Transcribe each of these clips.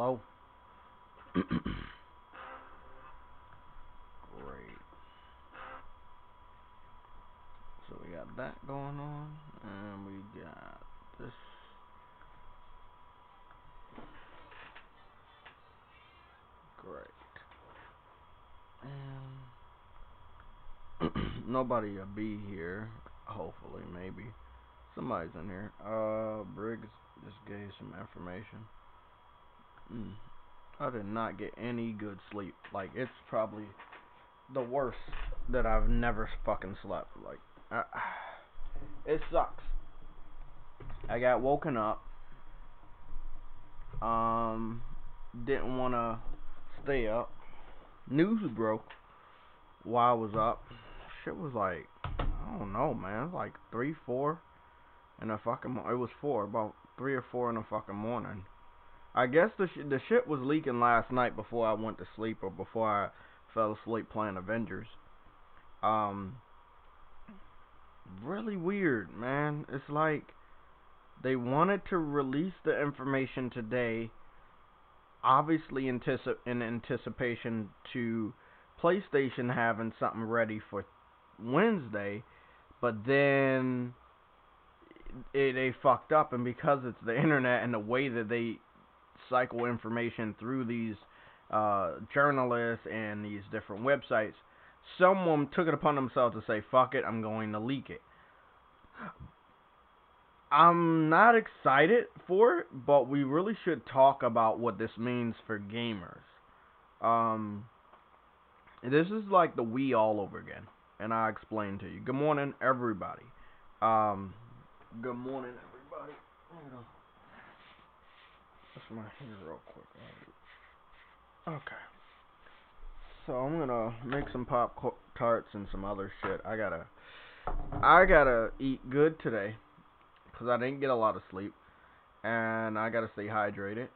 Hello? Great. So we got that going on, and we got this. Great. And nobody will be here. Hopefully, maybe. Somebody's in here. Briggs just gave some information. I did not get any good sleep. Like, it's probably the worst that I've never fucking slept. Like, it sucks. I got woken up. Didn't want to stay up. News broke while I was up. Shit was like, I don't know, man. It was like 3, 4 in the fucking. It was 4, about 3 or 4 in the fucking morning. I guess the shit was leaking last night before I went to sleep or before I fell asleep playing Avengers. Really weird, man. It's like they wanted to release the information today, obviously in anticipation to PlayStation having something ready for Wednesday, but then they fucked up, and because it's the internet and the way that they cycle information through these journalists and these different websites, someone took it upon themselves to say, fuck it, I'm going to leak it. I'm not excited for it, but we really should talk about what this means for gamers. This is like the Wii all over again, and I'll explain to you. Good morning, everybody. Good morning, everybody. That's my hair real quick. Okay. So I'm gonna make some Pop-Tarts and some other shit. I gotta eat good today, because I didn't get a lot of sleep, and I gotta stay hydrated,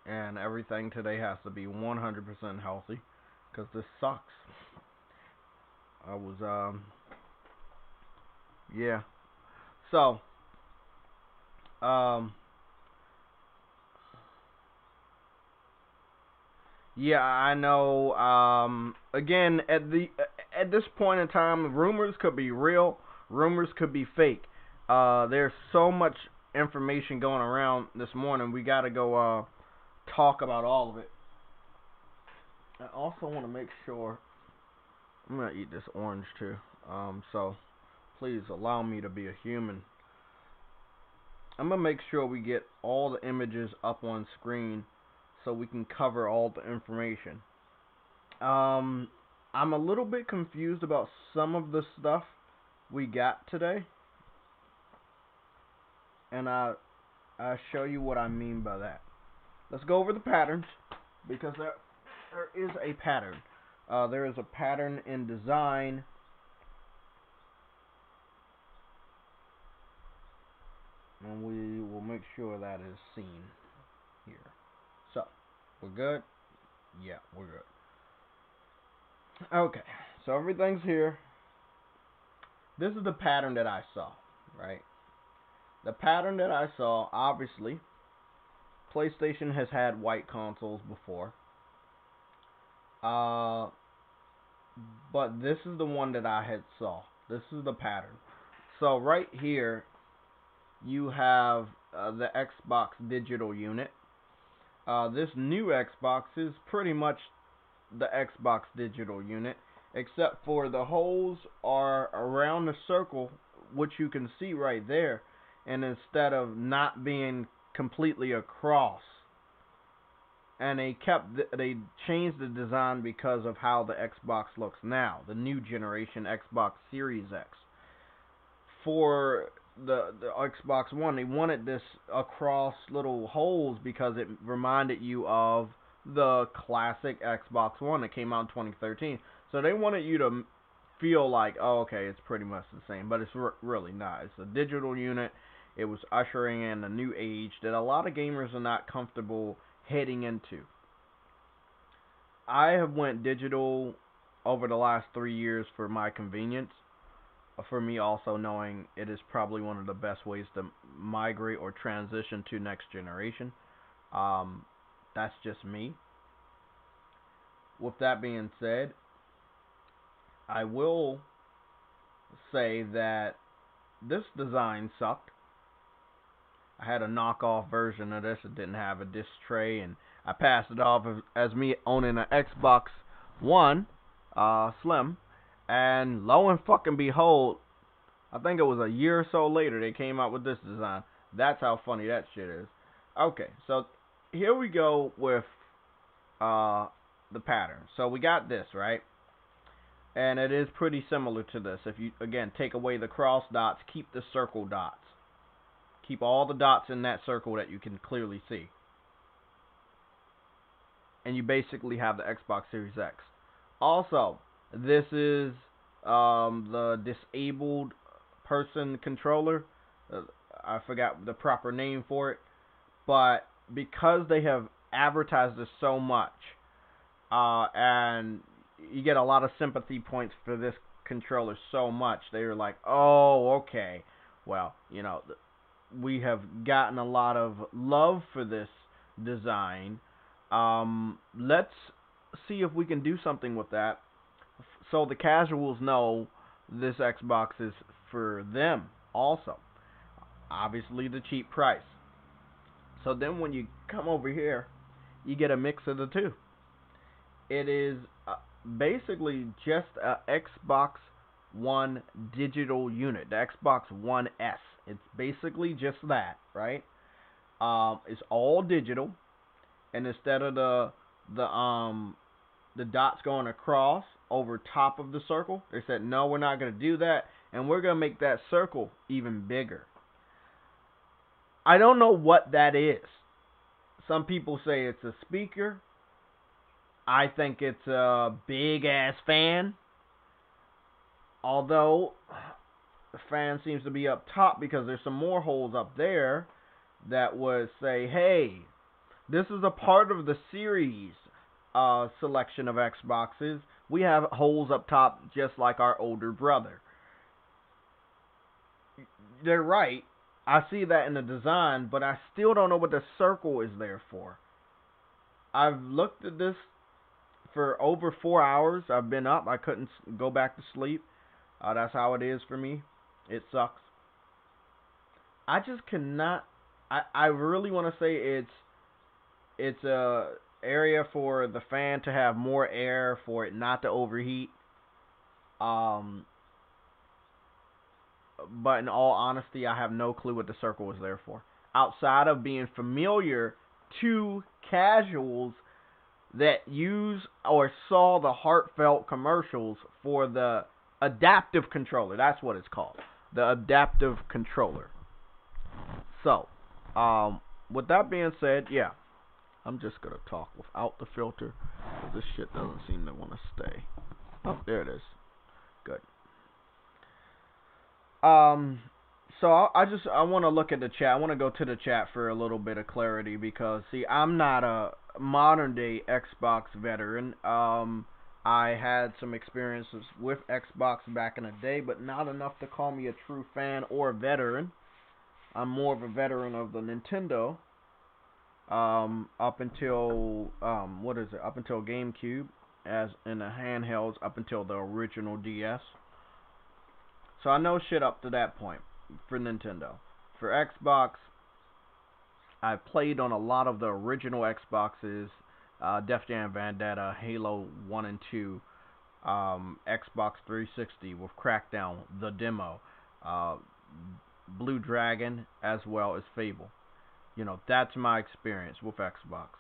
and everything today has to be 100% healthy, because this sucks. I was, yeah. So, yeah, I know, again, at this point in time, rumors could be real, rumors could be fake. There's so much information going around this morning, we gotta go, talk about all of it. I also want to make sure, I'm gonna eat this orange too, so please allow me to be a human. I'm gonna make sure we get all the images up on screen so we can cover all the information. I'm a little bit confused about some of the stuff we got today, and I'll show you what I mean by that. Let's go over the patterns, because there is a pattern. There is a pattern in design. And we will make sure that is seen here. So, we're good? Yeah, we're good. Okay, so everything's here. This is the pattern that I saw, right? The pattern that I saw, obviously, PlayStation has had white consoles before. But this is the one that I had saw. This is the pattern. So right here, you have the Xbox digital unit. This new Xbox is pretty much the Xbox digital unit, except for the holes are around the circle, which you can see right there, and instead of not being completely across. And they changed the design because of how the Xbox looks now, the new generation Xbox Series X. For the Xbox One, they wanted this across little holes because it reminded you of the classic Xbox One that came out in 2013. So they wanted you to feel like, oh, okay, it's pretty much the same, but it's really not. It's a digital unit. It was ushering in a new age that a lot of gamers are not comfortable heading into. I have went digital over the last 3 years for my convenience. For me also knowing it is probably one of the best ways to migrate or transition to next generation. that's just me. With that being said, I will say that this design sucked. I had a knockoff version of this. It didn't have a disc tray, and I passed it off as me owning an Xbox One Slim. And lo and fucking behold, I think it was a year or so later they came out with this design. That's how funny that shit is. Okay, so here we go with the pattern. So we got this, right? And it is pretty similar to this. If you, again, take away the cross dots, keep the circle dots. Keep all the dots in that circle that you can clearly see. And you basically have the Xbox Series X. Also, this is the disabled person controller. I forgot the proper name for it. But because they have advertised this so much, and you get a lot of sympathy points for this controller so much, they were like, oh, okay. Well, you know, we have gotten a lot of love for this design. Let's see if we can do something with that so the casuals know this Xbox is for them also. Obviously the cheap price. So then when you come over here, you get a mix of the two. It is basically just a Xbox One digital unit, the Xbox One S. It's basically just that, right? It's all digital, and instead of the dots going across over top of the circle, they said no, we're not going to do that, and we're going to make that circle even bigger. I don't know what that is. Some people say it's a speaker. I think it's a big ass fan. Although the fan seems to be up top because there's some more holes up there that would say, hey, this is a part of the series selection of Xboxes. We have holes up top just like our older brother. They're right. I see that in the design, but I still don't know what the circle is there for. I've looked at this for over 4 hours. I've been up. I couldn't go back to sleep. That's how it is for me. It sucks. I just cannot. I really want to say it's a area for the fan to have more air for it not to overheat. But in all honesty, I have no clue what the circle was there for. Outside of being familiar to casuals that use or saw the heartfelt commercials for the adaptive controller. That's what it's called. The adaptive controller. So, with that being said, yeah. I'm just going to talk without the filter. This shit doesn't seem to want to stay. Oh, there it is. Good. So I want to look at the chat. I want to go to the chat for a little bit of clarity because, see, I'm not a modern day Xbox veteran. I had some experiences with Xbox back in the day, but not enough to call me a true fan or veteran. I'm more of a veteran of the Nintendo. Up until up until GameCube, as in the handhelds, up until the original DS. So I know shit up to that point for Nintendo. For Xbox, I played on a lot of the original Xboxes, Def Jam Vendetta, Halo 1 and 2, Xbox 360 with Crackdown, The Demo, Blue Dragon, as well as Fable. You know, that's my experience with Xbox.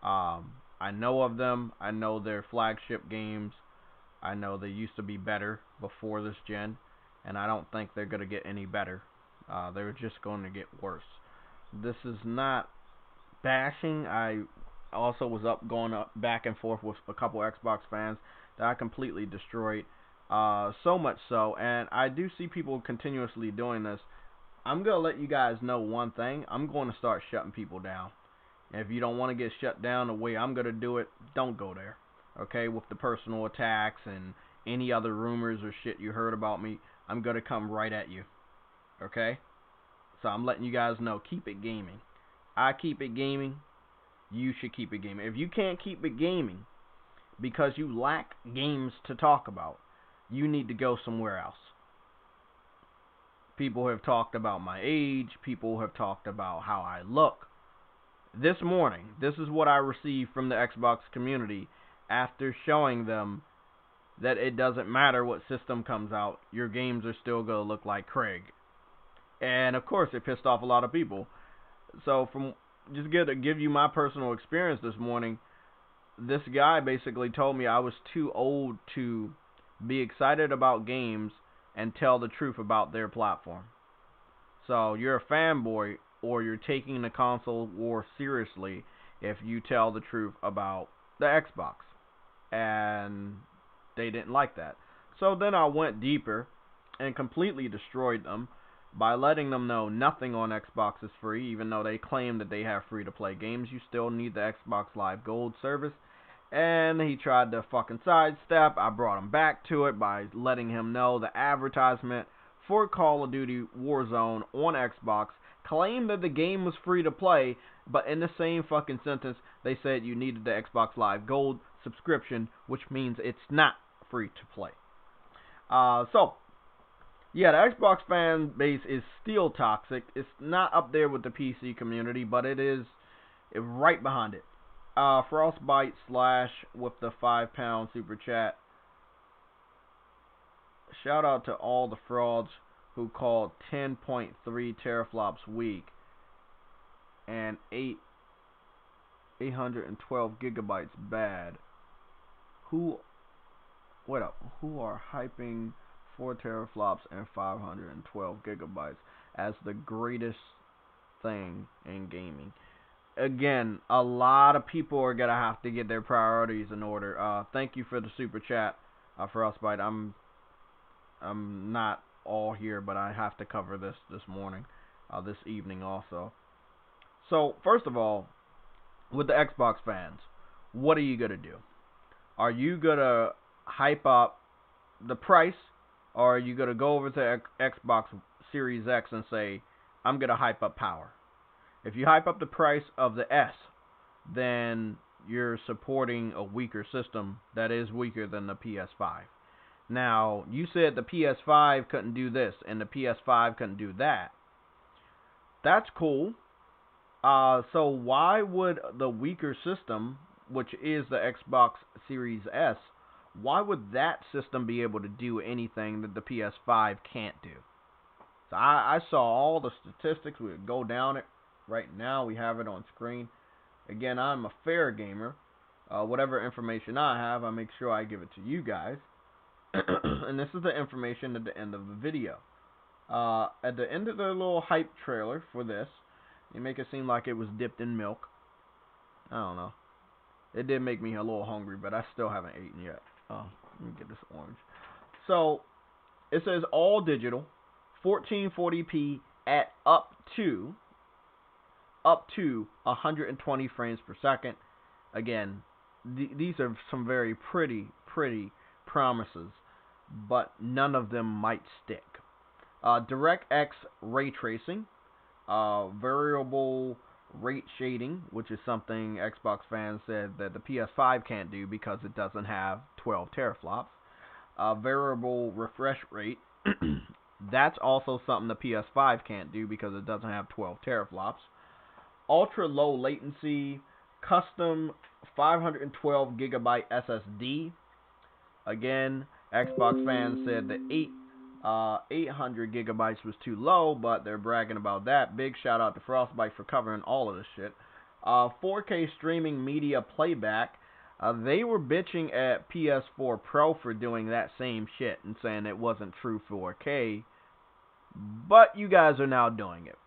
I know of them. I know their flagship games. I know they used to be better before this gen, and I don't think they're going to get any better. They're just going to get worse. This is not bashing. I also was going back and forth with a couple Xbox fans that I completely destroyed. So much so, and I do see people continuously doing this. I'm going to let you guys know one thing. I'm going to start shutting people down. And if you don't want to get shut down the way I'm going to do it, don't go there. Okay? With the personal attacks and any other rumors or shit you heard about me, I'm going to come right at you. Okay? So I'm letting you guys know, keep it gaming. I keep it gaming. you should keep it gaming. If you can't keep it gaming because you lack games to talk about, you need to go somewhere else. People have talked about my age. People have talked about how I look. This morning, this is what I received from the Xbox community after showing them that it doesn't matter what system comes out, your games are still going to look like Craig. And of course, it pissed off a lot of people. So, from just to give you my personal experience this morning, this guy basically told me I was too old to be excited about games and tell the truth about their platform. So, you're a fanboy, or you're taking the console war seriously if you tell the truth about the Xbox. And they didn't like that. So then I went deeper and completely destroyed them by letting them know nothing on Xbox is free, even though they claim that they have free-to-play games. You still need the Xbox Live Gold service. And he tried to fucking sidestep. I brought him back to it by letting him know the advertisement for Call of Duty Warzone on Xbox claimed that the game was free to play, but in the same fucking sentence, they said you needed the Xbox Live Gold subscription, which means it's not free to play. So, yeah, the Xbox fan base is still toxic. It's not up there with the PC community, but it is right behind it. Frostbite Slash with the £5 super chat. Shout out to all the frauds who called 10.3 teraflops weak and 812 gigabytes bad. Who are hyping 4 teraflops and 512 gigabytes as the greatest thing in gaming? Again, a lot of people are gonna have to get their priorities in order. Thank you for the super chat, Frostbite. I'm not all here, but I have to cover this morning, this evening also. So first of all, with the Xbox fans, what are you gonna do? Are you gonna hype up the price, or are you gonna go over to Xbox Series X and say, I'm gonna hype up power? If you hype up the price of the S, then you're supporting a weaker system that is weaker than the PS5. Now, you said the PS5 couldn't do this and the PS5 couldn't do that. That's cool. So why would the weaker system, which is the Xbox Series S, why would that system be able to do anything that the PS5 can't do? So I saw all the statistics. We would go down it. Right now, we have it on screen. Again, I'm a fair gamer. Whatever information I have, I make sure I give it to you guys. And this is the information at the end of the video. At the end of the little hype trailer for this, they make it seem like it was dipped in milk. I don't know. It did make me a little hungry, but I still haven't eaten yet. Oh, let me get this orange. So, it says all digital, 1440p at up to 120 frames per second. Again, these are some very pretty promises, but none of them might stick. DirectX ray tracing, variable rate shading, which is something Xbox fans said that the PS5 can't do because it doesn't have 12 teraflops. Variable refresh rate, that's also something the PS5 can't do because it doesn't have 12 teraflops. Ultra low latency, custom 512 gigabyte SSD. Again, Xbox fans said that 800 gigabytes was too low, but they're bragging about that. Big shout out to Frostbite for covering all of this shit. 4K streaming media playback. They were bitching at PS4 Pro for doing that same shit and saying it wasn't true 4K, but you guys are now doing it.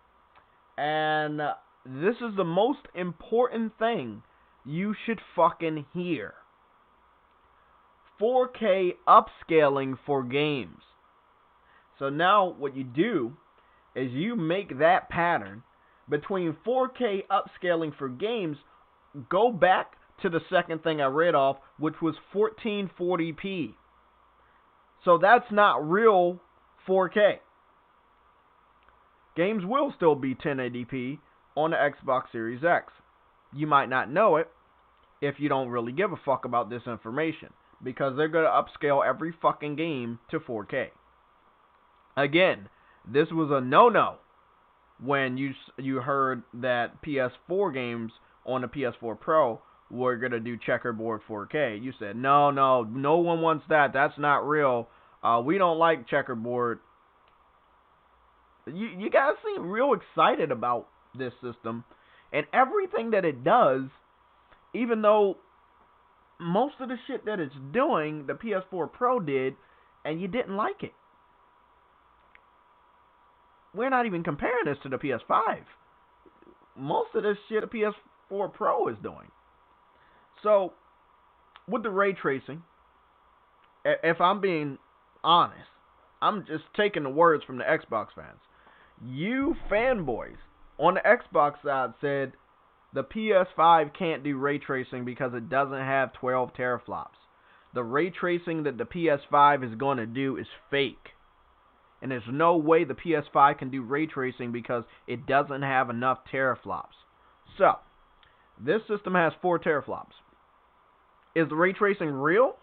And this is the most important thing you should fucking hear. 4K upscaling for games. So now what you do is you make that pattern between 4K upscaling for games. Go back to the second thing I read off, which was 1440p. So that's not real 4K. Games will still be 1080p on the Xbox Series X. you might not know it if you don't really give a fuck about this information, because they're going to upscale every fucking game to 4K. Again, this was a no-no when you heard that PS4 games on the PS4 Pro were going to do checkerboard 4K. You said, no one wants that. That's not real. We don't like checkerboard. You guys seem real excited about this system and everything that it does, even though most of the shit that it's doing, the PS4 Pro did, and you didn't like it. We're not even comparing this to the PS5. Most of this shit the PS4 Pro is doing. So, with the ray tracing, if I'm being honest, I'm just taking the words from the Xbox fans. You fanboys on the Xbox side said the PS5 can't do ray tracing because it doesn't have 12 teraflops. The ray tracing that the PS5 is going to do is fake. And there's no way the PS5 can do ray tracing because it doesn't have enough teraflops. So, this system has 4 teraflops. Is the ray tracing real?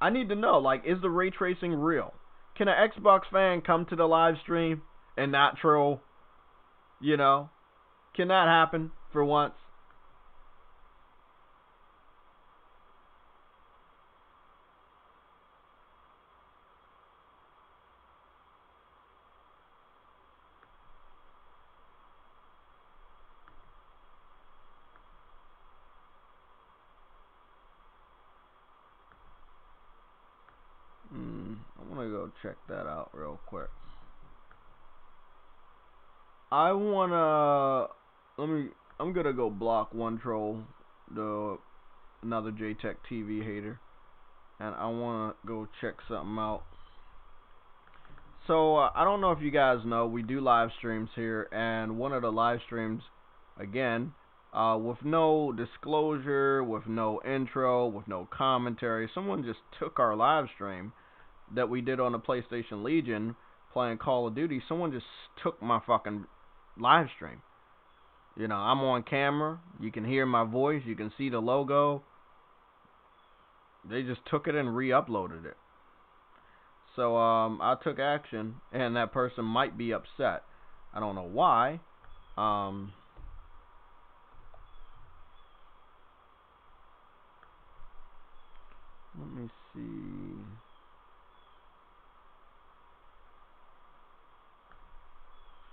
I need to know, like, is the ray tracing real? Can an Xbox fan come to the live stream and not troll? You know? Can that happen for once? I'm gonna go check that out real quick. I'm gonna go block one troll, another JaytechTV hater, and I wanna go check something out. So I don't know if you guys know, we do live streams here, and one of the live streams, again, with no disclosure, with no intro, with no commentary, someone just took our live stream that we did on the PlayStation Legion playing Call of Duty. Someone just took my fucking live stream. You know, I'm on camera. You can hear my voice. You can see the logo. They just took it and re-uploaded it. So I took action, and that person might be upset. I don't know why. Let me see.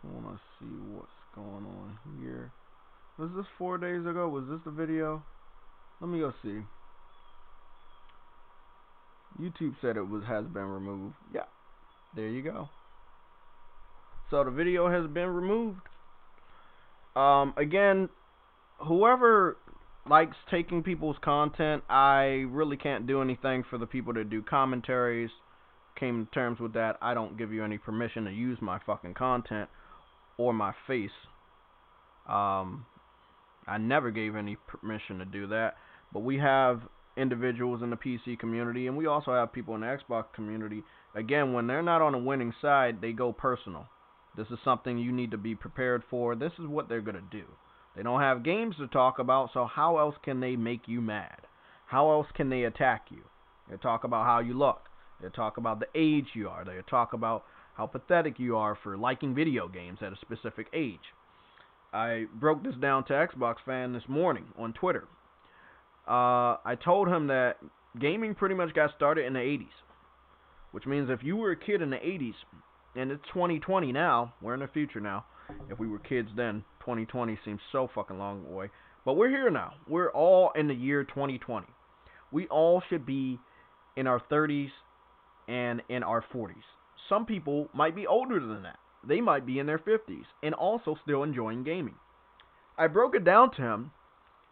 I want to see what's going on here. Was this 4 days ago? Was this the video? Let me go see. YouTube said it has been removed. Yeah, there you go. So the video has been removed. Again, whoever likes taking people's content, I really can't do anything for the people that do commentaries. Came to terms with that. I don't give you any permission to use my fucking content or my face. I never gave any permission to do that. But we have individuals in the PC community, and we also have people in the Xbox community. Again, when they're not on the winning side, they go personal. This is something you need to be prepared for. This is what they're going to do. They don't have games to talk about, so how else can they make you mad? How else can they attack you? They talk about how you look. They talk about the age you are. They talk about how pathetic you are for liking video games at a specific age. I broke this down to Xbox fan this morning on Twitter. I told him that gaming pretty much got started in the 80s, which means if you were a kid in the 80s, and it's 2020 now, we're in the future now. If we were kids then, 2020 seems so fucking long away. But we're here now. We're all in the year 2020. We all should be in our 30s and in our 40s. Some people might be older than that. They might be in their 50s and also still enjoying gaming. I broke it down to him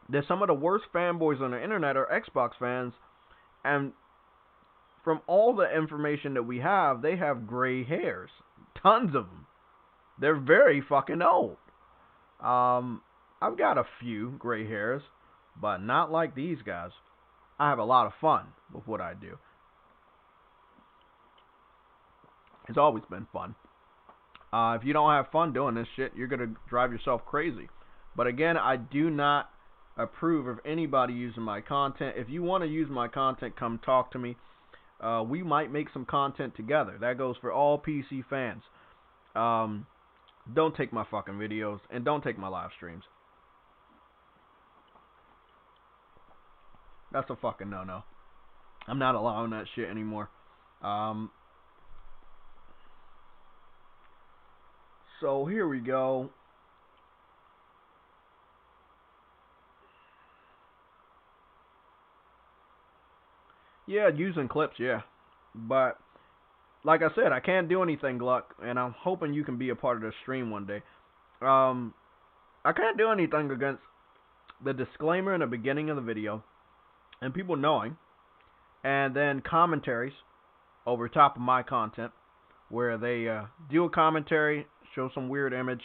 that some of the worst fanboys on the internet are Xbox fans, and from all the information that we have, they have gray hairs. Tons of them. They're very fucking old. I've got a few gray hairs, but not like these guys. I have a lot of fun with what I do. It's always been fun. If you don't have fun doing this shit, you're going to drive yourself crazy. But again, I do not approve of anybody using my content. If you want to use my content, come talk to me. We might make some content together. That goes for all PC fans. Don't take my fucking videos, and don't take my live streams. That's a fucking no-no. I'm not allowing that shit anymore. So here we go. Yeah, using clips, yeah. But like I said, I can't do anything, Gluck, and I'm hoping you can be a part of the stream one day. I can't do anything against the disclaimer in the beginning of the video and people knowing, and then commentaries over top of my content where they do a commentary, show some weird image,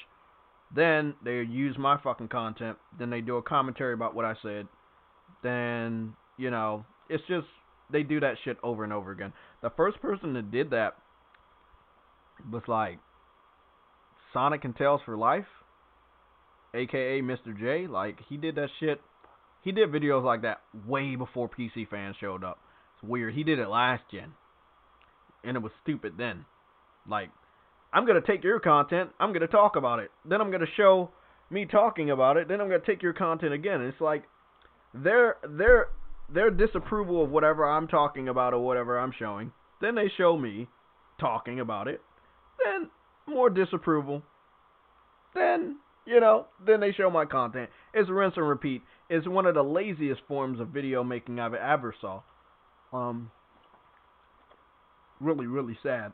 then they use my fucking content, then they do a commentary about what I said, then, you know, it's just, they do that shit over and over again. The first person that did that was like Sonic and Tails for Life, aka Mr. J. Like, he did that shit. He did videos like that way before PC fans showed up. It's weird. He did it last gen, and it was stupid then. Like, I'm gonna take your content, I'm gonna talk about it, then I'm gonna show me talking about it, then I'm gonna take your content again. It's like their disapproval of whatever I'm talking about or whatever I'm showing. Then they show me talking about it. Then more disapproval. Then, you know, then they show my content. It's rinse and repeat. It's one of the laziest forms of video making I've ever saw. Really, really sad.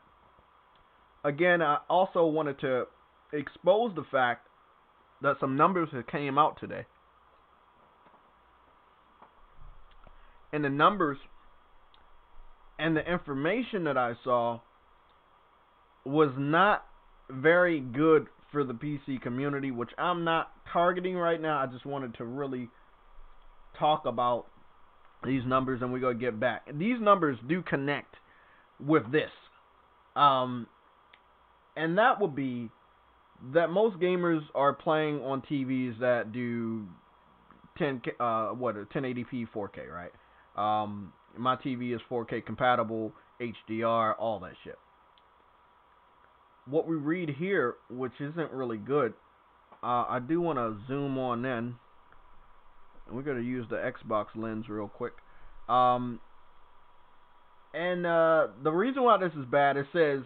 Again, I also wanted to expose the fact that some numbers that came out today. And the numbers and the information that I saw was not very good for the PC community, which I'm not targeting right now. I just wanted to really talk about these numbers, and we're going to get back. These numbers do connect with this. And that would be that most gamers are playing on TVs that do 1080p 4K, right? My TV is 4K compatible, HDR, all that shit. What we read here, which isn't really good, I do want to zoom on in. We're going to use the Xbox lens real quick. And the reason why this is bad, it says,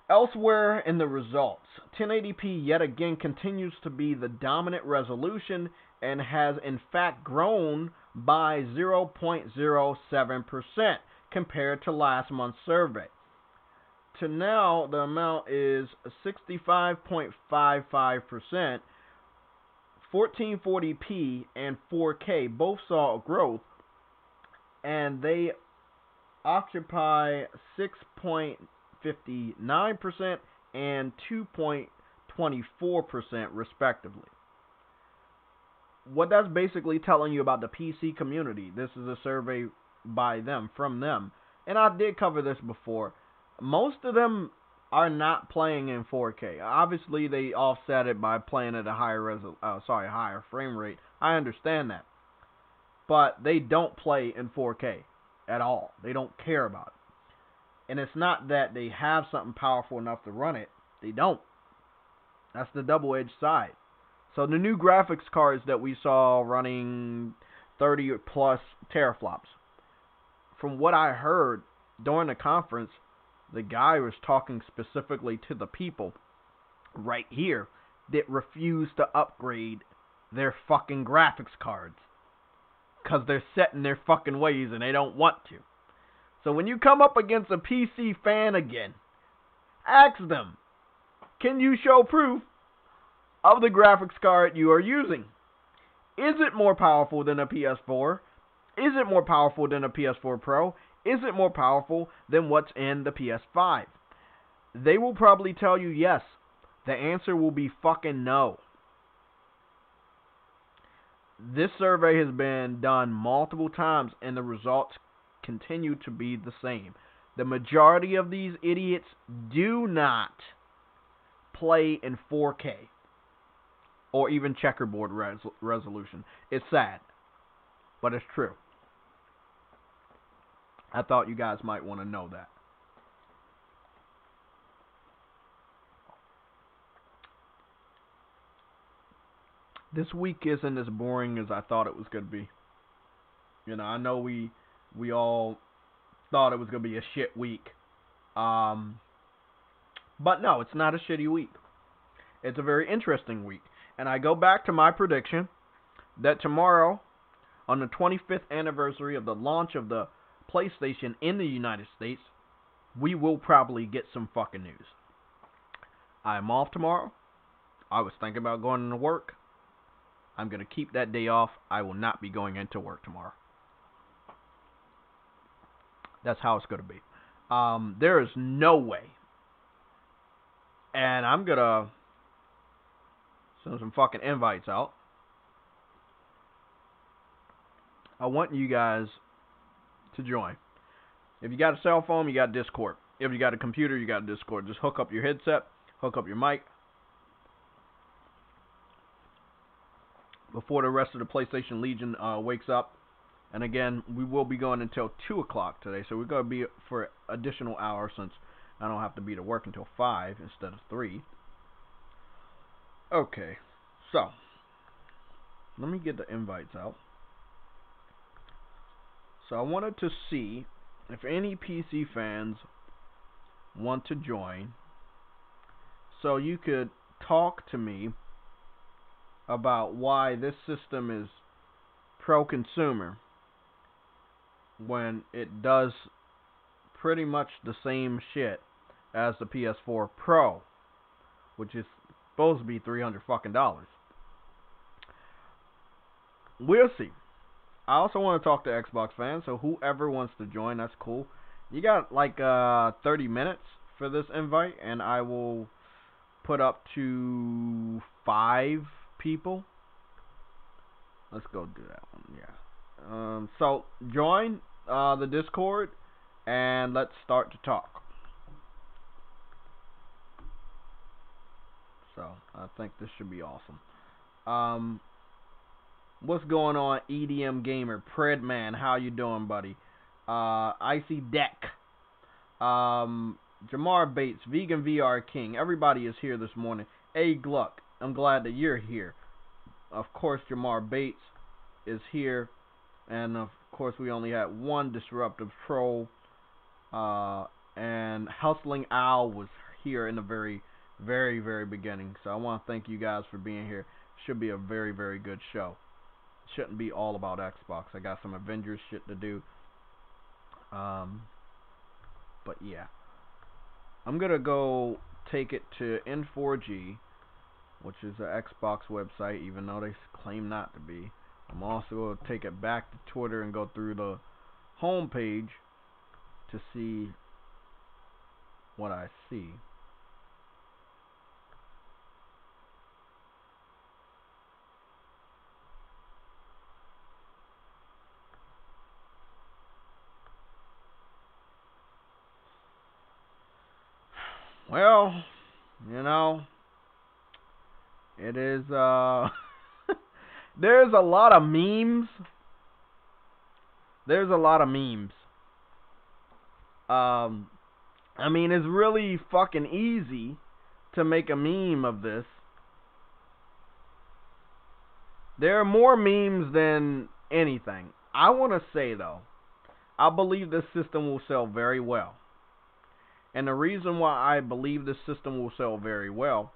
elsewhere in the results, 1080p yet again continues to be the dominant resolution and has in fact grown by 0.07% compared to last month's survey. To now, the amount is 65.55%. 1440p and 4K both saw a growth, and they occupy 6.59% and 2.24% respectively. What that's basically telling you about the PC community. This is a survey by them, from them. And I did cover this before. Most of them are not playing in 4K. Obviously, they offset it by playing at a higher frame rate. I understand that. But they don't play in 4K at all. They don't care about it. And it's not that they have something powerful enough to run it. They don't. That's the double-edged side. So the new graphics cards that we saw running 30 plus teraflops, from what I heard during the conference, the guy was talking specifically to the people right here that refuse to upgrade their fucking graphics cards because they're set in their fucking ways and they don't want to. So when you come up against a PC fan again, ask them, can you show proof of the graphics card you are using? Is it more powerful than a PS4? Is it more powerful than a PS4 Pro? Is it more powerful than what's in the PS5? They will probably tell you yes. The answer will be fucking no. This survey has been done multiple times and the results continue to be the same. The majority of these idiots do not play in 4K. or even checkerboard resolution. It's sad, but it's true. I thought you guys might want to know that. This week isn't as boring as I thought it was going to be. I know we all thought it was going to be a shit week. But no, it's not a shitty week. It's a very interesting week. And I go back to my prediction that tomorrow, on the 25th anniversary of the launch of the PlayStation in the United States, we will probably get some fucking news. I am off tomorrow. I was thinking about going into work. I'm going to keep that day off. I will not be going into work tomorrow. That's how it's going to be. There is no way. And I'm going to send some fucking invites out. I want you guys to join. If you got a cell phone, you got Discord. If you got a computer, you got Discord. Just hook up your headset, hook up your mic. Before the rest of the PlayStation Legion wakes up. And again, we will be going until 2 o'clock today. So we're going to be for an additional hour since I don't have to be to work until 5 instead of 3. Okay, so let me get the invites out. So I wanted to see if any PC fans want to join so you could talk to me about why this system is pro-consumer when it does pretty much the same shit as the PS4 Pro, which is supposed to be $300 fucking dollars. We'll see. I also want to talk to Xbox fans, so whoever wants to join, that's cool. You got like 30 minutes for this invite, and I will put up to 5 people. Let's go do that one, yeah. So join the Discord, and let's start to talk. So I think this should be awesome. What's going on, EDM Gamer? Predman, how you doing, buddy? Icy Deck. Jamar Bates, Vegan VR King. Everybody is here this morning. A Gluck, I'm glad that you're here. Of course, Jamar Bates is here. And of course, we only had one disruptive troll. And Hustling Owl was here in the very, very, very beginning. So I want to thank you guys for being here. Should be a very, very good show. Shouldn't be all about Xbox. I got some Avengers shit to do. But yeah. I'm going to go take it to N4G, which is an Xbox website, even though they claim not to be. I'm also going to take it back to Twitter and go through the home page to see what I see. Well, you know, it is, there's a lot of memes. There's a lot of memes. I mean, it's really fucking easy to make a meme of this. There are more memes than anything. I want to say, though, I believe this system will sell very well. And the reason why I believe this system will sell very well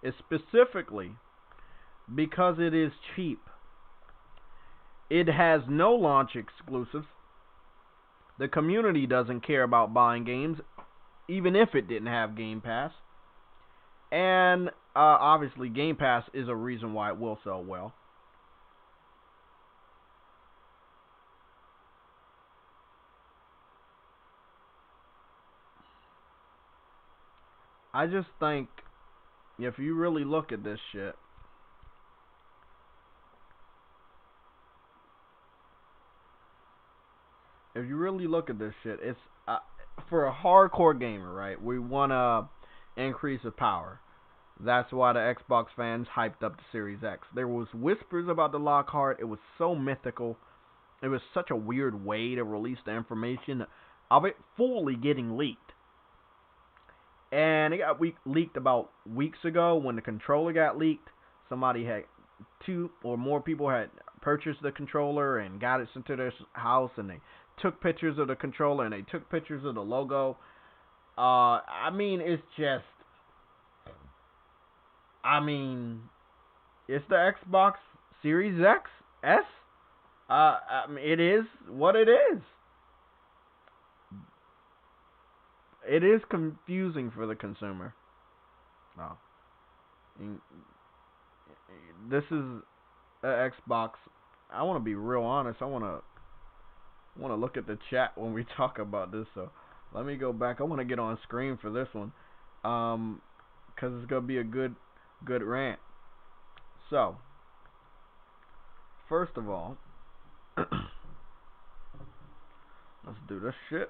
is specifically because it is cheap. It has no launch exclusives. The community doesn't care about buying games, even if it didn't have Game Pass. And obviously, Game Pass is a reason why it will sell well. I just think if you really look at this shit, it's for a hardcore gamer, right? We want to increase the power. That's why the Xbox fans hyped up the Series X. There was whispers about the Lockhart. It was so mythical. It was such a weird way to release the information of it fully getting leaked. And it got leaked about weeks ago when the controller got leaked. Somebody had, two or more people had purchased the controller and got it sent to their house, and they took pictures of the controller and they took pictures of the logo. I mean, it's just, I mean, it's the Xbox Series X S. I mean, it is what it is. It is confusing for the consumer. No, this is a Xbox. I want to be real honest. I want to look at the chat when we talk about this. So let me go back. I want to get on screen for this one, because it's gonna be a good rant. So first of all, let's do this shit.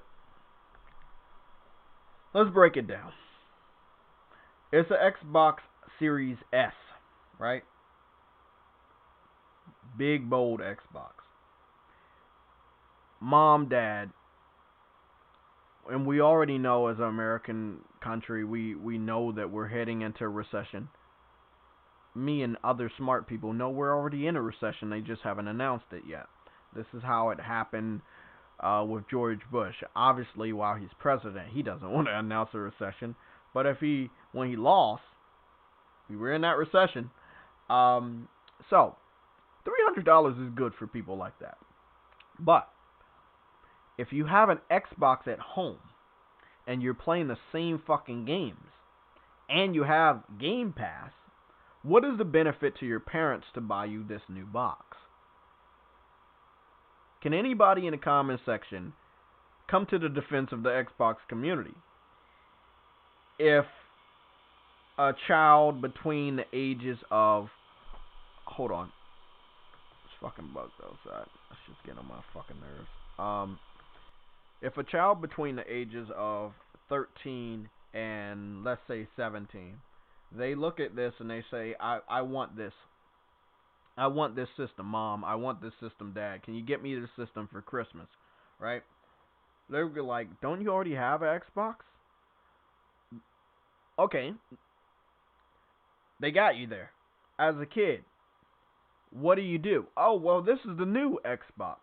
Let's break it down. It's an Xbox Series S, right? Big bold Xbox. Mom, dad, and we already know as an American country, we know that we're heading into a recession. Me and other smart people know we're already in a recession. They just haven't announced it yet. This is how it happened with George Bush. Obviously, while he's president, he doesn't want to announce a recession. But when he lost, we were in that recession. So $300 is good for people like that. But if you have an Xbox at home and you're playing the same fucking games and you have Game Pass, what is the benefit to your parents to buy you this new box? Can anybody in the comment section come to the defense of the Xbox community? If a child between the ages of, hold on, it's fucking bugs outside. That's just getting on my fucking nerves. If a child between the ages of 13 and let's say 17, they look at this and they say, I want this. I want this system, Mom. I want this system, Dad. Can you get me this system for Christmas? Right? They'll be like, don't you already have an Xbox? Okay. They got you there. As a kid, what do? Oh, well, this is the new Xbox.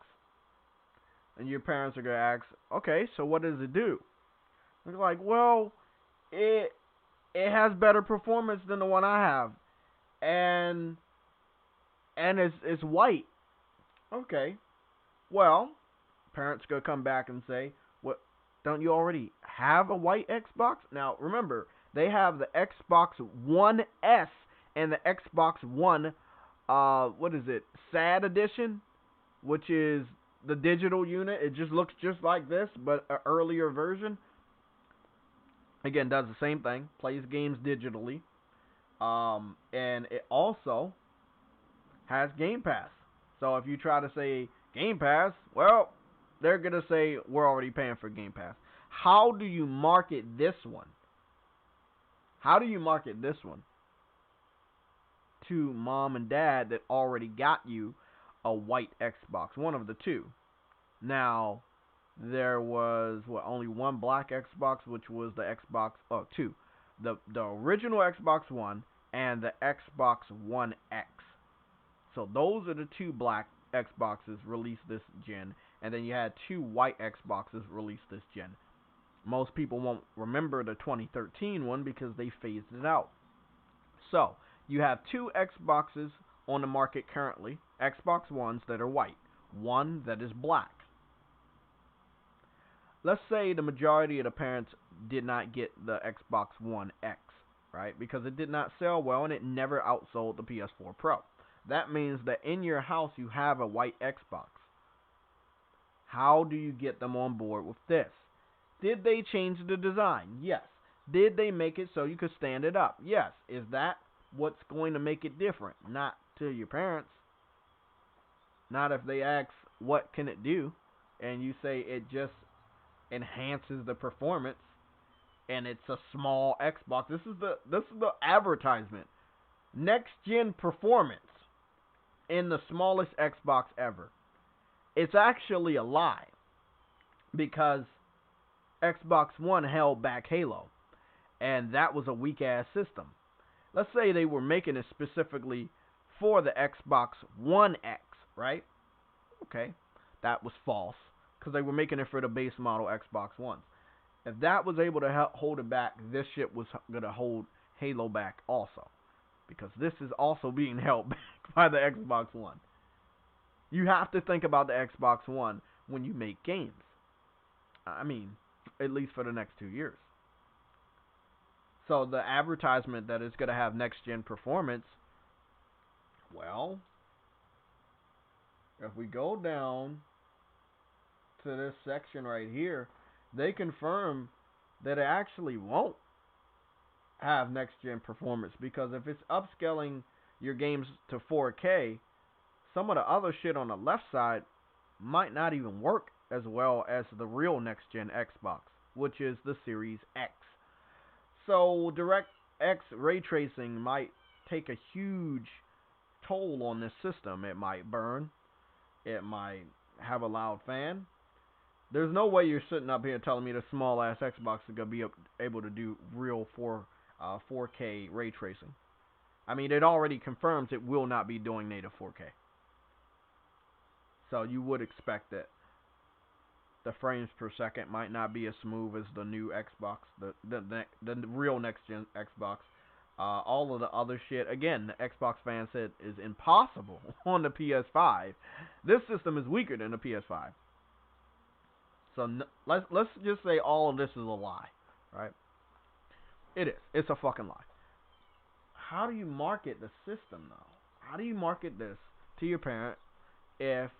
And your parents are going to ask, okay, so what does it do? They're like, well, it has better performance than the one I have. And it's white. Okay. Well, parents going to come back and say, what, don't you already have a white Xbox? Now, remember, they have the Xbox One S and the Xbox One, what is it, SAD edition, which is the digital unit. It just looks just like this, but an earlier version. Again, does the same thing, plays games digitally, and it also has Game Pass. So if you try to say Game Pass, well, they're going to say we're already paying for Game Pass. How do you market this one? How do you market this one to mom and dad that already got you a white Xbox? One of the two. Now, there was only one black Xbox, which was the Xbox, two. The original Xbox One and the Xbox One X. So those are the two black Xboxes released this gen, and then you had two white Xboxes released this gen. Most people won't remember the 2013 one because they phased it out. So, you have two Xboxes on the market currently, Xbox Ones that are white, one that is black. Let's say the majority of the parents did not get the Xbox One X, right? Because it did not sell well and it never outsold the PS4 Pro. That means that in your house you have a white Xbox. How do you get them on board with this? Did they change the design? Yes. Did they make it so you could stand it up? Yes. Is that what's going to make it different? Not to your parents. Not if they ask, what can it do? And you say it just enhances the performance. and it's a small Xbox. This is the advertisement. Next gen performance in the smallest Xbox ever. It's actually a lie because Xbox One held back Halo, and that was a weak ass system. Let's say they were making it specifically for the Xbox One X, right? Okay, that was false because they were making it for the base model Xbox One. If that was able to hold it back, this shit was gonna hold Halo back also, because this is also being held back by the Xbox One. You have to think about the Xbox One when you make games. I mean, at least for the next 2 years. So the advertisement that it's going to have next gen performance, well, if we go down to this section right here, they confirm that it actually won't have next gen performance, because if it's upscaling your games to 4K, some of the other shit on the left side might not even work as well as the real next gen Xbox, which is the Series X. So DirectX ray tracing might take a huge toll on this system. It might burn. It might have a loud fan. There's no way you're sitting up here telling me the small ass Xbox is gonna be able to do real 4K ray tracing. I mean, it already confirms it will not be doing native 4K. So you would expect that the frames per second might not be as smooth as the new Xbox, the real next gen Xbox. All of the other shit, again, the Xbox fan said is impossible on the PS5. This system is weaker than the PS5. So let's just say all of this is a lie, right? It is. It's a fucking lie. How do you market the system though? How do you market this to your parent if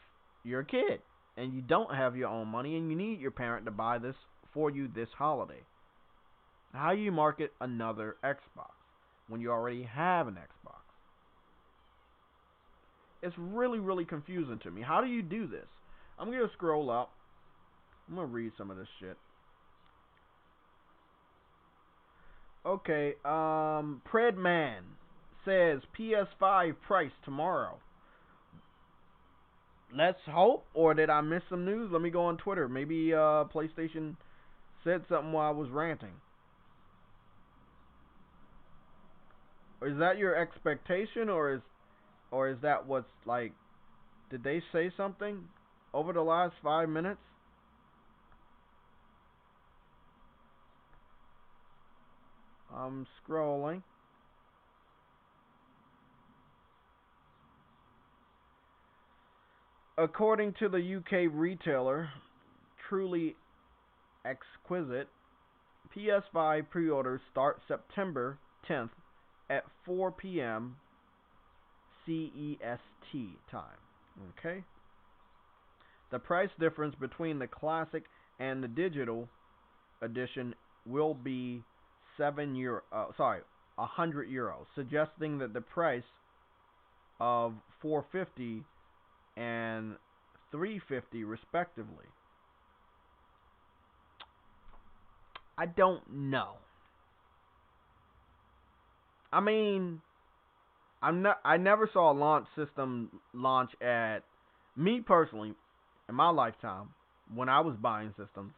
you're a kid and you don't have your own money and you need your parent to buy this for you this holiday? How do you market another Xbox when you already have an Xbox? It's really, really confusing to me. How do you do this? I'm going to scroll up. I'm going to read some of this shit. Okay, Predman says PS5 price tomorrow. Let's hope, or did I miss some news? Let me go on Twitter. Maybe PlayStation said something while I was ranting. Is that your expectation, or is that what's like? Did they say something over the last 5 minutes? I'm scrolling. According to the UK retailer, Truly Exquisite, PS5 pre-orders start September 10th at 4 p.m. CEST time. Okay? The price difference between the classic and the digital edition will be €100, suggesting that the price of 450 and 350 respectively. I don't know. I mean, I never saw a launch system launch at, me personally, in my lifetime, when I was buying systems,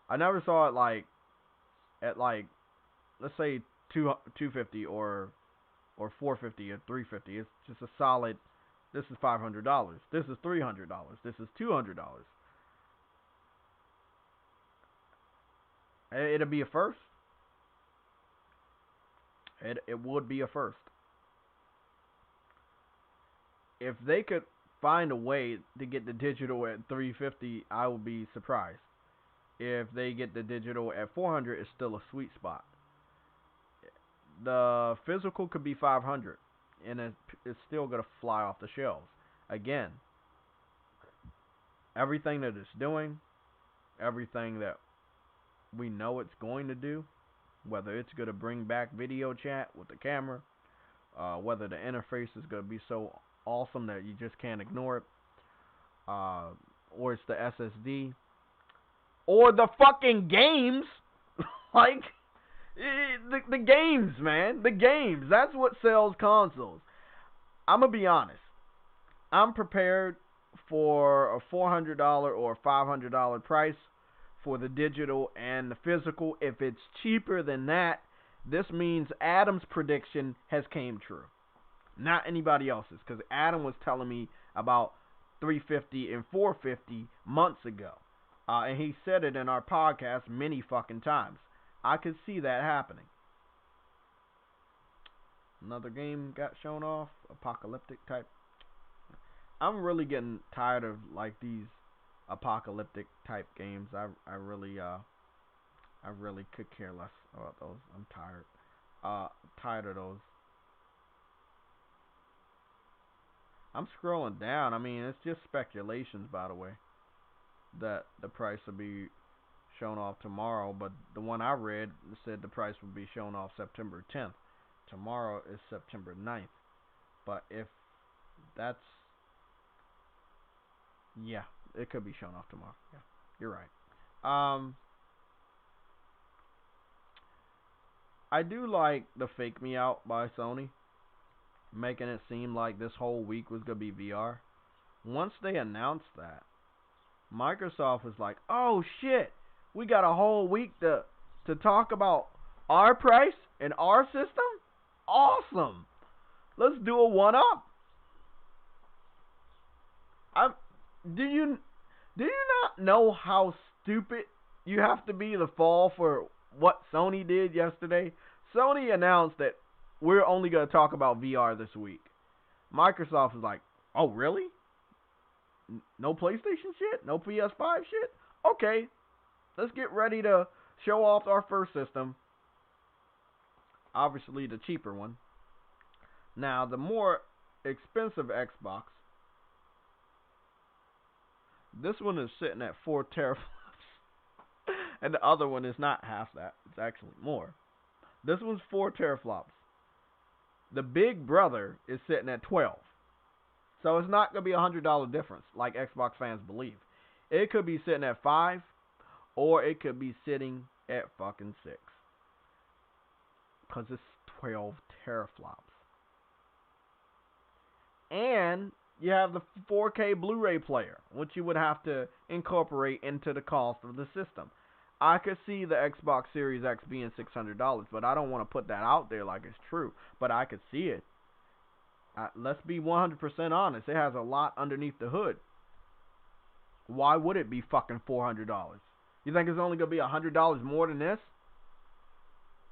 I never saw it like at like, let's say 250 or 450 or 350. It's just a solid. This is $500. This is $300. This is $200. It'll be a first. It would be a first. If they could find a way to get the digital at 350, I would be surprised. If they get the digital at 400, it's still a sweet spot. The physical could be 500, and it's still gonna fly off the shelves. Again, everything that it's doing, everything that we know it's going to do, whether it's gonna bring back video chat with the camera, whether the interface is gonna be so awesome that you just can't ignore it, or it's the SSD, or the fucking games. Like, the games, man. The games. That's what sells consoles. I'm going to be honest. I'm prepared for a $400 or $500 price for the digital and the physical. If it's cheaper than that, this means Adam's prediction has came true. Not anybody else's, because Adam was telling me about 350 and 450 months ago. And he said it in our podcast many fucking times. I could see that happening. Another game got shown off, apocalyptic type. I'm really getting tired of like these apocalyptic type games. I really could care less about those. I'm tired. Tired of those. I'm scrolling down. I mean, it's just speculations, by the way, that the price will be shown off tomorrow. But the one I read said the price will be shown off September 10th. Tomorrow is September 9th. But if that's... yeah, it could be shown off tomorrow. Yeah, you're right. I do like the Fake Me Out by Sony, making it seem like this whole week was going to be VR. Once they announced that, Microsoft was like, oh shit, we got a whole week to talk about our price and our system? Awesome! Let's do a one-up. Do you not know how stupid you have to be to fall for what Sony did yesterday? Sony announced that we're only going to talk about VR this week. Microsoft is like, oh, really? No PlayStation shit? No PS5 shit? Okay, let's get ready to show off our first system. Obviously, the cheaper one. Now, the more expensive Xbox, this one is sitting at 4 teraflops. And the other one is not half that. It's actually more. This one's 4 teraflops. The big brother is sitting at 12. So it's not going to be $100 difference like Xbox fans believe. It could be sitting at 5, or it could be sitting at fucking 6. Because it's 12 teraflops. And you have the 4K Blu-ray player, which you would have to incorporate into the cost of the system. I could see the Xbox Series X being $600, but I don't want to put that out there like it's true. But I could see it. Let's be 100% honest. It has a lot underneath the hood. Why would it be fucking $400? You think it's only going to be $100 more than this?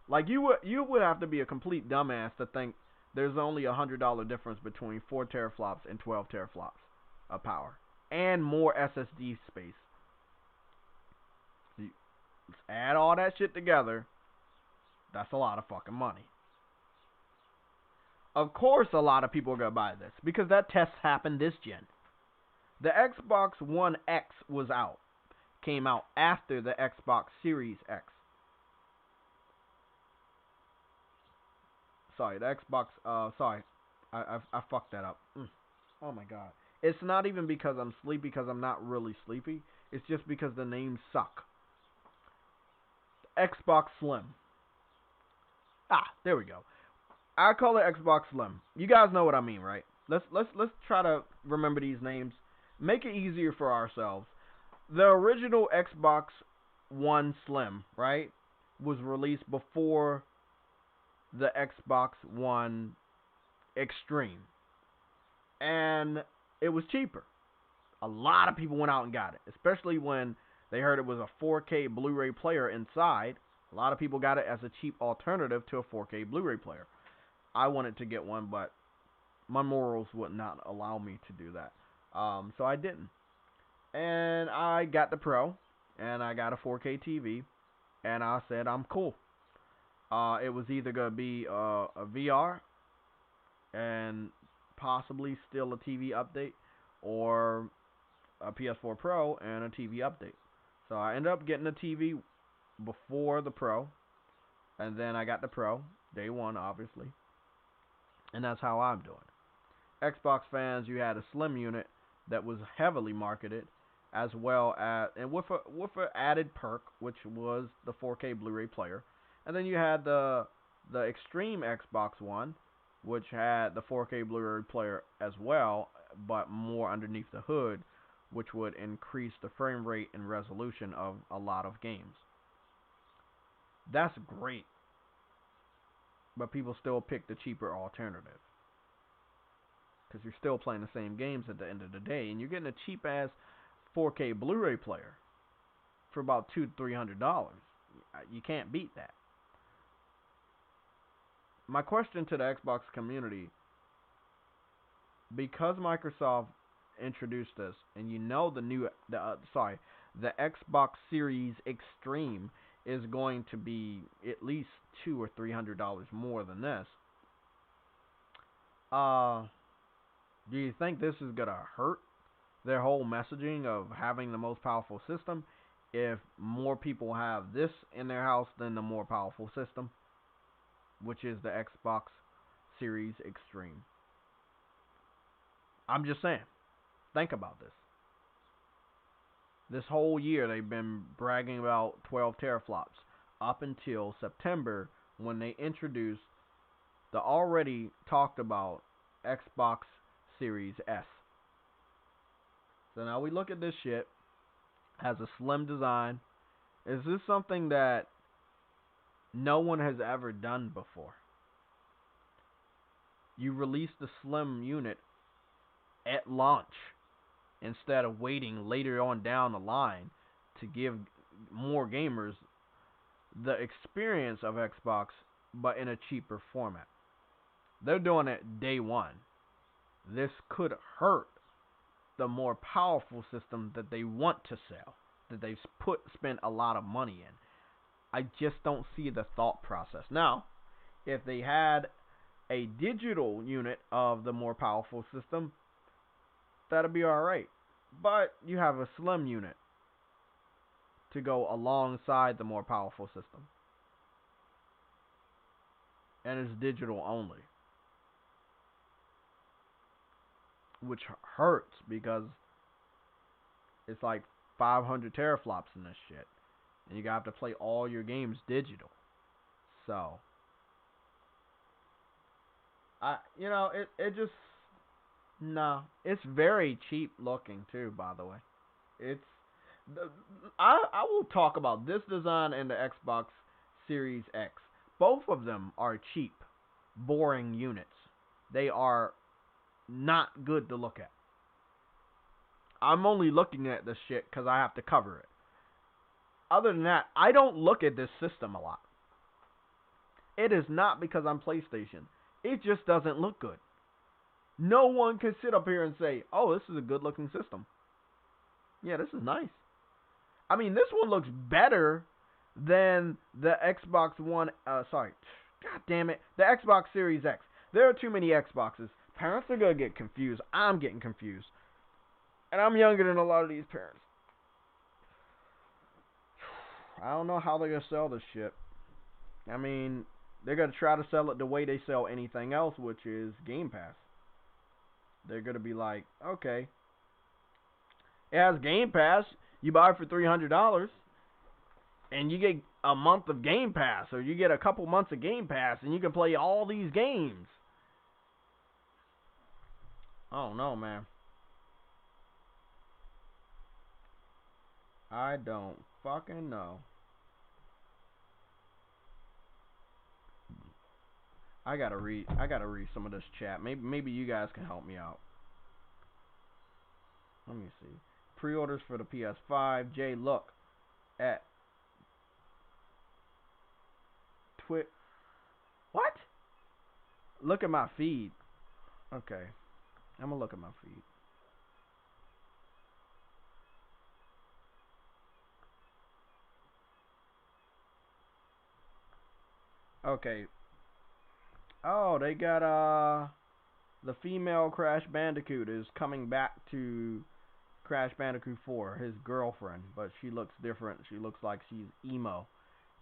Like, you would have to be a complete dumbass to think there's only $100 difference between 4 teraflops and 12 teraflops of power. And more SSD space. Let's add all that shit together. That's a lot of fucking money. Of course a lot of people are going to buy this, because that test happened this gen. The Xbox One X was out. Came out after the Xbox Series X. Sorry, the Xbox, sorry. I fucked that up. Oh my god. It's not even because I'm sleepy, because I'm not really sleepy. It's just because the names suck. Xbox Slim. There we go. I call it Xbox Slim. You guys know what I mean, right? Let's try to remember these names. Make it easier for ourselves. The original Xbox One Slim, right, was released before the Xbox One Extreme. And it was cheaper. A lot of people went out and got it, especially when they heard it was a 4K Blu-ray player inside. A lot of people got it as a cheap alternative to a 4K Blu-ray player. I wanted to get one, but my morals would not allow me to do that. So I didn't. And I got the Pro, and I got a 4K TV, and I said I'm cool. It was either going to be a VR and possibly still a TV update, or a PS4 Pro and a TV update. So I ended up getting a TV before the Pro, and then I got the Pro, day one obviously. And that's how I'm doing. Xbox fans, you had a Slim unit that was heavily marketed, as well as and with a added perk, which was the 4K Blu-ray player. And then you had the Extreme Xbox One, which had the 4K Blu-ray player as well, but more underneath the hood, which would increase the frame rate and resolution of a lot of games. That's great, but people still pick the cheaper alternative because you're still playing the same games at the end of the day, and you're getting a cheap ass 4K Blu-ray player for about $200-300. You can't beat that. My question to the Xbox community, because Microsoft introduced this, and you know the Xbox Series Extreme is going to be at least $200-300 more than this. Do you think this is gonna hurt their whole messaging of having the most powerful system if more people have this in their house than the more powerful system, which is the Xbox Series Extreme? I'm just saying. Think about this. This whole year they've been bragging about 12 teraflops up until September when they introduced the already talked about Xbox Series S. So now we look at this shit. Has a slim design. Is this something that no one has ever done before? You release the slim unit at launch instead of waiting later on down the line to give more gamers the experience of Xbox, but in a cheaper format. They're doing it day one. This could hurt the more powerful system that they want to sell, that they've spent a lot of money in. I just don't see the thought process. Now, if they had a digital unit of the more powerful system, that'd be alright. But you have a slim unit to go alongside the more powerful system. And it's digital only. Which hurts because it's like 500 teraflops in this shit. And you have to play all your games digital. So, it just, no. It's very cheap looking too, by the way. I will talk about this design and the Xbox Series X. Both of them are cheap, boring units. They are not good to look at. I'm only looking at this shit because I have to cover it. Other than that, I don't look at this system a lot. It is not because I'm PlayStation. It just doesn't look good. No one can sit up here and say, oh, this is a good looking system. Yeah, this is nice. I mean, this one looks better than the Xbox One, God damn it, the Xbox Series X. There are too many Xboxes. Parents are going to get confused. I'm getting confused. And I'm younger than a lot of these parents. I don't know how they're going to sell this shit. I mean, they're going to try to sell it the way they sell anything else, which is Game Pass. They're going to be like, okay, it has Game Pass. You buy it for $300, and you get a month of Game Pass, or you get a couple months of Game Pass, and you can play all these games. I don't know, man. I don't fucking know. I gotta read some of this chat. Maybe you guys can help me out. Let me see. Pre-orders for the PS5. Jay, look at What? Look at my feed. Okay. I'm gonna look at my feed. Okay. Oh, they got the female Crash Bandicoot is coming back to Crash Bandicoot 4, his girlfriend, but she looks different. She looks like she's emo.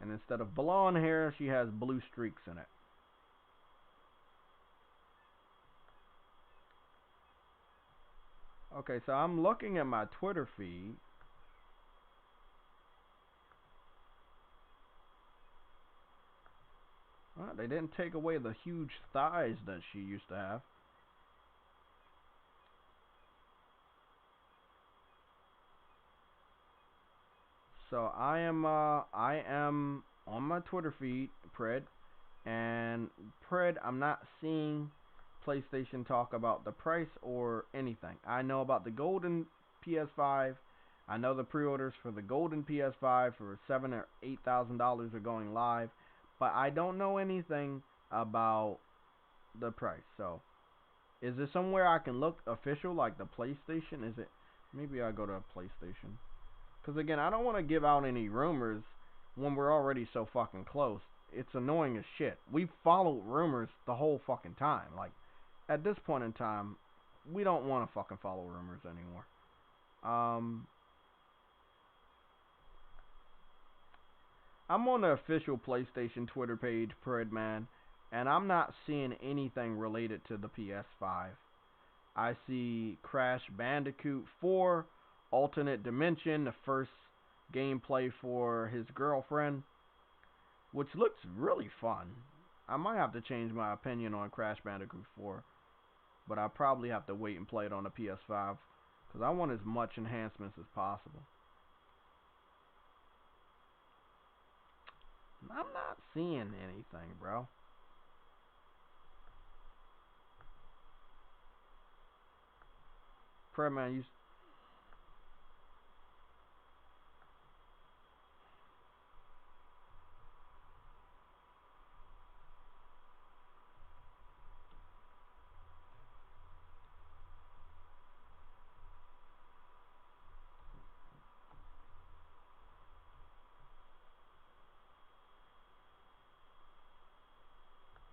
And instead of blonde hair, she has blue streaks in it. Okay, so I'm looking at my Twitter feed. Well, they didn't take away the huge thighs that she used to have. So I am on my Twitter feed, Pred, and Pred, I'm not seeing PlayStation talk about the price or anything. I know about the golden PS5. I know the pre-orders for the golden PS5 for $7,000 or $8,000 are going live, but I don't know anything about the price. So, is there somewhere I can look official like the PlayStation? Is it? Maybe I go to PlayStation. Because again, I don't want to give out any rumors when we're already so fucking close. It's annoying as shit. We've followed rumors the whole fucking time. Like, at this point in time, we don't want to fucking follow rumors anymore. I'm on the official PlayStation Twitter page, Pridman, and I'm not seeing anything related to the PS5. I see Crash Bandicoot 4, Alternate Dimension, the first gameplay for his girlfriend, which looks really fun. I might have to change my opinion on Crash Bandicoot 4, but I probably have to wait and play it on the PS5 because I want as much enhancements as possible. I'm not seeing anything, bro. Predman, you.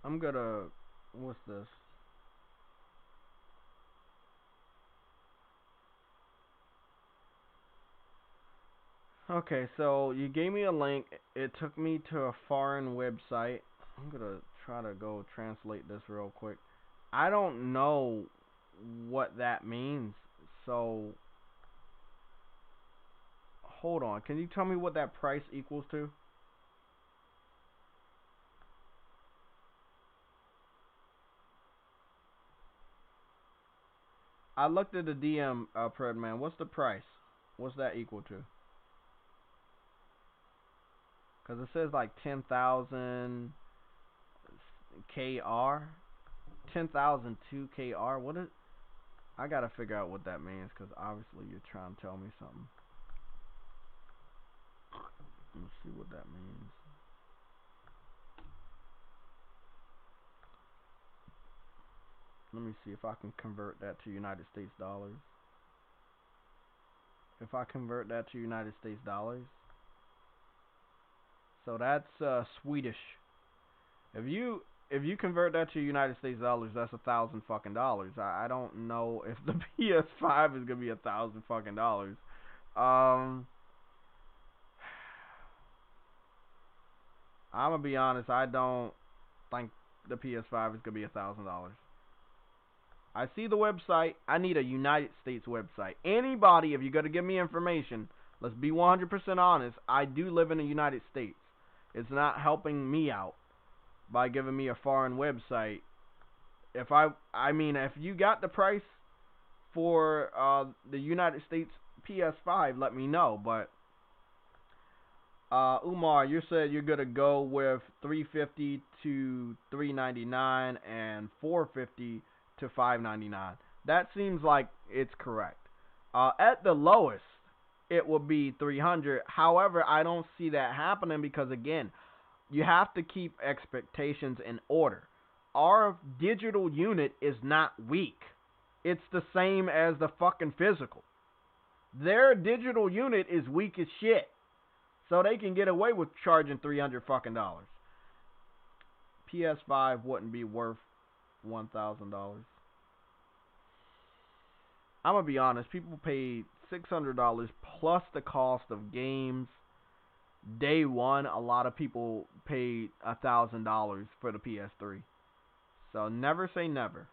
I'm gonna. What's this? Okay, so you gave me a link. It took me to a foreign website. I'm gonna try to go translate this real quick. I don't know what that means. So hold on. Can you tell me what that price equals to? I looked at the DM, Predman. What's the price? What's that equal to? Cause it says like 10,000 KR, 10,002 KR. What is? I gotta figure out what that means. Cause obviously you're trying to tell me something. Let's see what that means. Let me see if I can convert that to United States dollars. If I convert that to United States dollars, so that's Swedish. If you convert that to United States dollars, that's $1,000 fucking dollars. I don't know if the PS5 is gonna be $1,000 fucking dollars. Um, I'm gonna be honest. I don't think the PS5 is gonna be $1,000. I see the website. I need a United States website. Anybody, if you're gonna give me information, let's be 100% honest. I do live in the United States. It's not helping me out by giving me a foreign website. I mean, if you got the price for the United States PS5, let me know. But Umar, you said you're gonna go with 350 to 399 and 450 to 599. That seems like it's correct. At the lowest, it will be 300. However, I don't see that happening because again, you have to keep expectations in order. Our digital unit is not weak. It's the same as the fucking physical. Their digital unit is weak as shit. So they can get away with charging $300 fucking dollars. PS5 wouldn't be worth $1,000. I'm gonna be honest. People paid $600 plus the cost of games. Day one, a lot of people paid $1,000 for the PS3. So never say never.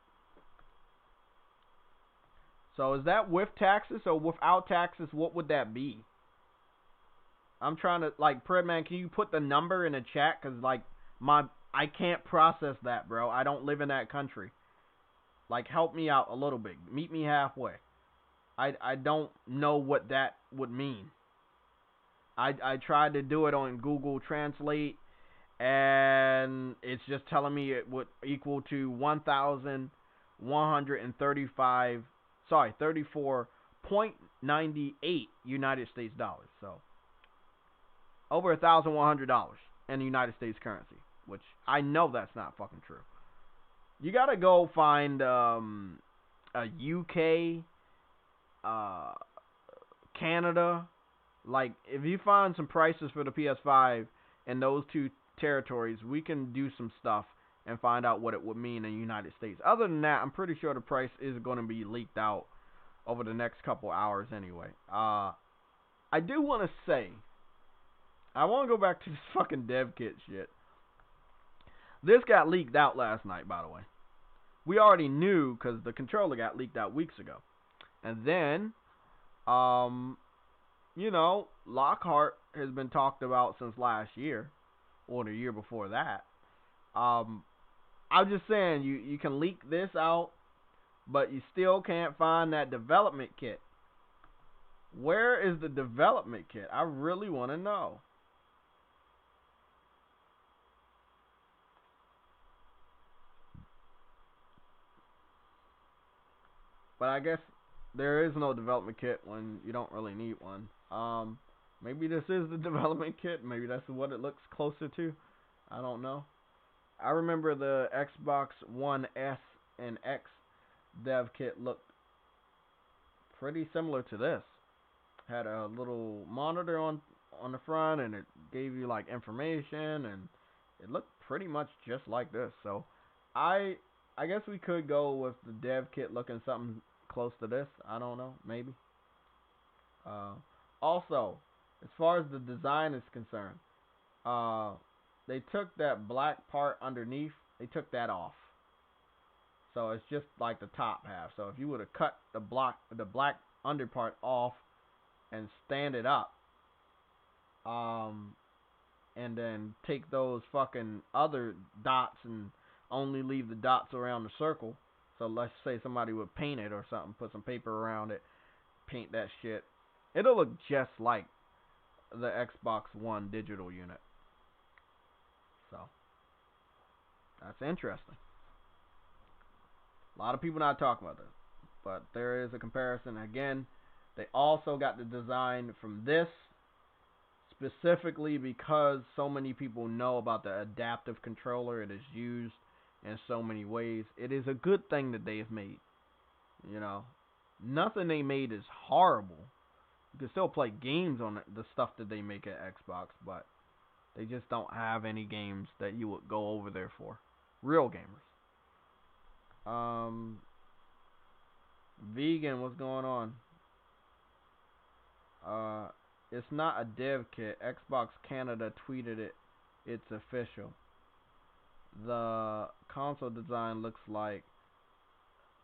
So is that with taxes or without taxes? What would that be? I'm trying to like, Predman, can you put the number in the chat? Cause like I can't process that, bro. I don't live in that country. Like, help me out a little bit. Meet me halfway. I don't know what that would mean. I tried to do it on Google Translate, and it's just telling me it would equal to 1,135. Sorry, 34.98 United States dollars. So over $1,100 in the United States currency, which I know that's not fucking true. You gotta go find a UK, Canada. Like, if you find some prices for the PS5 in those two territories, we can do some stuff and find out what it would mean in the United States. Other than that, I'm pretty sure the price is going to be leaked out over the next couple hours anyway. I do want to say, I want to go back to this fucking dev kit shit. This got leaked out last night, by the way. We already knew because the controller got leaked out weeks ago. And then, you know, Lockhart has been talked about since last year, or the year before that. I'm just saying, you can leak this out, but you still can't find that development kit. Where is the development kit? I really want to know. But I guess there is no development kit when you don't really need one. Maybe this is the development kit. Maybe that's what it looks closer to. I don't know. I remember the Xbox One S and X dev kit looked pretty similar to this. Had a little monitor on the front, and it gave you like information, and it looked pretty much just like this. So I guess we could go with the dev kit looking something close to this. I don't know, maybe. Also, as far as the design is concerned, they took that black part underneath. They took that off. So it's just like the top half. So if you would have cut the black under part off and stand it up, and then take those fucking other dots and only leave the dots around the circle. So let's say somebody would paint it or something, put some paper around it, paint that shit. It'll look just like the Xbox One digital unit. So that's interesting. A lot of people not talking about this, but there is a comparison. Again, they also got the design from this specifically because so many people know about the adaptive controller. It is used in so many ways. It is a good thing that they've made. You know, nothing they made is horrible. You can still play games on the stuff that they make at Xbox, but they just don't have any games that you would go over there for. Real gamers. Vegan, what's going on? It's not a dev kit. Xbox Canada tweeted it. It's official. The console design looks like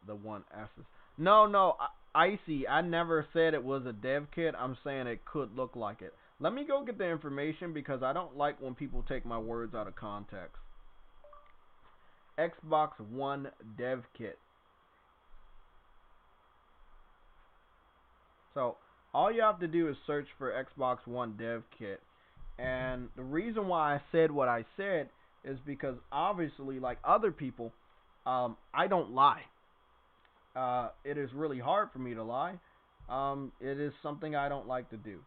the One S's. No, Icy, I never said it was a dev kit. I'm saying it could look like it. Let me go get the information because I don't like when people take my words out of context. Xbox One dev kit. So all you have to do is search for Xbox One dev kit. And the reason why I said what I said is because obviously, like other people, I don't lie. It is really hard for me to lie. It is something I don't like to do.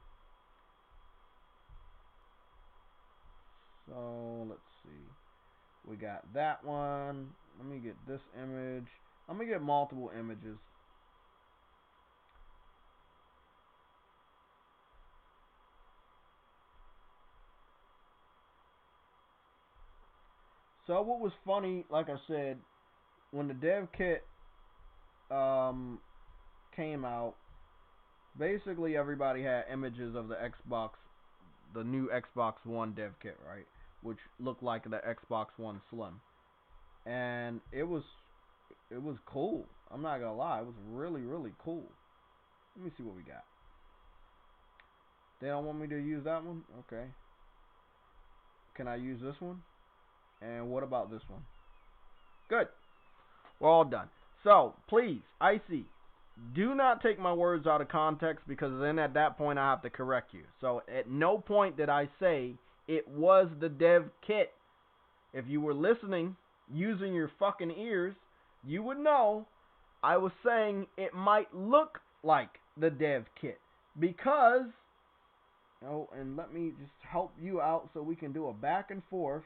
So let's see. We got that one. Let me get this image. I'm gonna get multiple images. So what was funny, like I said, when the dev kit came out, basically everybody had images of the Xbox, the new Xbox One dev kit, right? Which looked like the Xbox One Slim. And it was it was cool. I'm not gonna lie, it was really, really cool. Let me see what we got. They don't want me to use that one? Okay. Can I use this one? And what about this one? Good. We're all done. So, please, Icy, do not take my words out of context, because then at that point I have to correct you. So, at no point did I say it was the dev kit. If you were listening, using your fucking ears, you would know I was saying it might look like the dev kit. Because, oh, and let me just help you out so we can do a back and forth.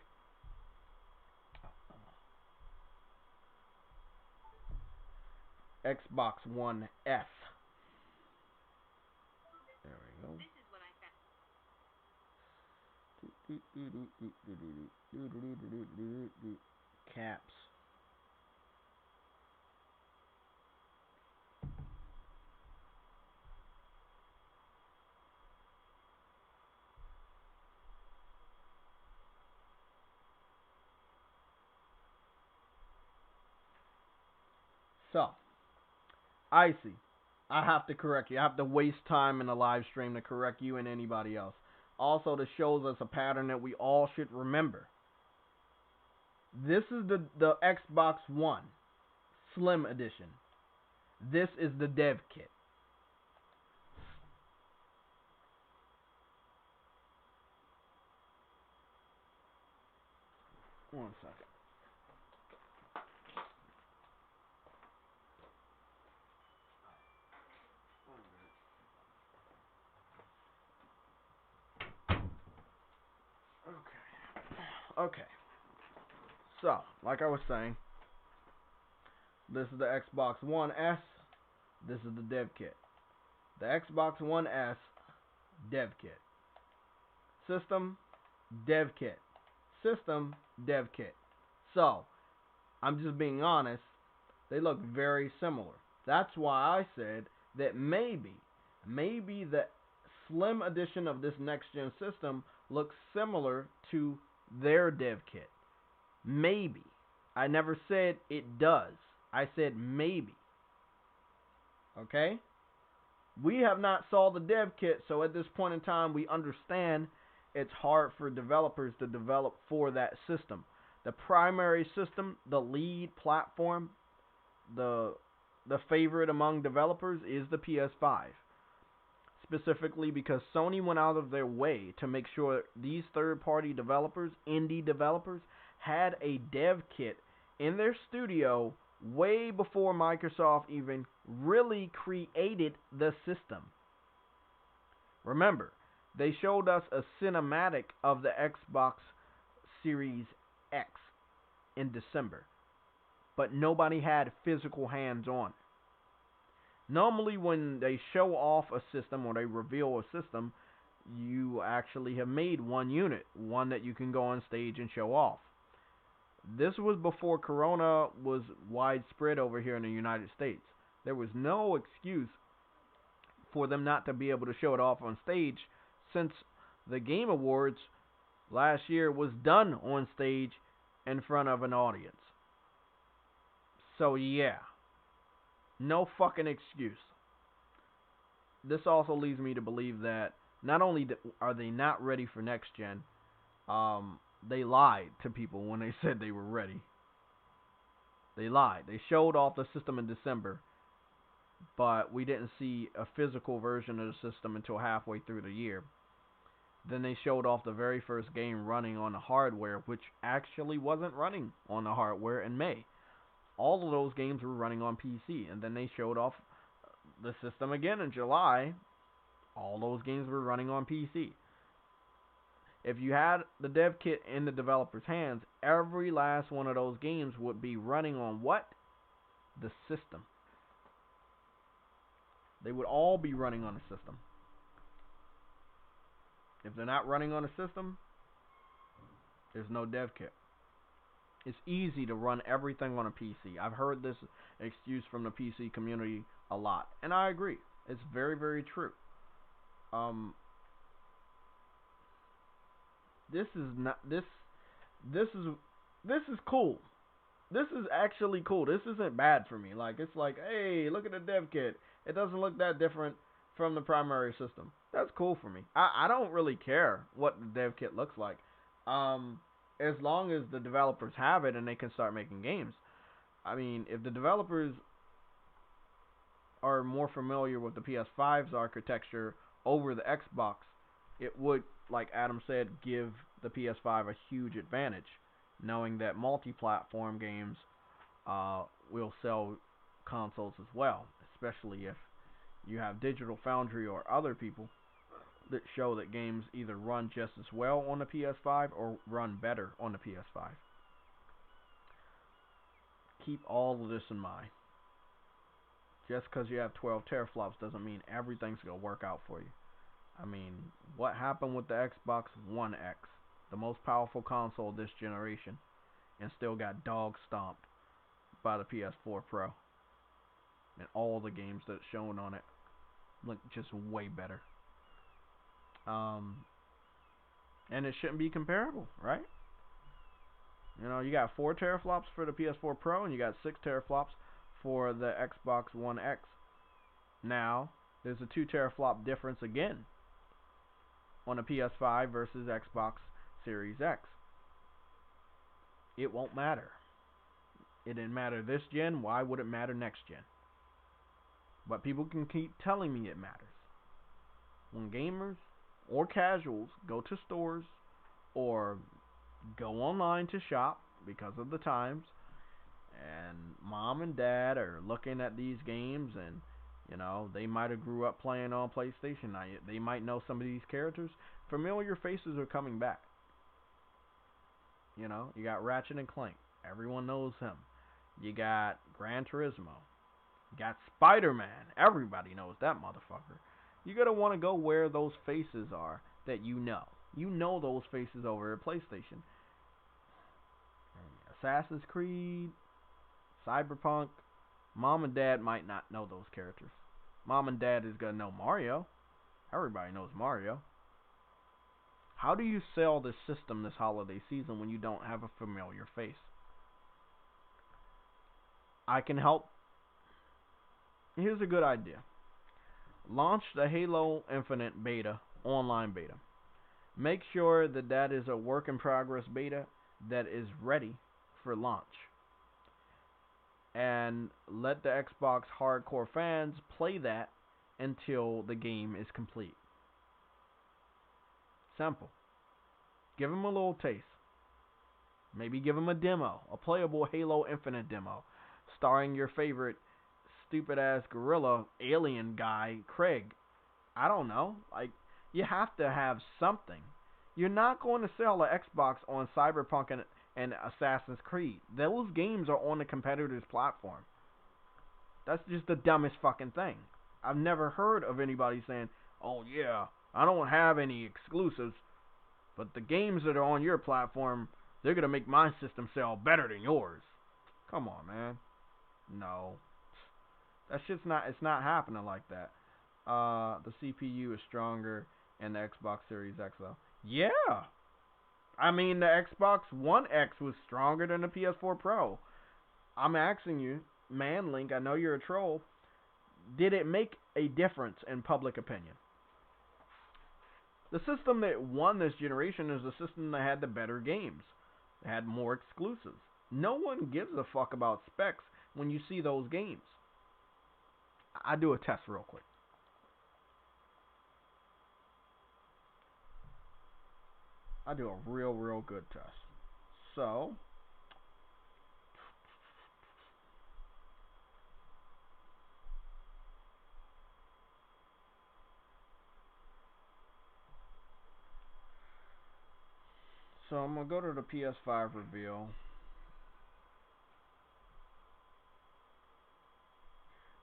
Xbox One S. There we go. Caps. So, Icy, I have to correct you. I have to waste time in the live stream to correct you and anybody else. Also, this shows us a pattern that we all should remember. This is the Xbox One Slim Edition. This is the dev kit. One second. Okay. So, like I was saying, this is the Xbox One S. This is the dev kit. The Xbox One S dev kit. System, dev kit. System, dev kit. So, I'm just being honest, they look very similar. That's why I said that maybe the slim edition of this next gen system looks similar to their dev kit. Maybe. I never said it does. I said maybe. Okay? We have not saw the dev kit, so at this point in time, we understand it's hard for developers to develop for that system. The primary system, the lead platform, the favorite among developers is the PS5. Specifically because Sony went out of their way to make sure these third-party developers, indie developers, had a dev kit in their studio way before Microsoft even really created the system. Remember, they showed us a cinematic of the Xbox Series X in December, but nobody had physical hands-on. Normally when they show off a system or they reveal a system, you actually have made one unit, one that you can go on stage and show off. This was before Corona was widespread over here in the United States. There was no excuse for them not to be able to show it off on stage, since the Game Awards last year was done on stage in front of an audience. So yeah, no fucking excuse. This also leads me to believe that not only are they not ready for next gen, they lied to people when they said they were ready. They lied. They showed off the system in December, but we didn't see a physical version of the system until halfway through the year. Then they showed off the very first game running on the hardware, which actually wasn't running on the hardware in May. All of those games were running on PC, and then they showed off the system again in July. All those games were running on PC. If you had the dev kit in the developer's hands, every last one of those games would be running on what? The system. They would all be running on the system. If they're not running on a system, there's no dev kit. It's easy to run everything on a PC. I've heard this excuse from the PC community a lot, and I agree. It's very, very true. This is not this is cool. This is actually cool. This isn't bad for me. Like, it's like, hey, look at the dev kit. It doesn't look that different from the primary system. That's cool for me. I don't really care what the dev kit looks like. Um, as long as the developers have it and they can start making games. I mean, if the developers are more familiar with the PS5's architecture over the Xbox, it would, like Adam said, give the PS5 a huge advantage, knowing that multi-platform games will sell consoles as well, especially if you have Digital Foundry or other people that show that games either run just as well on the PS5 or run better on the PS5. Keep all of this in mind. Just because you have 12 teraflops doesn't mean everything's going to work out for you. I mean, what happened with the Xbox One X, the most powerful console this generation, and still got dog stomped by the PS4 Pro? And all the games that's shown on it look just way better. And it shouldn't be comparable, right? You know, you got 4 teraflops for the PS4 Pro, and you got 6 teraflops for the Xbox One X. Now, there's a 2 teraflop difference again on the PS5 versus Xbox Series X. It won't matter. It didn't matter this gen. Why would it matter next gen? But people can keep telling me it matters. When gamers or casuals go to stores or go online to shop because of the times, and mom and dad are looking at these games, and you know, they might have grew up playing on PlayStation. They might know some of these characters. Familiar faces are coming back. You know, you got Ratchet and Clank. Everyone knows him. You got Gran Turismo. You got Spider-Man. Everybody knows that motherfucker. You gotta want to go where those faces are that you know. You know those faces over at PlayStation. Assassin's Creed, Cyberpunk. Mom and dad might not know those characters. Mom and dad is gonna know Mario. Everybody knows Mario. How do you sell this system this holiday season when you don't have a familiar face? I can help. Here's a good idea. Launch the Halo Infinite beta, online beta. Make sure that that is a work in progress beta that is ready for launch. And let the Xbox hardcore fans play that until the game is complete. Simple. Give them a little taste. Maybe give them a demo, a playable Halo Infinite demo, starring your favorite stupid ass gorilla alien guy, Craig. I don't know. Like, you have to have something. You're not going to sell an Xbox on Cyberpunk and Assassin's Creed. Those games are on the competitor's platform. That's just the dumbest fucking thing. I've never heard of anybody saying, oh yeah, I don't have any exclusives, but the games that are on your platform, they're going to make my system sell better than yours. Come on, man. No. That's just not, it's not happening like that. The CPU is stronger in the Xbox Series X though. Yeah. I mean, the Xbox One X was stronger than the PS4 Pro. I'm asking you, Manlink, I know you're a troll. Did it make a difference in public opinion? The system that won this generation is the system that had the better games. It had more exclusives. No one gives a fuck about specs when you see those games. I do a test real quick. I do a real good test. So, I'm going to go to the PS5 reveal.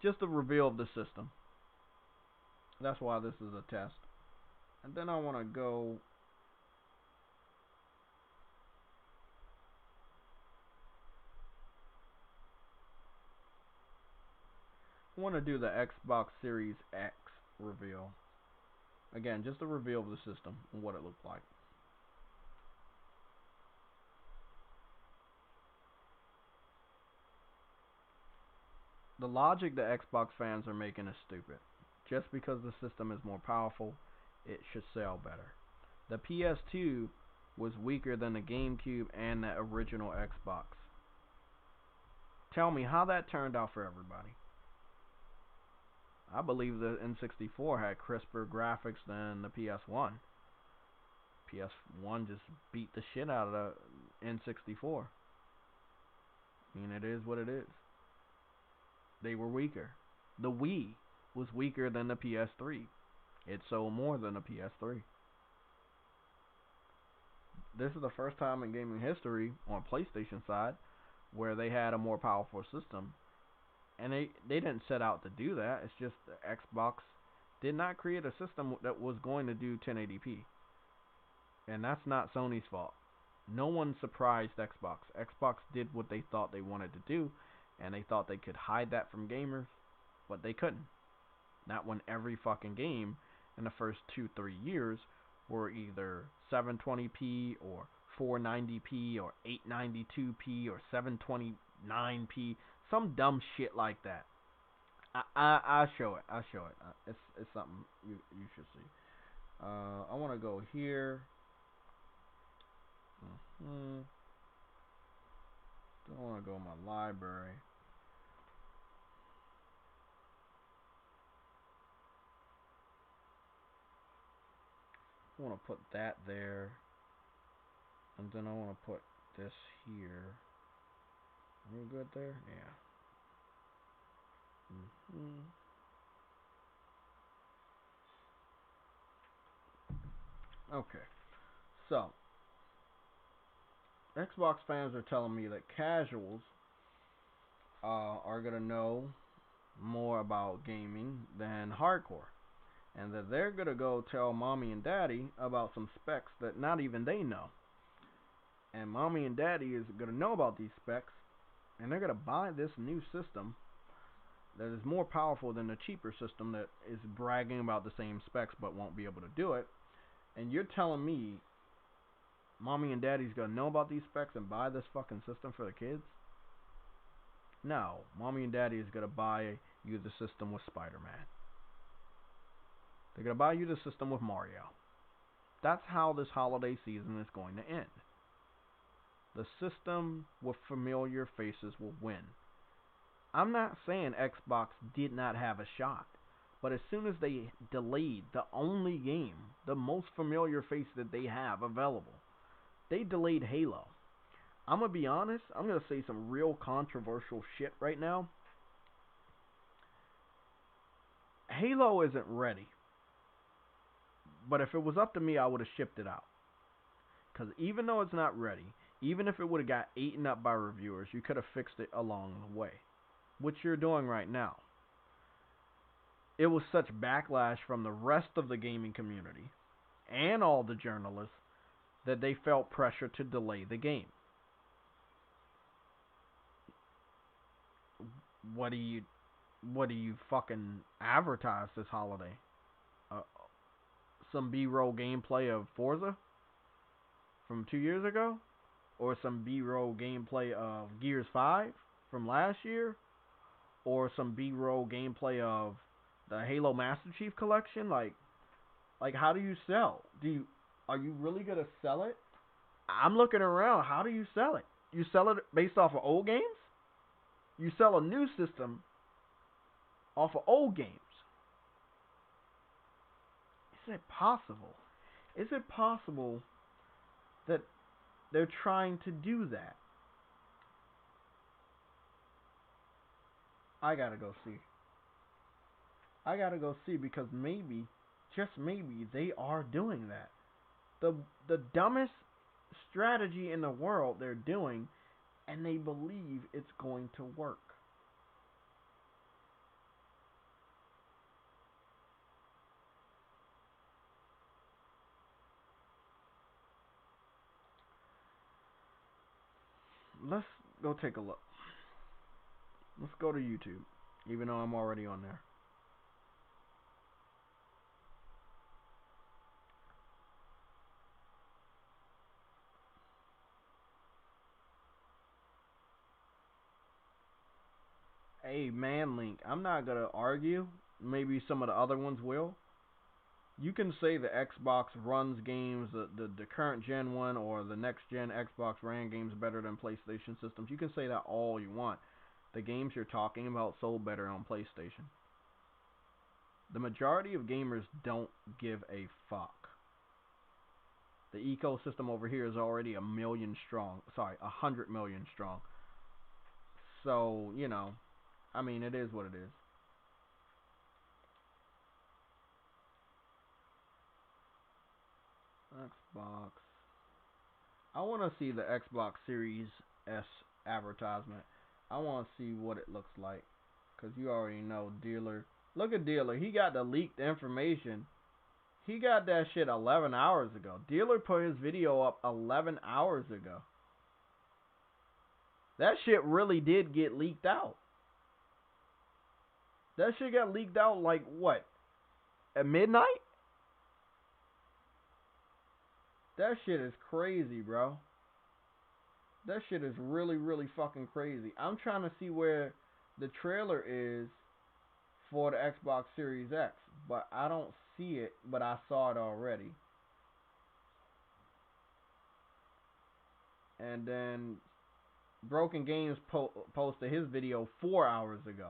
Just the reveal of the system. That's why this is a test. And then I want to go. I want to do the Xbox Series X reveal. Again, just the reveal of the system and what it looked like. The logic that Xbox fans are making is stupid. Just because the system is more powerful, it should sell better. The PS2 was weaker than the GameCube and the original Xbox. Tell me how that turned out for everybody. I believe the N64 had crisper graphics than the PS1. PS1 just beat the shit out of the N64. I mean, it is what it is. They were weaker. The Wii was weaker than the PS3. It sold more than the PS3. This is the first time in gaming history on PlayStation side where they had a more powerful system. And they didn't set out to do that. It's just the Xbox did not create a system that was going to do 1080p. And that's not Sony's fault. No one surprised Xbox. Xbox did what they thought they wanted to do, and they thought they could hide that from gamers, but they couldn't. Not when every fucking game in the first 2-3 years were either 720p or 490p or 892p or 729p, some dumb shit like that. I show it. It's something you should see. I want to go here. Don't want to go in my library. I want to put that there, and then I want to put this here. Are we good there? Yeah. Okay. So, Xbox fans are telling me that casuals are gonna know more about gaming than hardcore, and that they're gonna go tell mommy and daddy about some specs that not even they know. And mommy and daddy is gonna know about these specs, and they're gonna buy this new system that is more powerful than the cheaper system that is bragging about the same specs but won't be able to do it. And you're telling me mommy and daddy's gonna know about these specs and buy this fucking system for the kids? No, mommy and daddy is gonna buy you the system with Spider-Man. They're gonna buy you the system with Mario. That's how this holiday season is going to end. The system with familiar faces will win. I'm not saying Xbox did not have a shot, but as soon as they delayed the only game, the most familiar face that they have available, they delayed Halo. I'm going to be honest, I'm going to say some real controversial shit right now. Halo isn't ready. But if it was up to me, I would have shipped it out. Because even though it's not ready, even if it would have got eaten up by reviewers, you could have fixed it along the way, which you're doing right now. It was such backlash from the rest of the gaming community and all the journalists that they felt pressure to delay the game. What do you fucking advertise this holiday? Some B-roll gameplay of Forza from 2 years ago? Or some B-roll gameplay of Gears 5 from last year? Or some B-roll gameplay of the Halo Master Chief Collection? Like how do you sell? Are you really gonna sell it? I'm looking around. How do you sell it? You sell it based off of old games? You sell a new system off of old games. Is it possible? Is it possible that they're trying to do that? I gotta go see. I gotta go see because maybe, just maybe, they are doing that. The dumbest strategy in the world they're doing, and they believe it's going to work. Let's go take a look. Let's go to YouTube, even though I'm already on there. Hey, man, Link, I'm not gonna argue. Maybe some of the other ones will. You can say the Xbox runs games, the current gen one or the next gen Xbox ran games better than PlayStation systems. You can say that all you want. The games you're talking about sold better on PlayStation. The majority of gamers don't give a fuck. The ecosystem over here is already 1 million strong. Sorry, 100 million strong. So, you know, I mean, it is what it is. Xbox. I want to see the Xbox Series S advertisement. I want to see what it looks like. Because you already know Dealer. Look at Dealer. He got the leaked information. He got that shit 11 hours ago. Dealer put his video up 11 hours ago. That shit really did get leaked out. That shit got leaked out like what? At midnight? That shit is crazy, bro. That shit is really, really fucking crazy. I'm trying to see where the trailer is for the Xbox Series X, but I don't see it, but I saw it already. And then Broken Games posted his video 4 hours ago.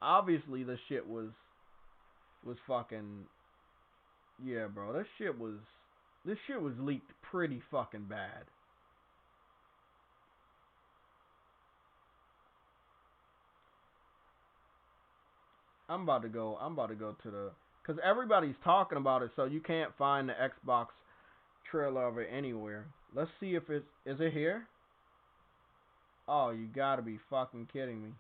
Obviously, the shit was fucking, yeah, bro. This shit was leaked pretty fucking bad. I'm about to go to the, cause everybody's talking about it, so you can't find the Xbox trailer of it anywhere. Let's see if is it here? Oh, you gotta be fucking kidding me.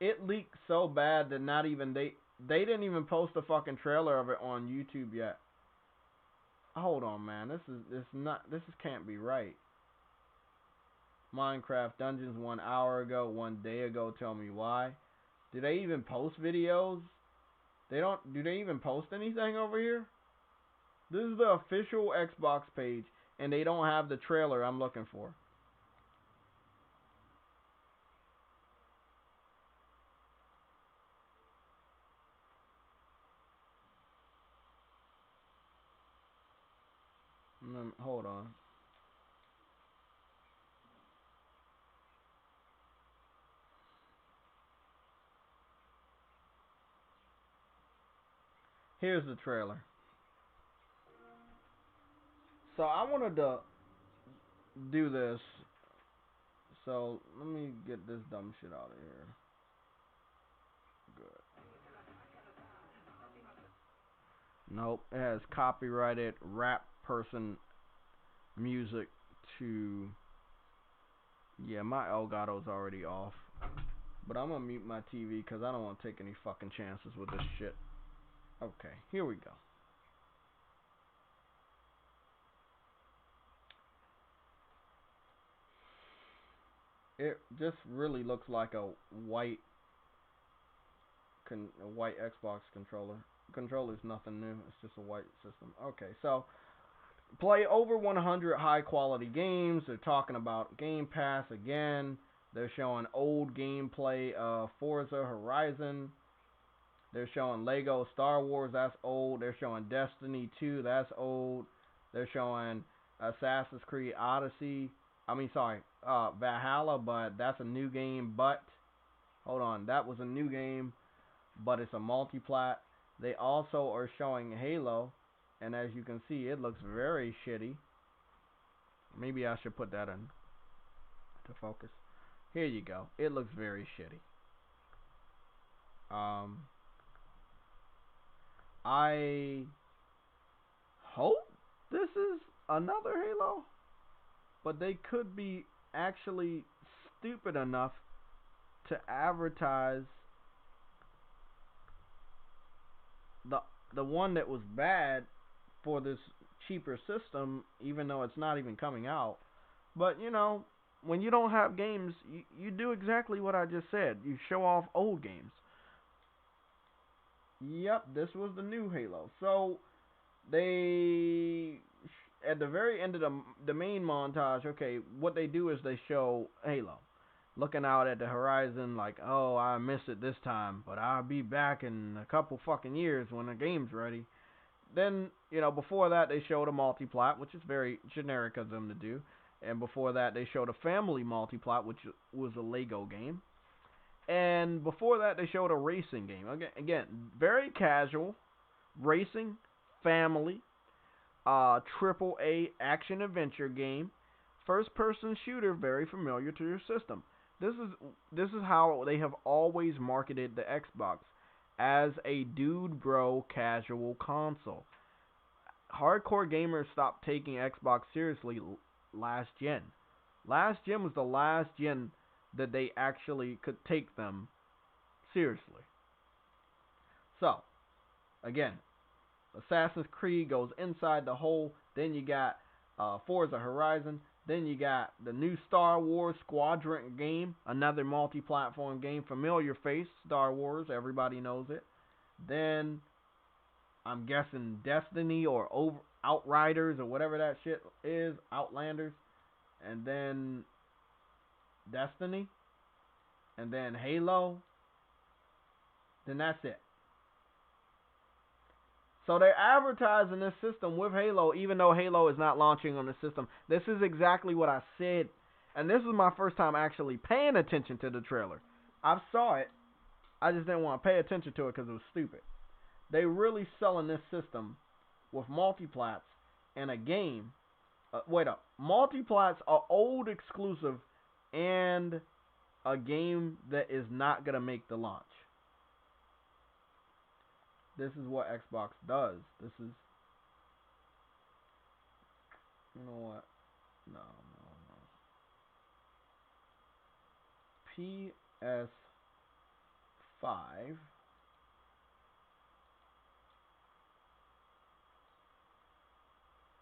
It leaked so bad that not even they didn't even post a fucking trailer of it on YouTube yet. Hold on, man. This can't be right. Minecraft Dungeons 1 hour ago, 1 day ago. Tell me why. Do they even post videos? They don't. Do they even post anything over here? This is the official Xbox page, and they don't have the trailer I'm looking for. Hold on. Here's the trailer. So I wanted to do this. So let me get this dumb shit out of here. Good. Nope. It has copyrighted rap person music to. Yeah, my Elgato's already off. But I'm gonna mute my TV because I don't want to take any fucking chances with this shit. Okay, here we go. It just really looks like a white Xbox controller. Controller's nothing new. It's just a white system. Okay, so play over 100 high quality games. They're talking about Game Pass again. They're showing old gameplay of Forza Horizon. They're showing Lego Star Wars, that's old. They're showing Destiny 2, that's old. They're showing Assassin's Creed Odyssey. Valhalla, but that's a new game. But hold on, that was a new game, but it's a multiplat. They also are showing Halo, and as you can see, it looks very shitty. Maybe I should put that in to focus. Here you go. It looks very shitty. I hope this is another Halo, but they could be actually stupid enough to advertise the one that was bad for this cheaper system, even though it's not even coming out. But you know, when you don't have games, you do exactly what I just said. You show off old games. Yep, this was the new Halo. So they at the very end of the main montage, okay, what they do is they show Halo. looking out at the horizon like, oh, I missed it this time, but I'll be back in a couple fucking years when the game's ready. Then, before that they showed a multiplat, which is very generic of them to do. And before that they showed a family multiplat, which was a Lego game. And before that they showed a racing game. Again, very casual, racing, family, triple A action adventure game, first person shooter, very familiar to your system. This is how they have always marketed the Xbox, as a dude bro casual console. Hardcore gamers stopped taking Xbox seriously last gen. Last gen was the last gen that they actually could take them seriously. So, again, Assassin's Creed goes inside the hole. Then you got Forza Horizon. Then you got the new Star Wars Squadron game, another multi-platform game, familiar face, Star Wars, everybody knows it. Then I'm guessing Destiny or Outriders or whatever that shit is, Outlanders, and then Destiny, and then Halo. Then that's it. So they're advertising this system with Halo, even though Halo is not launching on the system. This is exactly what I said, and this is my first time actually paying attention to the trailer. I saw it, I just didn't want to pay attention to it because it was stupid. They really selling this system with multiplats and a game. Wait up, multiplats are old exclusive and a game that is not gonna make the launch. This is what Xbox does. This is, you know what? No. PS5.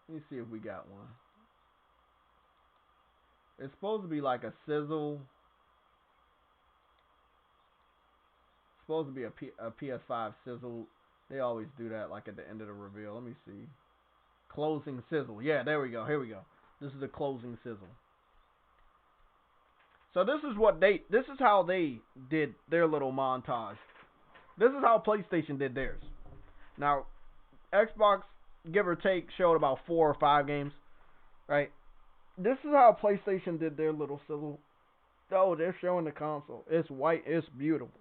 Let me see if we got one. It's supposed to be like a sizzle. It's supposed to be a PS5 sizzle. They always do that like at the end of the reveal. Let me see. Closing sizzle. Yeah, there we go. Here we go. This is the closing sizzle. So this is how they did their little montage. This is how PlayStation did theirs. Now, Xbox, give or take, showed about 4 or 5 games, right? This is how PlayStation did their little sizzle. Oh, they're showing the console. It's white. It's beautiful.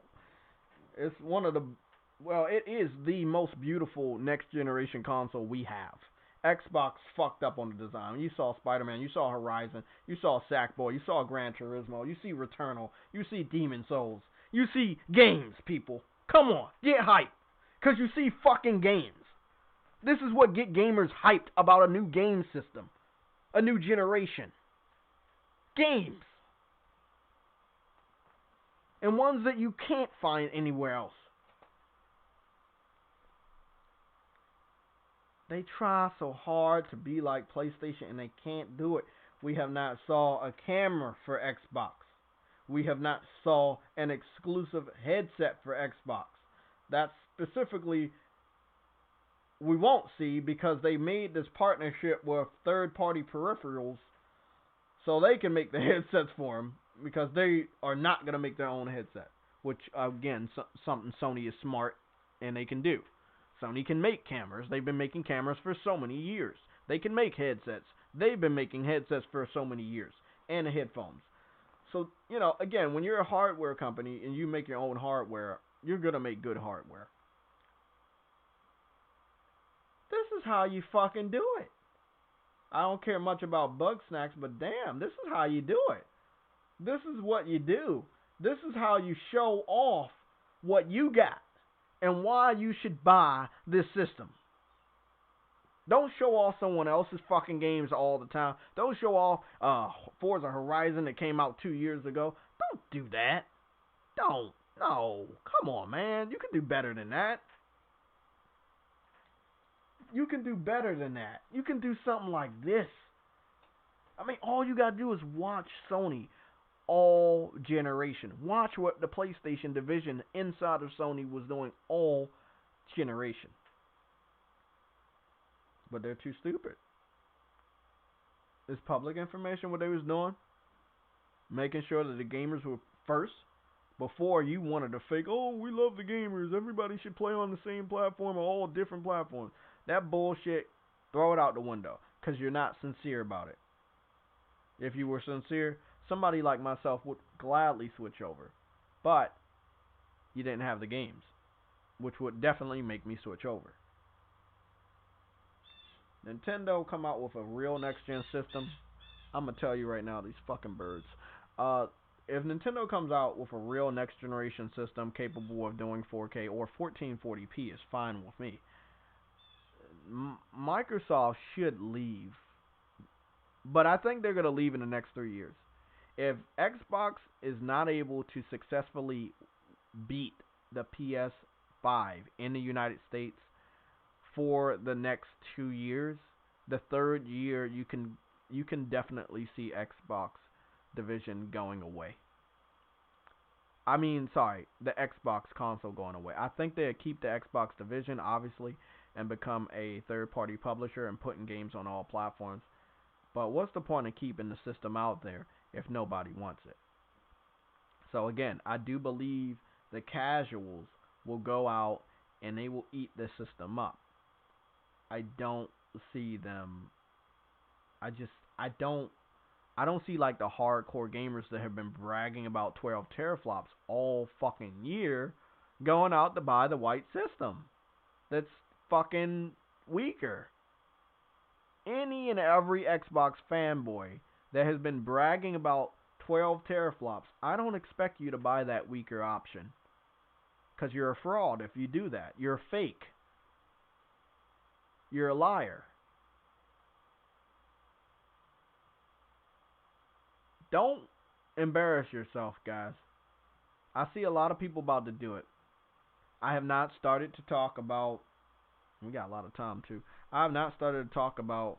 It's one of the, well, it is the most beautiful next generation console we have. Xbox fucked up on the design. You saw Spider-Man, you saw Horizon, you saw Sackboy, you saw Gran Turismo, you see Returnal, you see Demon Souls, you see games, people. Come on, get hyped, cause you see fucking games. This is what get gamers hyped about a new game system, a new generation. Games. And ones that you can't find anywhere else. They try so hard to be like PlayStation and they can't do it. We have not saw a camera for Xbox. We have not saw an exclusive headset for Xbox. That's specifically we won't see because they made this partnership with third-party peripherals so they can make the headsets for them because they are not going to make their own headset, which again, something Sony is smart and they can do. Sony can make cameras. They've been making cameras for so many years. They can make headsets. They've been making headsets for so many years. And the headphones. So, again, when you're a hardware company and you make your own hardware, you're going to make good hardware. This is how you fucking do it. I don't care much about bug snacks, but damn, this is how you do it. This is what you do. This is how you show off what you got and why you should buy this system. Don't show off someone else's fucking games all the time. Don't show off Forza Horizon that came out 2 years ago. Don't do that. Don't. No. Come on, man. You can do better than that. You can do better than that. You can do something like this. I mean, all you gotta do is watch Sony all generation. Watch what the PlayStation division inside of Sony was doing all generation. But they're too stupid. It's public information what they was doing. making sure that the gamers were first before you wanted to fake, oh, we love the gamers, everybody should play on the same platform or all different platforms. That bullshit, throw it out the window, because you're not sincere about it. If you were sincere, somebody like myself would gladly switch over. But you didn't have the games, which would definitely make me switch over. Nintendo come out with a real next-gen system, I'm going to tell you right now, these fucking birds. If Nintendo comes out with a real next-generation system capable of doing 4K or 1440p is fine with me. Microsoft should leave. But I think they're going to leave in the next 3 years. If Xbox is not able to successfully beat the PS5 in the United States for the next 2 years, the third year you can definitely see Xbox division going away. I mean, sorry, the Xbox console going away. I think they'll keep the Xbox division, obviously, and become a third-party publisher and putting games on all platforms. But what's the point of keeping the system out there if nobody wants it? So again, I do believe the casuals will go out and they will eat the system up. I don't see them. I don't see like the hardcore gamers that have been bragging about 12 teraflops all fucking year going out to buy the white system. That's fucking weaker. Any and every Xbox fanboy that has been bragging about 12 teraflops, I don't expect you to buy that weaker option. Because you're a fraud if you do that. You're fake. You're a liar. Don't embarrass yourself, guys. I see a lot of people about to do it. I have not started to talk about... We got a lot of time, too. I have not started to talk about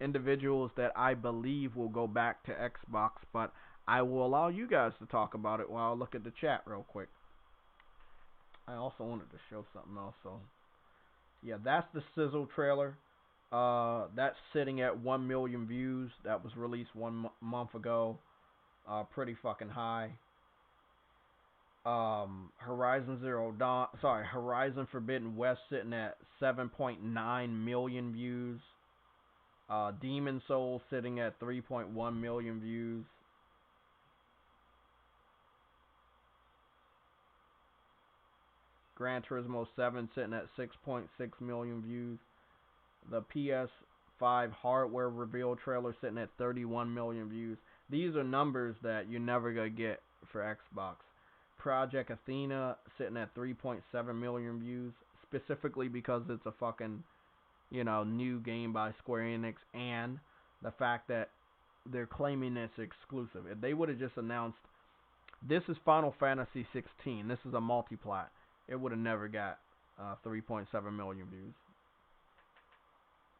individuals that I believe will go back to Xbox, but I will allow you guys to talk about it while I look at the chat real quick. I also wanted to show something else. So, yeah, that's the Sizzle trailer. That's sitting at 1 million views. That was released 1 month ago. Pretty fucking high. Horizon Forbidden West sitting at 7.9 million views. Demon Souls sitting at 3.1 million views. Gran Turismo 7 sitting at 6.6 million views. The PS5 hardware reveal trailer sitting at 31 million views. These are numbers that you're never going to get for Xbox. Project Athena sitting at 3.7 million views, specifically because it's a fucking, new game by Square Enix, and the fact that they're claiming it's exclusive. If they would have just announced, this is Final Fantasy 16, this is a multiplat, it would have never got 3.7 million views.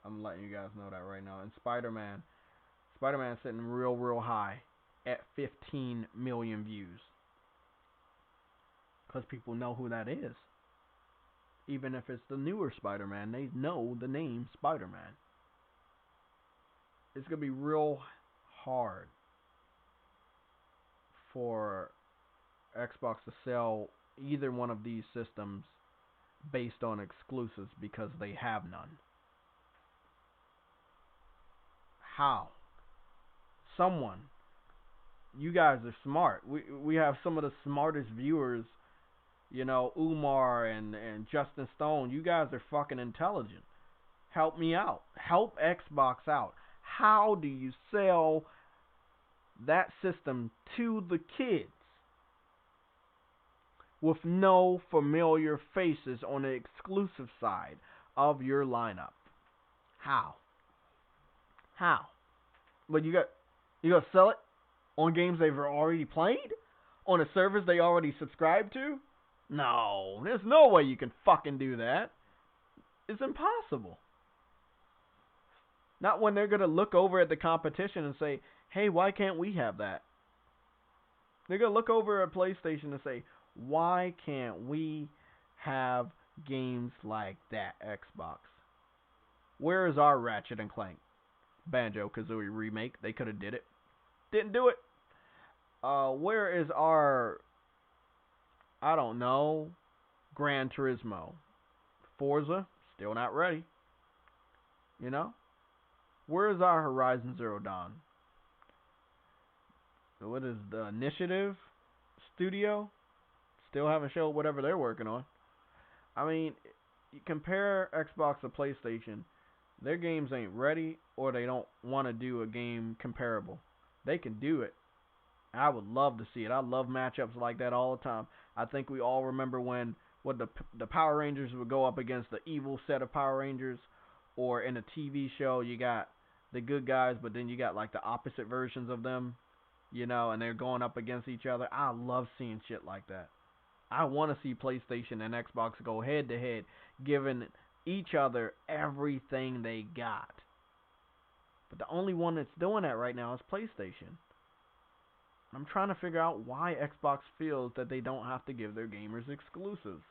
I'm letting you guys know that right now. And Spider-Man sitting real high at 15 million views. Because people know who that is. Even if it's the newer Spider-Man, they know the name Spider-Man. It's going to be real hard for Xbox to sell either one of these systems based on exclusives because they have none. How? Someone. You guys are smart. We have some of the smartest viewers, Umar and Justin Stone. You guys are fucking intelligent. Help me out. Help Xbox out. How do you sell that system to the kids with no familiar faces on the exclusive side of your lineup? How? But you gonna sell it on games they've already played? On a service they already subscribed to? No, there's no way you can fucking do that. It's impossible. Not when they're gonna look over at the competition and say, hey, why can't we have that? They're gonna look over at PlayStation and say, why can't we have games like that, Xbox? Where is our Ratchet and Clank Banjo-Kazooie remake? They could have did it. Didn't do it. Where is our, I don't know, Gran Turismo? Forza, still not ready. You know? Where is our Horizon Zero Dawn? What is the Initiative Studio? Still haven't showed whatever they're working on. I mean, you compare Xbox to PlayStation, their games ain't ready or they don't want to do a game comparable. They can do it. I would love to see it. I love matchups like that all the time. I think we all remember when what the Power Rangers would go up against the evil set of Power Rangers, or in a TV show you got the good guys, but then you got like the opposite versions of them, and they're going up against each other. I love seeing shit like that. I want to see PlayStation and Xbox go head to head, giving each other everything they got. But the only one that's doing that right now is PlayStation. I'm trying to figure out why Xbox feels that they don't have to give their gamers exclusives.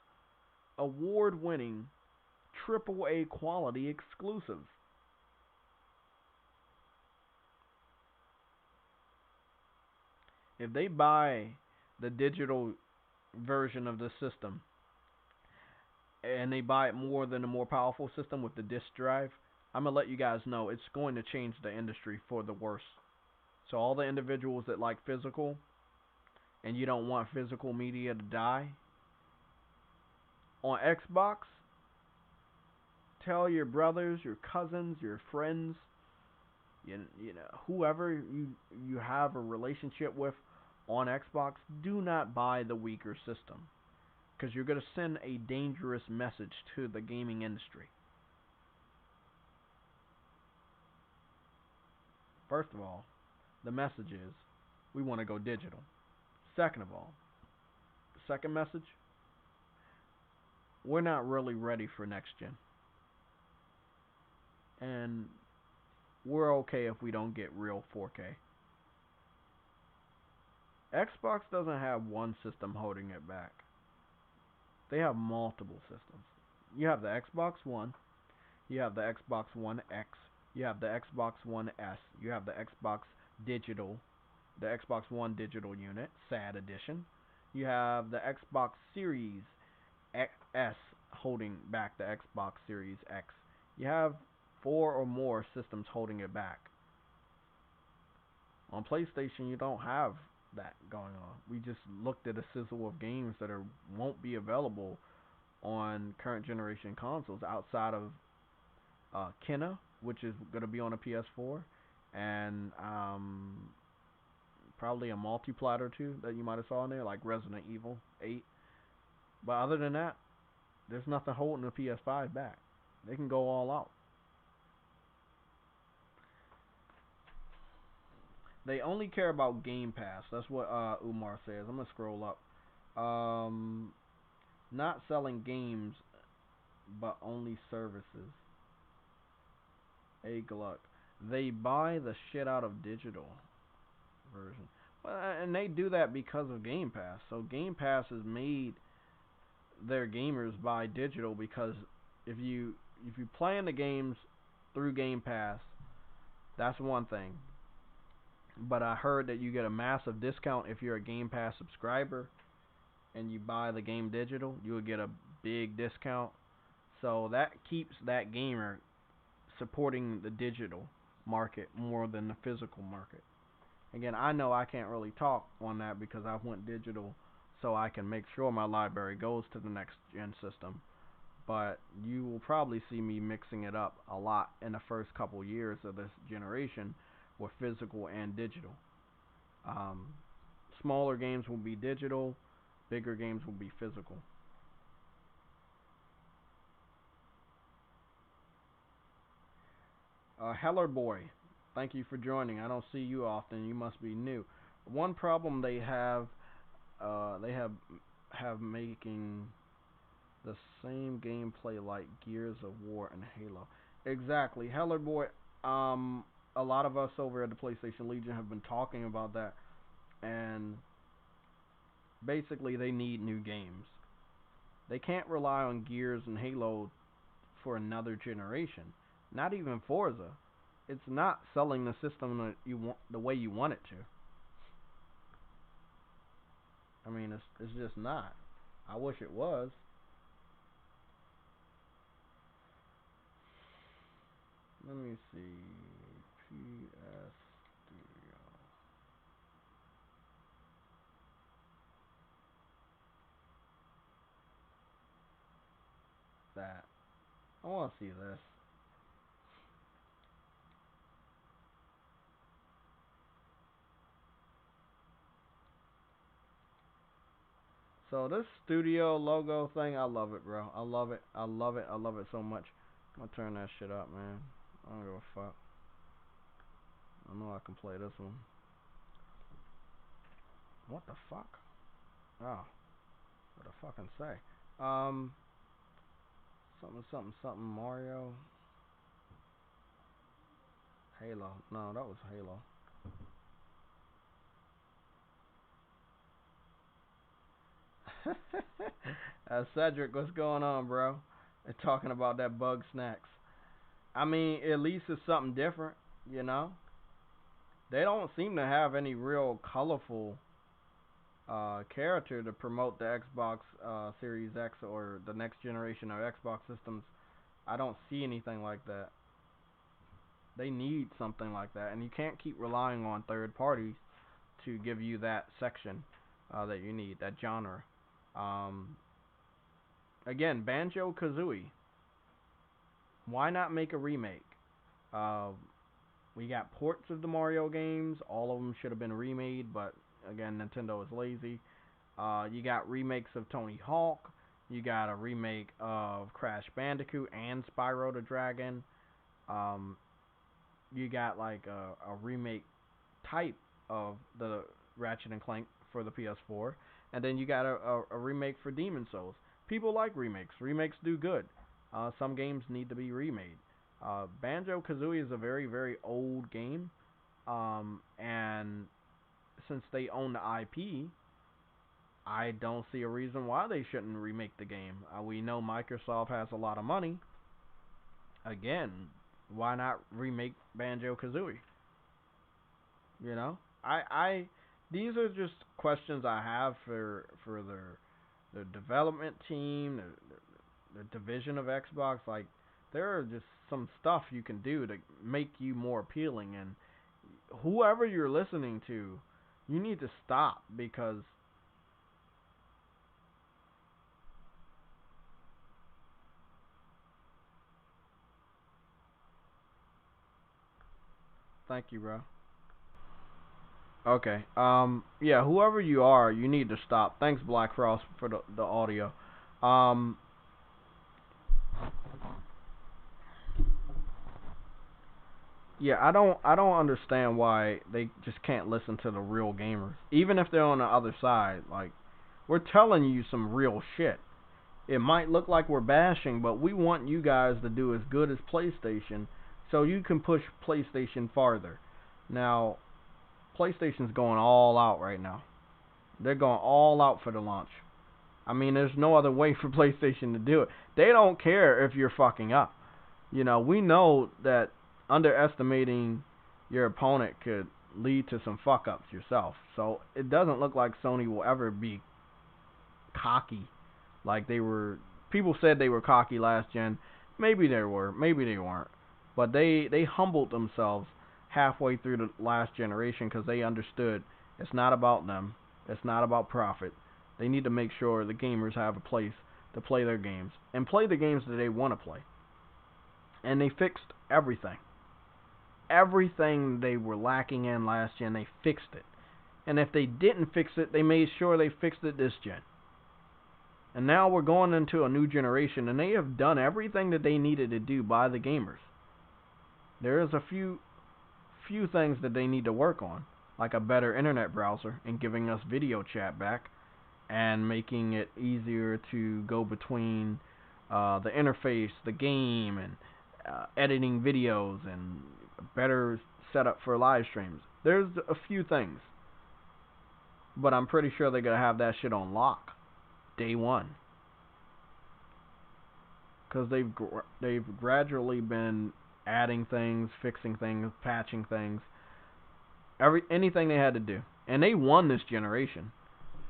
Award-winning, AAA quality exclusives. If they buy the digital version of the system and they buy it more than a more powerful system with the disk drive, I'm going to let you guys know it's going to change the industry for the worse. So all the individuals that like physical and you don't want physical media to die, on Xbox, tell your brothers, your cousins, your friends, whoever you have a relationship with on Xbox, do not buy the weaker system because you're going to send a dangerous message to the gaming industry. First of all, the message is we want to go digital. Second of all, the second message, we're not really ready for next gen. And we're okay if we don't get real 4K. Xbox doesn't have one system holding it back. They have multiple systems. You have the Xbox One, you have the Xbox One X, you have the Xbox One S, you have the Xbox Digital, the Xbox One Digital Unit, SAD Edition. You have the Xbox Series S holding back the Xbox Series X. You have 4 or more systems holding it back. On PlayStation, you don't have that going on. We just looked at a sizzle of games that won't be available on current generation consoles outside of Kena, which is going to be on a PS4, and probably a multiplatter or two that you might have saw in there, like Resident Evil 8. But other than that, there's nothing holding the PS5 back. They can go all out. They only care about Game Pass. That's what Umar says. I'm gonna scroll up. Not selling games, but only services. A Gluck. They buy the shit out of digital version. Well, and they do that because of Game Pass. So Game Pass has made their gamers buy digital because if you playing the games through Game Pass, that's one thing. But I heard that you get a massive discount if you're a Game Pass subscriber and you buy the game digital. You will get a big discount. So that keeps that gamer supporting the digital market more than the physical market. Again, I know I can't really talk on that because I went digital so I can make sure my library goes to the next gen system. But you will probably see me mixing it up a lot in the first couple years of this generation with physical and digital. Um, Smaller games will be digital, bigger games will be physical. Heller Boy, thank you for joining. I don't see you often. You must be new. One problem they have making the same gameplay like Gears of War and Halo. Exactly, Heller Boy. A lot of us over at the PlayStation Legion have been talking about that, and basically they need new games. They can't rely on Gears and Halo for another generation. Not even Forza. It's not selling the system that you want the way you want it to. I mean, it's just not. I wish it was. Let me see. PS Studio. That. I want to see this. So this studio logo thing, I love it, bro. I love it. I love it. I love it so much. I'm gonna turn that shit up, man. I don't give a fuck. I know I can play this one. What the fuck? Oh, what I fucking say? Something Mario. Halo. No, that was Halo. Cedric, what's going on, bro? They're talking about that bug snacks. I mean, at least it's something different, you know? They don't seem to have any real colorful character to promote the Xbox Series X or the next generation of Xbox systems. I don't see anything like that. They need something like that, and you can't keep relying on third parties to give you that section that you need, that genre. Um, Again, Banjo Kazooie. Why not make a remake? Uh, we got ports of the Mario games. All of them should have been remade, but again, Nintendo is lazy. You got remakes of Tony Hawk. You got a remake of Crash Bandicoot and Spyro the Dragon. Um, you got like a remake type of the Ratchet and Clank for the PS4, and then you got a remake for Demon Souls. People like remakes. Remakes do good. Some games need to be remade. Banjo Kazooie is a very, very old game, and since they own the IP, I don't see a reason why they shouldn't remake the game. We know Microsoft has a lot of money. Again, why not remake Banjo Kazooie? You know, these are just questions I have for their development team, the division of Xbox. Like, there are just some stuff you can do to make you more appealing, and whoever you're listening to, you need to stop because. Thank you, bro. Okay. Yeah, whoever you are, you need to stop. Thanks, Black Frost, for the audio. Um. Yeah, I don't understand why they just can't listen to the real gamers, even if they're on the other side. Like, we're telling you some real shit. It might look like we're bashing, but we want you guys to do as good as PlayStation, so you can push PlayStation farther. Now, PlayStation's going all out right now. They're going all out for the launch. I mean, there's no other way for PlayStation to do it. They don't care if you're fucking up. You know, we know that underestimating your opponent could lead to some fuck ups yourself. So it doesn't look like Sony will ever be cocky like they were. People said they were cocky last gen. Maybe they were, maybe they weren't. But they humbled themselves halfway through the last generation because they understood it's not about them. It's not about profit. They need to make sure the gamers have a place to play their games and play the games that they want to play. And they fixed everything. Everything they were lacking in last gen, they fixed it. And if they didn't fix it, they made sure they fixed it this gen. And now we're going into a new generation, and they have done everything that they needed to do by the gamers. There is a few things that they need to work on, like a better internet browser and giving us video chat back, and making it easier to go between the interface, the game, and editing videos, and better setup for live streams. There's a few things, but I'm pretty sure they're gonna have that shit on lock day one, because they've gradually been adding things, fixing things, patching things, anything they had to do, and they won this generation.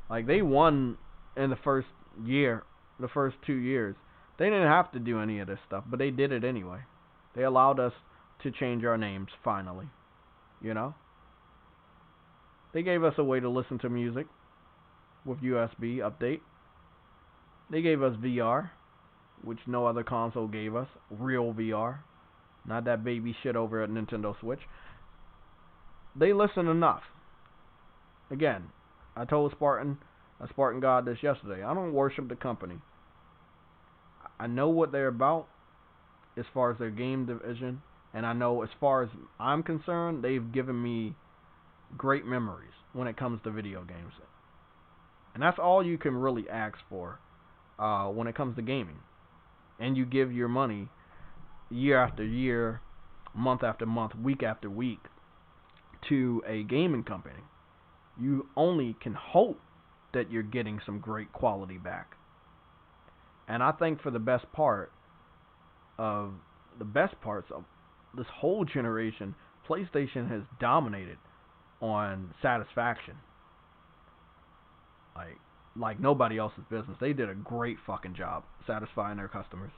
Like they won in the first year, the first 2 years. They didn't have to do any of this stuff, but they did it anyway. They allowed us to change our names finally. You know? They gave us a way to listen to music with USB update. They gave us VR, which no other console gave us. Real VR. Not that baby shit over at Nintendo Switch. They listen enough. Again, I told a Spartan God this yesterday. I don't worship the company. I know what they're about as far as their game division, and I know as far as I'm concerned, they've given me great memories when it comes to video games. And that's all you can really ask for when it comes to gaming. And you give your money year after year, month after month, week after week to a gaming company. You only can hope that you're getting some great quality back. And I think for the best parts of this whole generation, PlayStation has dominated on satisfaction. Like nobody else's business. They did a great fucking job satisfying their customers.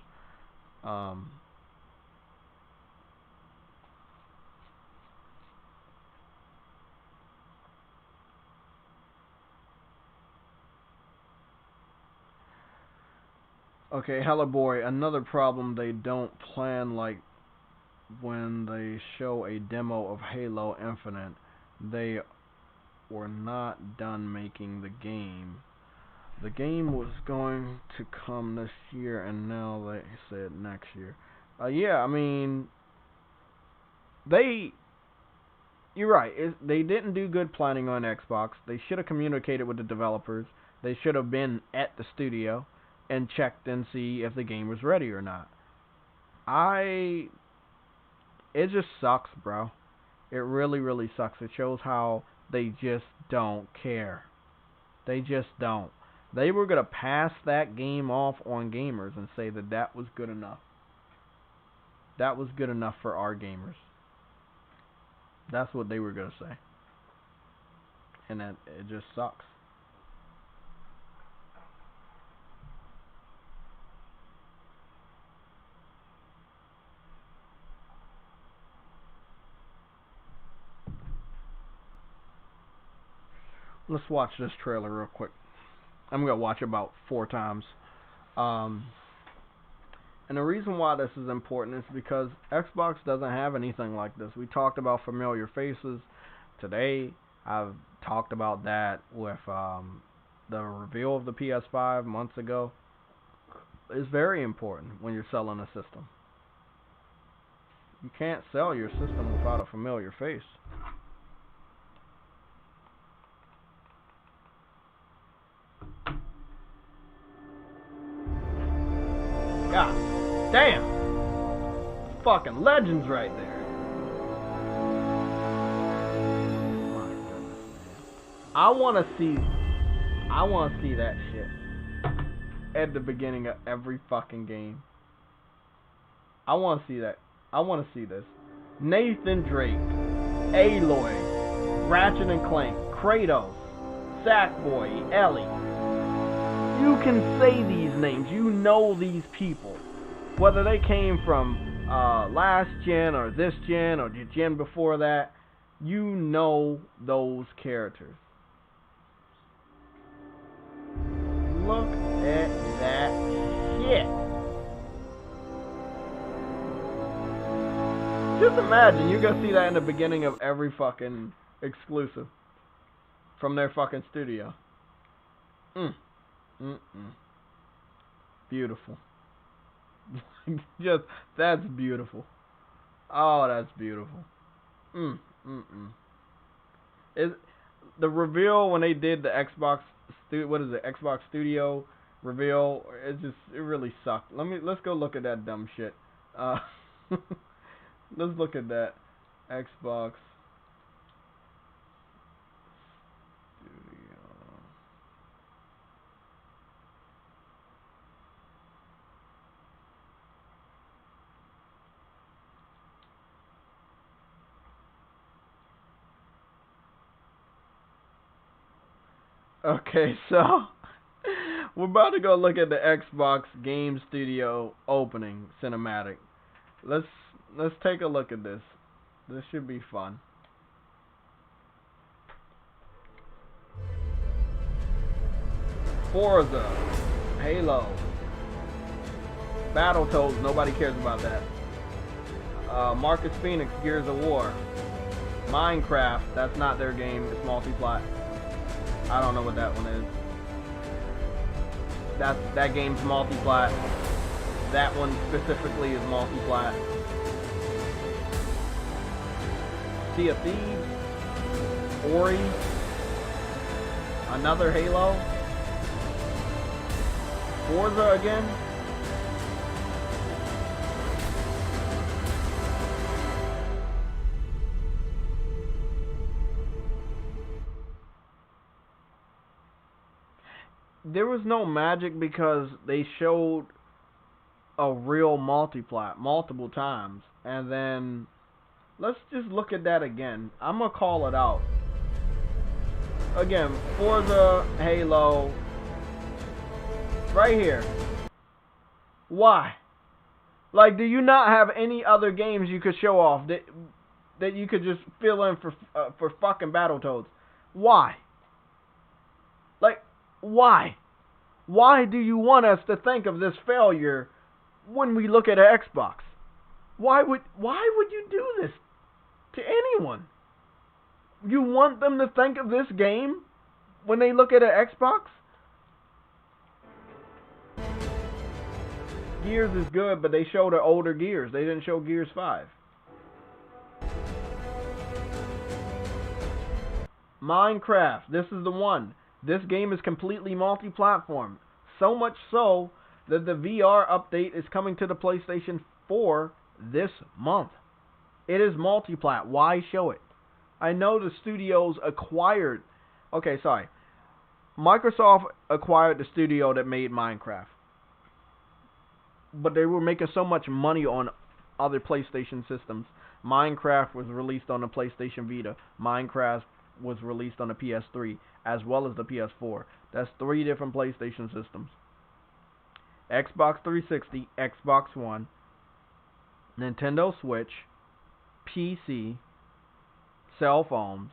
Okay, Hello Boy, another problem they don't plan like when they show a demo of Halo Infinite, they were not done making the game. The game was going to come this year and now they said next year. Yeah, I mean, you're right, they didn't do good planning on Xbox. They should have communicated with the developers. They should have been at the studio and checked and see if the game was ready or not. It just sucks, bro. It really, really sucks. It shows how they just don't care. They just don't. They were going to pass that game off on gamers and say that that was good enough. That was good enough for our gamers. That's what they were going to say. And it just sucks. Let's watch this trailer real quick. I'm going to watch it about 4 times. And the reason why this is important is because Xbox doesn't have anything like this. We talked about familiar faces today. I've talked about that with the reveal of the PS5 months ago. It's very important when you're selling a system. You can't sell your system without a familiar face. God damn! Fucking legends right there. My goodness, man. I wanna see that shit at the beginning of every fucking game. I wanna see that. I wanna see this. Nathan Drake, Aloy, Ratchet and Clank, Kratos, Sackboy, Ellie. You can say these names. You know these people. Whether they came from last gen or this gen or the gen before that, you know those characters. Look at that shit. Just imagine, you're gonna see that in the beginning of every fucking exclusive from their fucking studio. Beautiful. Just, that's beautiful. Oh, that's beautiful. Is the reveal when they did the Xbox Xbox Studio reveal, it really sucked. Let's go look at that dumb shit. Let's look at that Xbox Studio. Okay, so we're about to go look at the Xbox Game Studio opening cinematic. Let's let's take a look at this. This should be fun. Forza, Halo, Battletoads, nobody cares about that. Marcus Phoenix, Gears of War. Minecraft, that's not their game, it's multi-plat. I don't know what that one is. That game's multi-plat. That one specifically is multi-plat. Sea of Thieves, Ori, another Halo, Forza again. There was no magic because they showed a real multiplat multiple times, and then let's just look at that again. I'm gonna call it out again. Forza, Halo, right here. Why? Like, do you not have any other games you could show off that you could just fill in for fucking Battletoads? Why? Like, why? Why do you want us to think of this failure when we look at an Xbox? Why would you do this to anyone? You want them to think of this game when they look at an Xbox? Gears is good, but they showed the older Gears. They didn't show Gears 5. Minecraft, this is the one. This game is completely multi-platform. So much so that the VR update is coming to the PlayStation 4 this month. It is multi-plat. Why show it? I know the studios acquired... Okay, sorry. Microsoft acquired the studio that made Minecraft. But they were making so much money on other PlayStation systems. Minecraft was released on the PlayStation Vita. Minecraft was released on the PS3 as well as the PS4. That's 3 different PlayStation systems. Xbox 360, Xbox One, Nintendo Switch, PC, cell phones.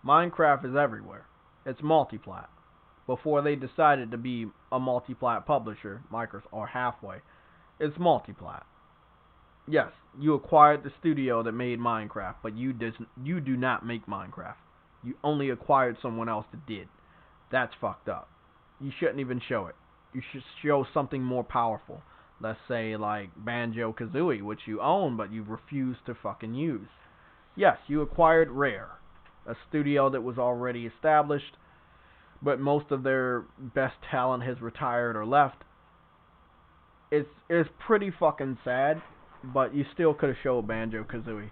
Minecraft is everywhere. It's multi-plat. Before they decided to be a multi-plat publisher, Microsoft, or halfway, it's multi-plat. Yes, you acquired the studio that made Minecraft, but you do not make Minecraft. You only acquired someone else that did. That's fucked up. You shouldn't even show it. You should show something more powerful. Let's say like Banjo-Kazooie, which you own, but you refuse to fucking use. Yes, you acquired Rare, a studio that was already established, but most of their best talent has retired or left. It's pretty fucking sad, but you still could have showed Banjo-Kazooie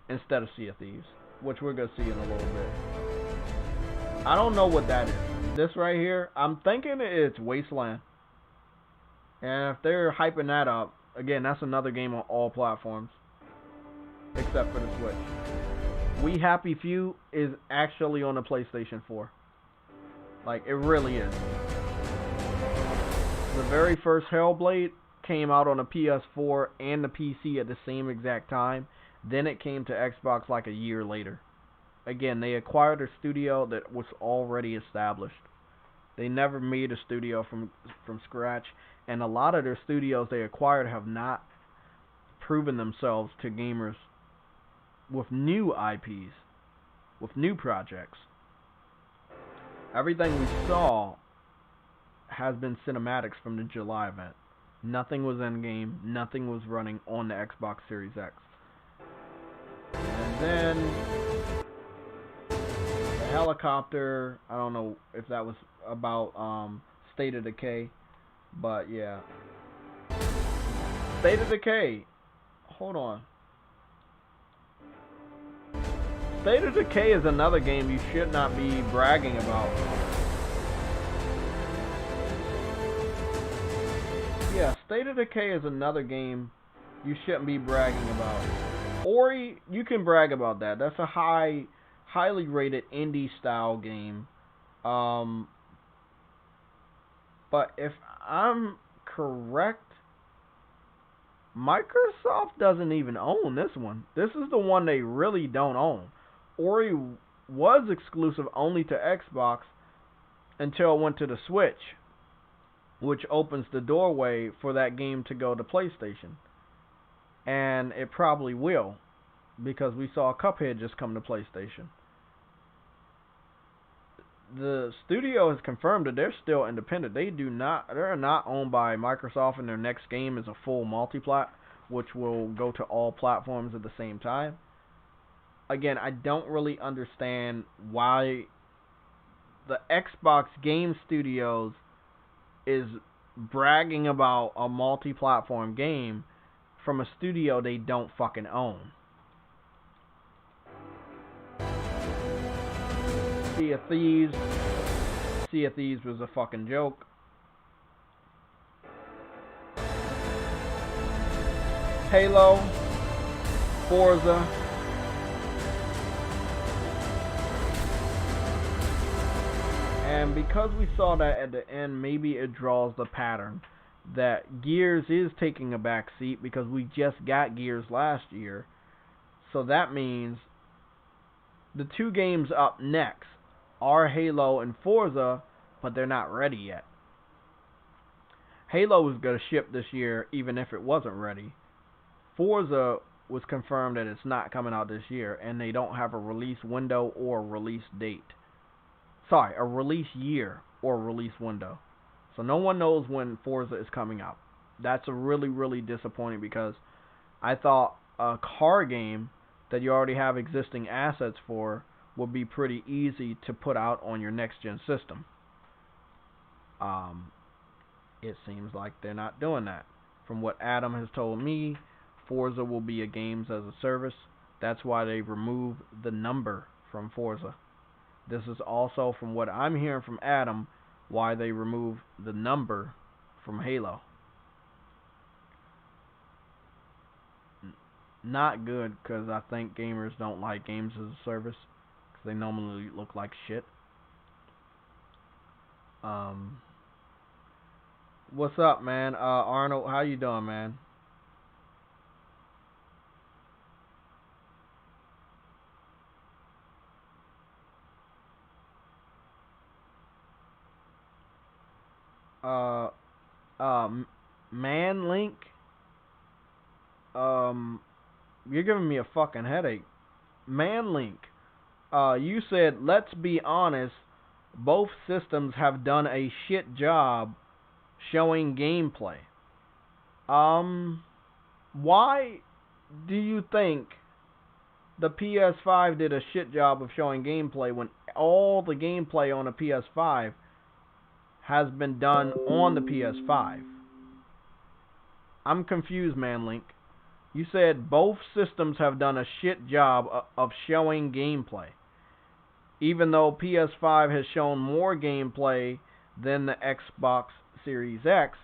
instead of Sea of Thieves, which we're going to see in a little bit. I don't know what that is. This right here, I'm thinking it's Wasteland. And if they're hyping that up, again, that's another game on all platforms, except for the Switch. We Happy Few is actually on the PlayStation 4. Like, it really is. The very first Hellblade came out on the PS4 and the PC at the same exact time. Then it came to Xbox like a year later. Again, they acquired a studio that was already established. They never made a studio from scratch, and a lot of their studios they acquired have not proven themselves to gamers with new IPs, with new projects. Everything we saw has been cinematics from the July event. Nothing was in-game, nothing was running on the Xbox Series X. And then the helicopter, I don't know if that was about State of Decay, but yeah. State of Decay, hold on. State of Decay is another game you should not be bragging about. Yeah, State of Decay is another game you shouldn't be bragging about. Ori, you can brag about that. That's a highly rated indie style game. But if I'm correct, Microsoft doesn't even own this one. This is the one they really don't own. Ori was exclusive only to Xbox until it went to the Switch, which opens the doorway for that game to go to PlayStation. And it probably will, because we saw Cuphead just come to PlayStation. The studio has confirmed that they're still independent. They're not owned by Microsoft, and their next game is a full multi-plat, which will go to all platforms at the same time. Again, I don't really understand why the Xbox Game Studios is bragging about a multi-platform game from a studio they don't fucking own. Sea of Thieves. Sea of Thieves was a fucking joke. Halo. Forza. And because we saw that at the end, maybe it draws the pattern that Gears is taking a back seat, because we just got Gears last year. So that means the two games up next are Halo and Forza, but they're not ready yet. Halo was going to ship this year even if it wasn't ready. Forza was confirmed that it's not coming out this year, and they don't have a release window or release date. Sorry, a release year or release window. So no one knows when Forza is coming out. That's a really, really disappointing, because I thought a car game that you already have existing assets for would be pretty easy to put out on your next gen system. It seems like they're not doing that. From what Adam has told me, Forza will be a games as a service. That's why they removed the number from Forza. This is also, from what I'm hearing from Adam, why they removed the number from Halo. Not good, because I think gamers don't like games as a service, because they normally look like shit. What's up, man? Arnold, how you doing, man? Uh, Man Link, you're giving me a fucking headache. Man Link, you said, let's be honest, both systems have done a shit job showing gameplay. Why do you think the PS5 did a shit job of showing gameplay when all the gameplay on the PS5 has been done on the PS5? I'm confused, Man Link. You said both systems have done a shit job of showing gameplay, even though PS5 has shown more gameplay than the Xbox Series X,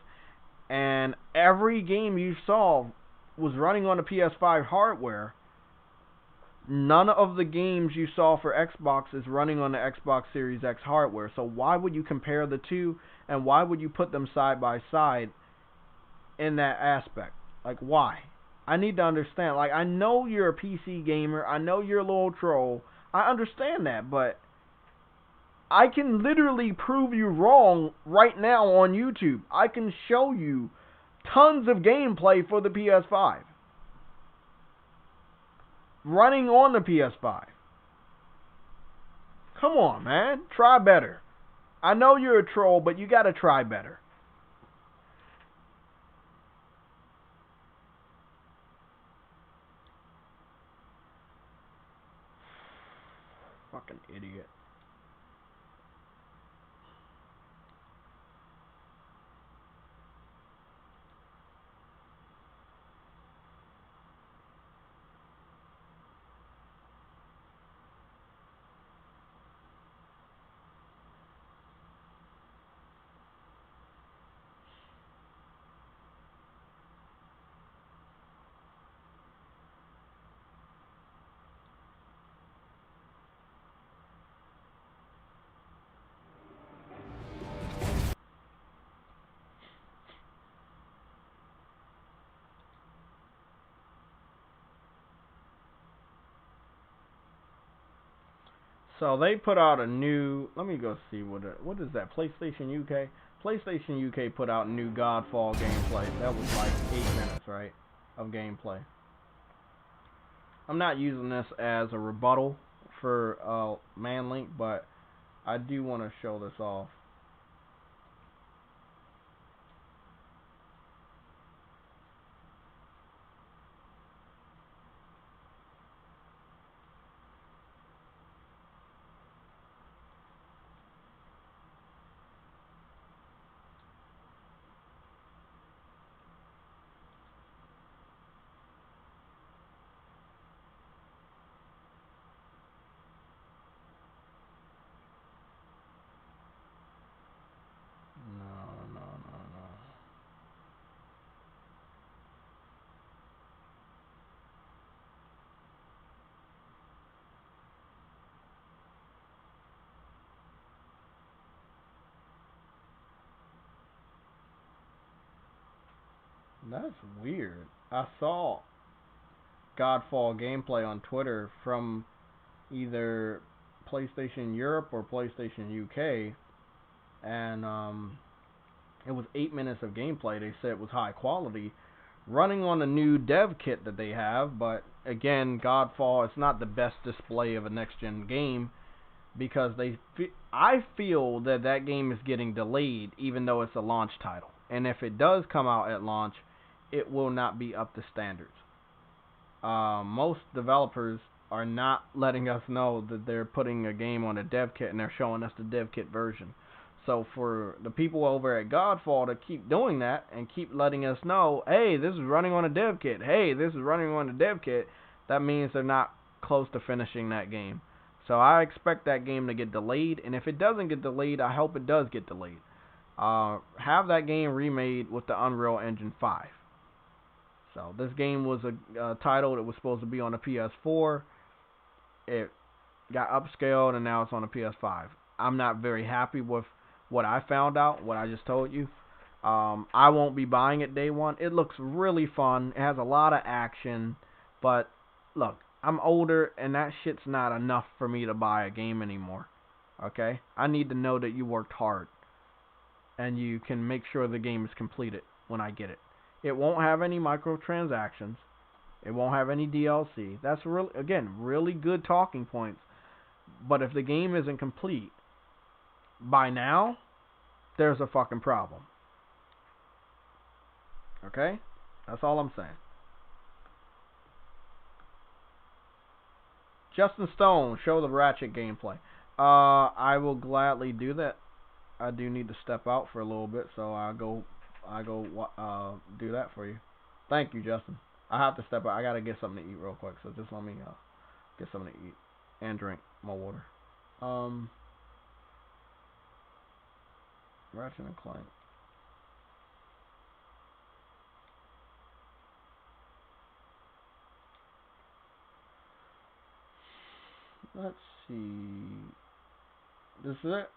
and every game you saw was running on the PS5 hardware. None of the games you saw for Xbox is running on the Xbox Series X hardware. So why would you compare the two, and why would you put them side by side in that aspect? Like, why? I need to understand. Like, I know you're a PC gamer. I know you're a little troll. I understand that, but I can literally prove you wrong right now on YouTube. I can show you tons of gameplay for the PS5 running on the PS5. Come on, man. Try better. I know you're a troll, but you gotta try better. Fucking idiot. So they put out a new. Let me go see what is that? PlayStation UK. PlayStation UK put out new Godfall gameplay. That was like 8 minutes, right, of gameplay. I'm not using this as a rebuttal for Manlink, but I do want to show this off. No, no, no, no. That's weird. I saw Godfall gameplay on Twitter from either PlayStation Europe or PlayStation UK, and it was 8 minutes of gameplay. They said it was high quality, running on a new dev kit that they have. But again, Godfall is not the best display of a next gen game because I feel that that game is getting delayed, even though it's a launch title. And if it does come out at launch, it will not be up to standards. Most developers are not letting us know that they're putting a game on a dev kit and they're showing us the dev kit version. So for the people over at Godfall to keep doing that and keep letting us know, hey, this is running on a dev kit, hey, this is running on a dev kit, that means they're not close to finishing that game. So I expect that game to get delayed, and if it doesn't get delayed, I hope it does get delayed. Have that game remade with the Unreal Engine 5. So this game was a title that was supposed to be on the PS4. It got upscaled and now it's on the PS5. I'm not very happy with what I found out, what I just told you. I won't be buying it day one. It looks really fun. It has a lot of action. But look, I'm older and that shit's not enough for me to buy a game anymore. Okay? I need to know that you worked hard and you can make sure the game is completed when I get it. It won't have any microtransactions. It won't have any DLC. That's really good talking points. But if the game isn't complete by now, there's a fucking problem. Okay? That's all I'm saying. Justin Stone, show the Ratchet gameplay. I will gladly do that. I do need to step out for a little bit, so I'll go do that for you. Thank you, Justin. I have to step out. I gotta get something to eat real quick, so just let me get something to eat and drink my water. Ratchet and Clank. Let's see. This is it?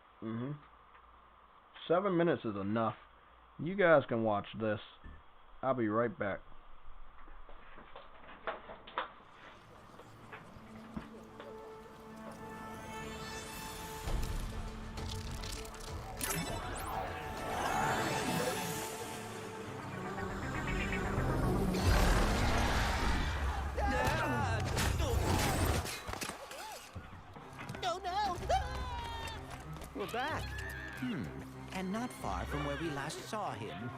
7 minutes is enough. You guys can watch this. I'll be right back. We're back. And not far from where we last saw him.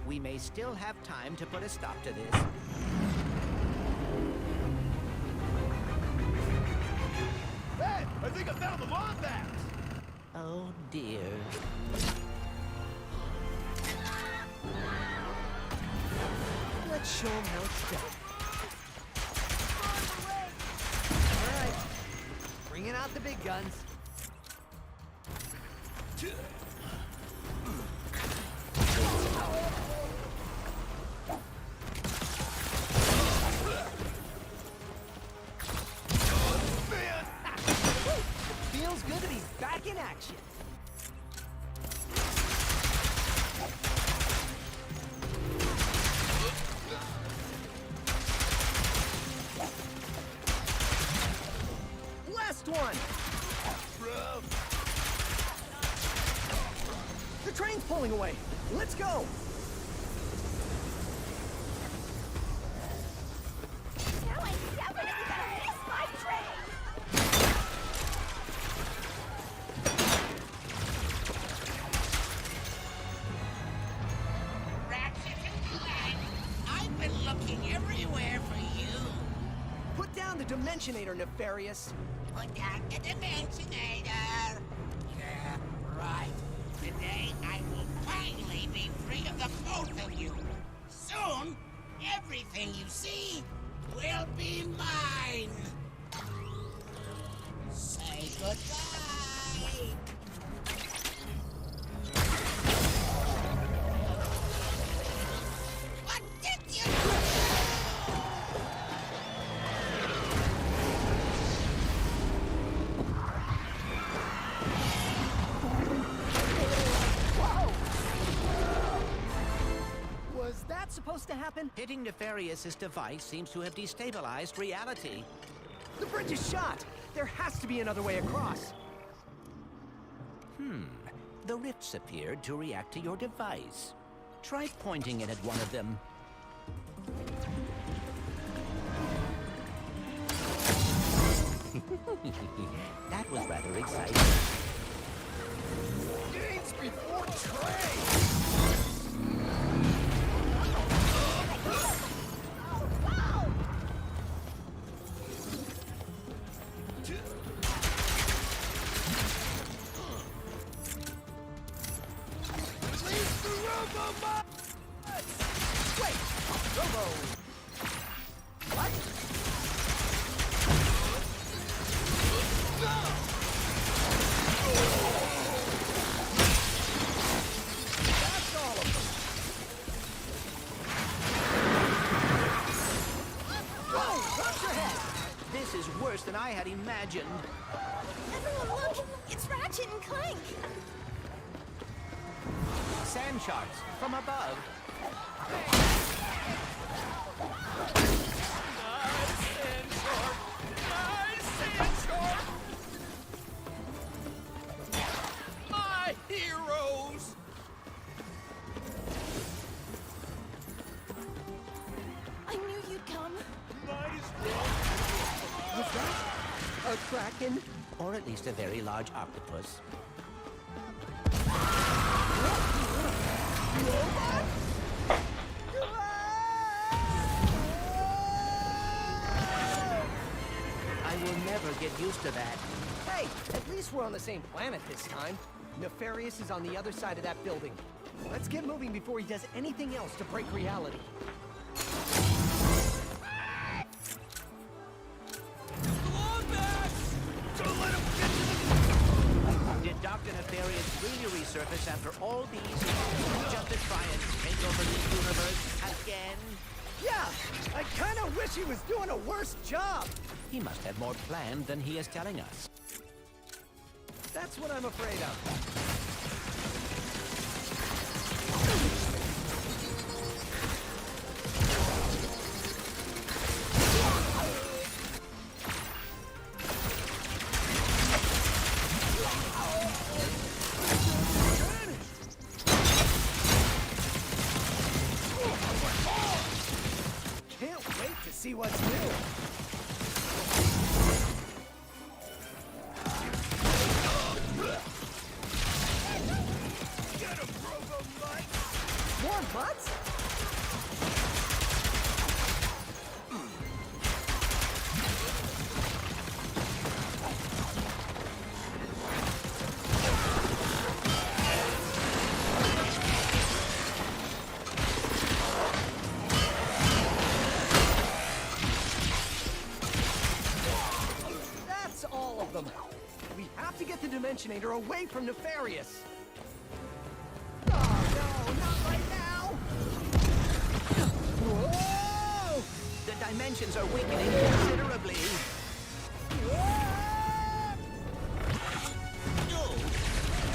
We may still have time to put a stop to this. Hey, I think I found the wombat! Oh dear. Let's show him how it's done. All right, bringing out the big guns. Feels good to be back in action. Last one. pulling away. Let's go! Now I'm definitely gonna miss my train! Ratchet and Clank, I've been looking everywhere for you. Put down the Dimensionator, Nefarious. Put down the Dimensionator. Yeah, right. Today I will finally be free of the both of you. Soon, everything you see will be mine. Say goodbye. What did you do? Was that supposed to happen? Hitting Nefarious's device seems to have destabilized reality. The bridge is shot! There has to be another way across. The rifts appeared to react to your device. Try pointing it at one of them. That was rather exciting. Gates before trade! Release the Robobots! Wait! Robo! What? That's all of them! Whoa! Watch your head! This is worse than I had imagined. Everyone look! It's Ratchet and Clank! Sand sharks from above. My heroes! I knew you'd come. Was that a kraken? Or at least a very large octopus. I will never get used to that. Hey, at least we're on the same planet this time. Nefarious is on the other side of that building. Let's get moving before he does anything else to break reality. Did Dr. Nefarious really resurface after all these years just to try and take over the universe again? Yeah, I kind of wish he was doing a worse job. He must have more planned than he is telling us. That's what I'm afraid of. Can't wait to see what's new. More butts? That's all of them. We have to get the Dimensionator away from Nefarious. Oh no, not right now! Whoa! The dimensions are weakening considerably.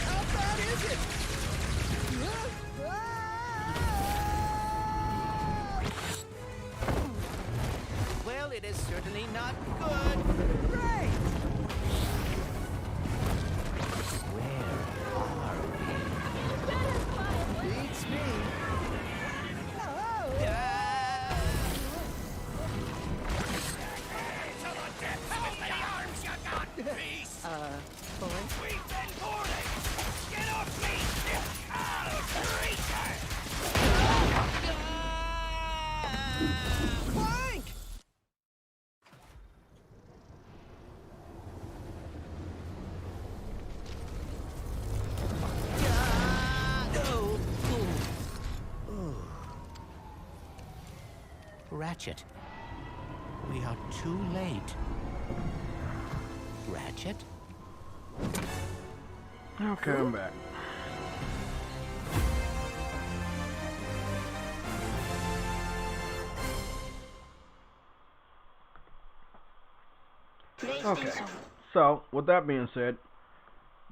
How bad is it? Well, it is certainly not good. Great! Where are we? You better find Clank! Ratchet, we are too late. Ratchet? Okay, I'm back. Okay, so with that being said,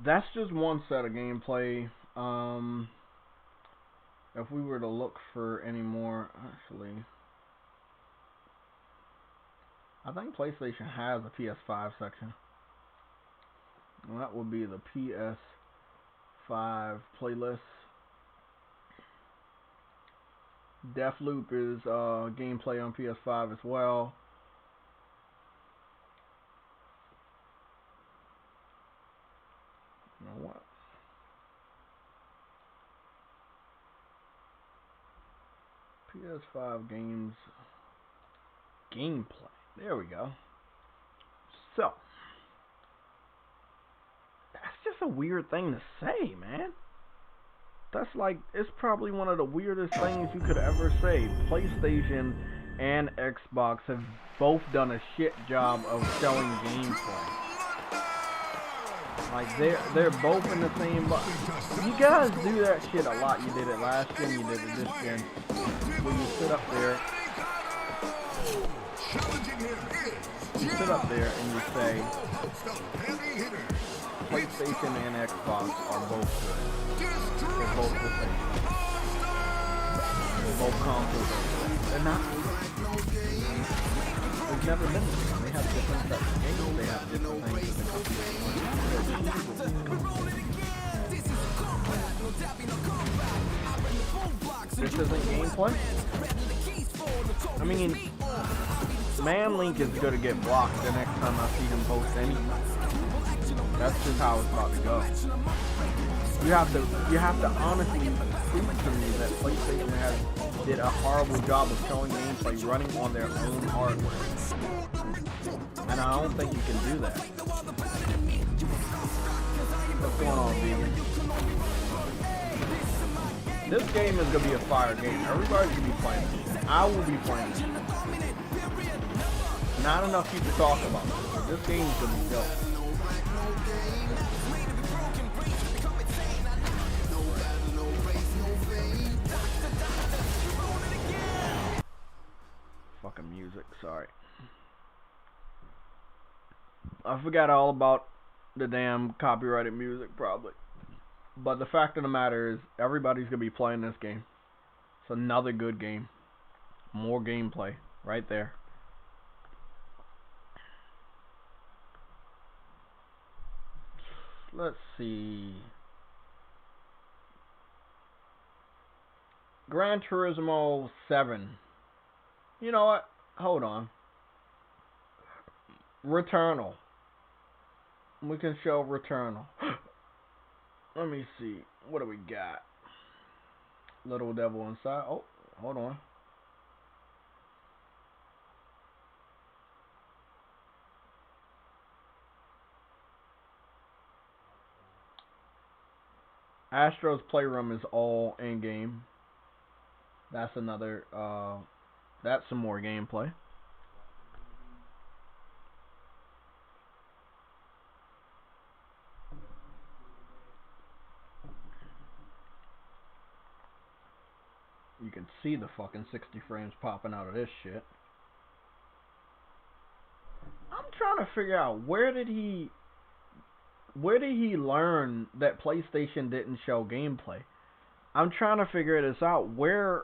that's just one set of gameplay. If we were to look for any more, actually, I think PlayStation has a PS5 section. And that would be the PS5 playlist. Deathloop is gameplay on PS5 as well. You know what? PS5 games gameplay. There we go. So, that's just a weird thing to say, man. That's like, it's probably one of the weirdest things you could ever say. PlayStation and Xbox have both done a shit job of showing gameplay. Like, they're both in the same box. You guys do that shit a lot. You did it last gen, you did it this gen. Where you sit up there. You sit up there and you say, PlayStation and Xbox are both good. They're both the same. Both consoles are good. They're not. They've never been the same. They have different sets of games. They have different things that the This isn't gameplay. I mean, Man Link is gonna get blocked the next time I see him post anything. That's just how it's about to go. You have to honestly prove to me that PlayStation did a horrible job of showing gameplay running on their own hardware. And I don't think you can do that. What's going on, Vegan? This game is gonna be a fire game. Everybody's gonna be playing it. I will be playing it. Not enough people talk about it, but this game is gonna be dope. Fucking music, sorry. I forgot all about the damn copyrighted music, probably. But the fact of the matter is, everybody's gonna be playing this game. It's another good game. More gameplay, right there. Let's see. Gran Turismo 7. You know what? Hold on. Returnal. We can show Returnal. Let me see. What do we got? Little Devil Inside. Oh, hold on. Astro's Playroom is all in game. That's another. That's some more gameplay. You can see the fucking 60 frames popping out of this shit. I'm trying to figure out where did he learn that PlayStation didn't show gameplay? I'm trying to figure this out. Where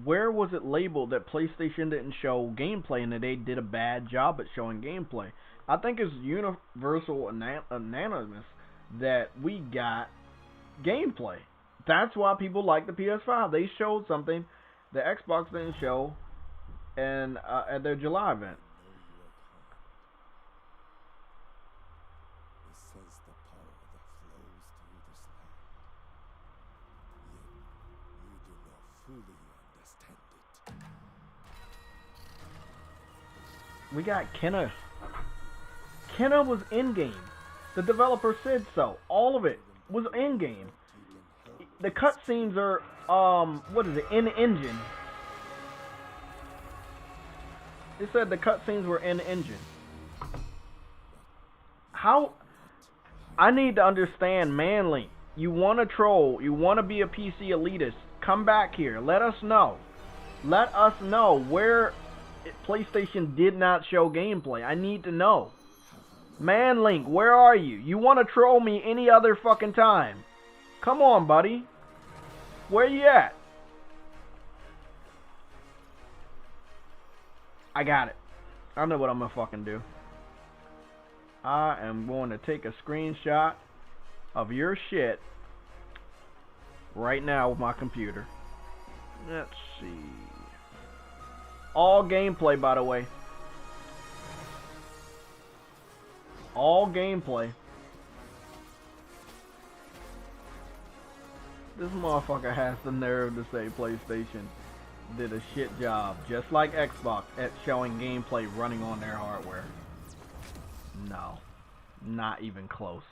was it labeled that PlayStation didn't show gameplay and that they did a bad job at showing gameplay? I think it's universal unanimous that we got gameplay. That's why people like the PS5. They showed something the Xbox didn't show at their July event. We got Kenna. Kenna was in-game. The developer said so. All of it was in-game. The cutscenes are, what is it, in-engine. It said the cutscenes were in-engine. How? I need to understand, Manly. You want to troll. You want to be a PC elitist. Come back here. Let us know. Let us know where PlayStation did not show gameplay. I need to know. Manlink, where are you? You want to troll me any other fucking time. Come on, buddy. Where you at? I got it. I know what I'm gonna fucking do. I am going to take a screenshot of your shit right now with my computer. Let's see. All gameplay, by the way. All gameplay. This motherfucker has the nerve to say PlayStation did a shit job, just like Xbox, at showing gameplay running on their hardware. No, not even close.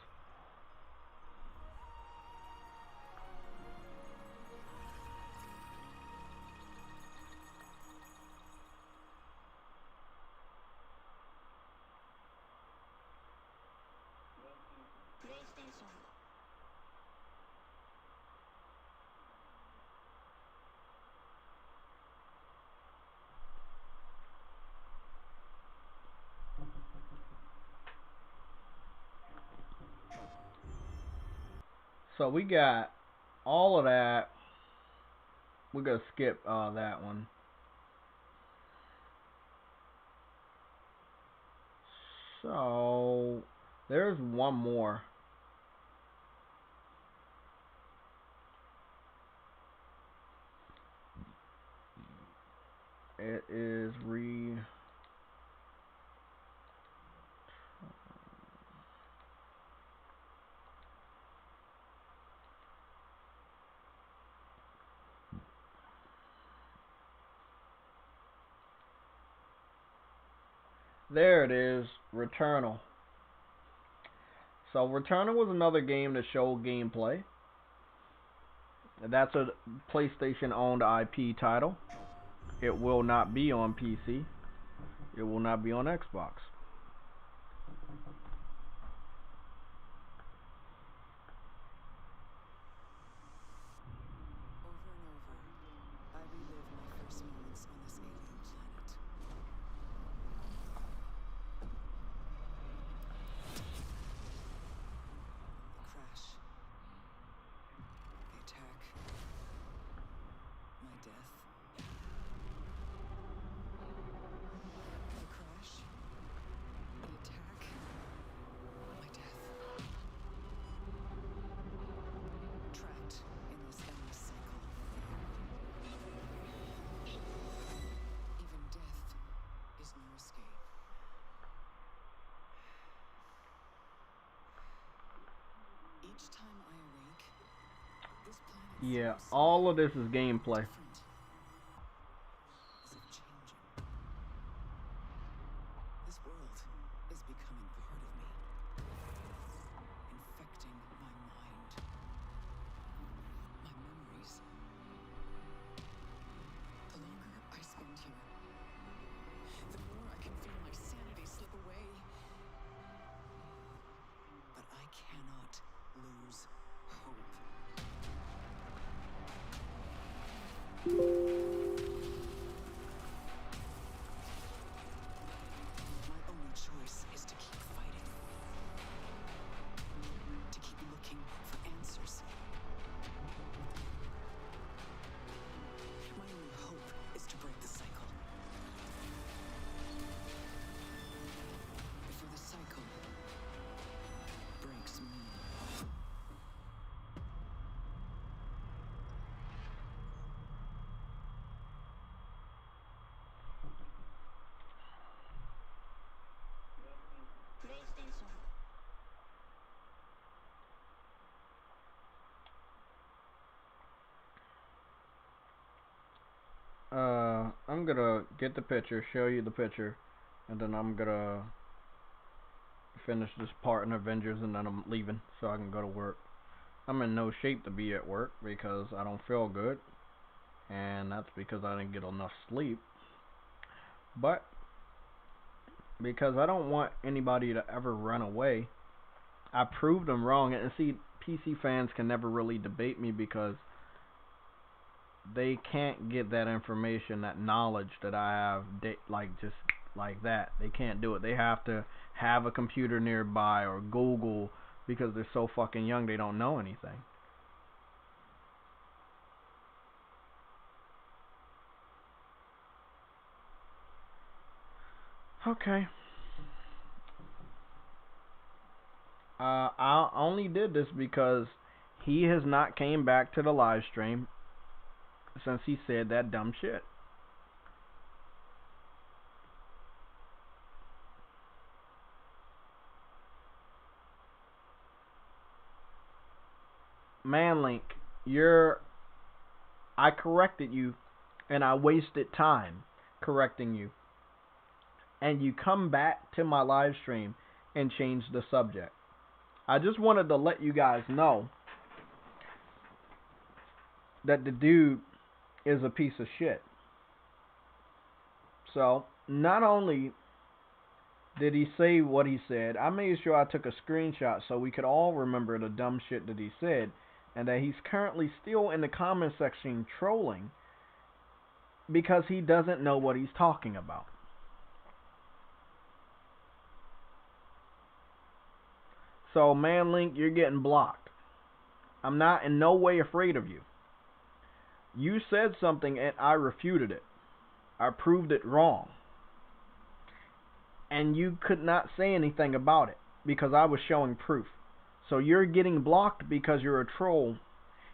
So we got all of that. We're gonna skip that one. So there's one more. It is there it is, Returnal. So Returnal was another game that showed gameplay. That's a PlayStation owned IP title. It will not be on PC. It will not be on Xbox. Yeah, all of this is gameplay. This world is becoming part of me, infecting my mind, my memories. The longer I spend here, the more I can feel my sanity slip away. But I cannot lose hope. My only choice is to keep fighting. To keep looking for answers. My only hope is to break the cycle. Before the cycle breaks me. I'm gonna get the picture, show you the picture, and then I'm gonna finish this part in Avengers, and then I'm leaving so I can go to work. I'm in no shape to be at work because I don't feel good, and that's because I didn't get enough sleep. But because I don't want anybody to ever run away, I proved them wrong. And see, PC fans can never really debate me because they can't get that information, that knowledge that I have, like just like that. They can't do it. They have to have a computer nearby or Google, because they're so fucking young they don't know anything. Okay. I only did this because he has not came back to the live stream since he said that dumb shit. Manlink, I corrected you, and I wasted time correcting you, and you come back to my live stream and change the subject. I just wanted to let you guys know that the dude is a piece of shit. So, not only did he say what he said, I made sure I took a screenshot so we could all remember the dumb shit that he said, and that he's currently still in the comment section trolling because he doesn't know what he's talking about. So, Manlink, you're getting blocked. I'm not in no way afraid of you. You said something and I refuted it. I proved it wrong. And you could not say anything about it because I was showing proof. So you're getting blocked because you're a troll.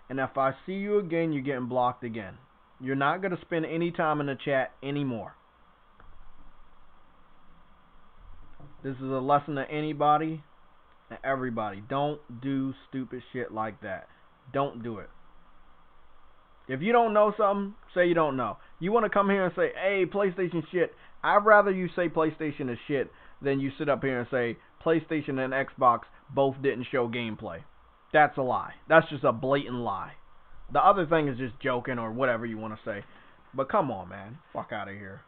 And if I see you again, you're getting blocked again. You're not going to spend any time in the chat anymore. This is a lesson to anybody and everybody. Don't do stupid shit like that. Don't do it. If you don't know something, say you don't know. You want to come here and say, hey, PlayStation shit. I'd rather you say PlayStation is shit than you sit up here and say PlayStation and Xbox both didn't show gameplay. That's a lie. That's just a blatant lie. The other thing is just joking or whatever you want to say. But come on, man. Fuck out of here.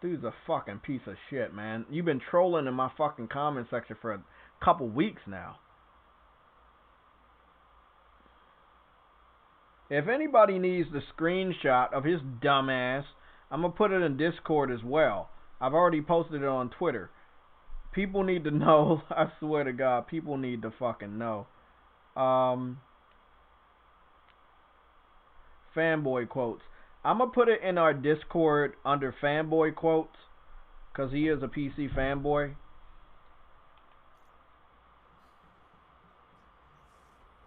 Dude's a fucking piece of shit, man. You've been trolling in my fucking comment section for a couple weeks now. If anybody needs the screenshot of his dumb ass, I'm going to put it in Discord as well. I've already posted it on Twitter. People need to know. I swear to God, people need to fucking know. Fanboy quotes. I'm going to put it in our Discord under fanboy quotes, because he is a PC fanboy.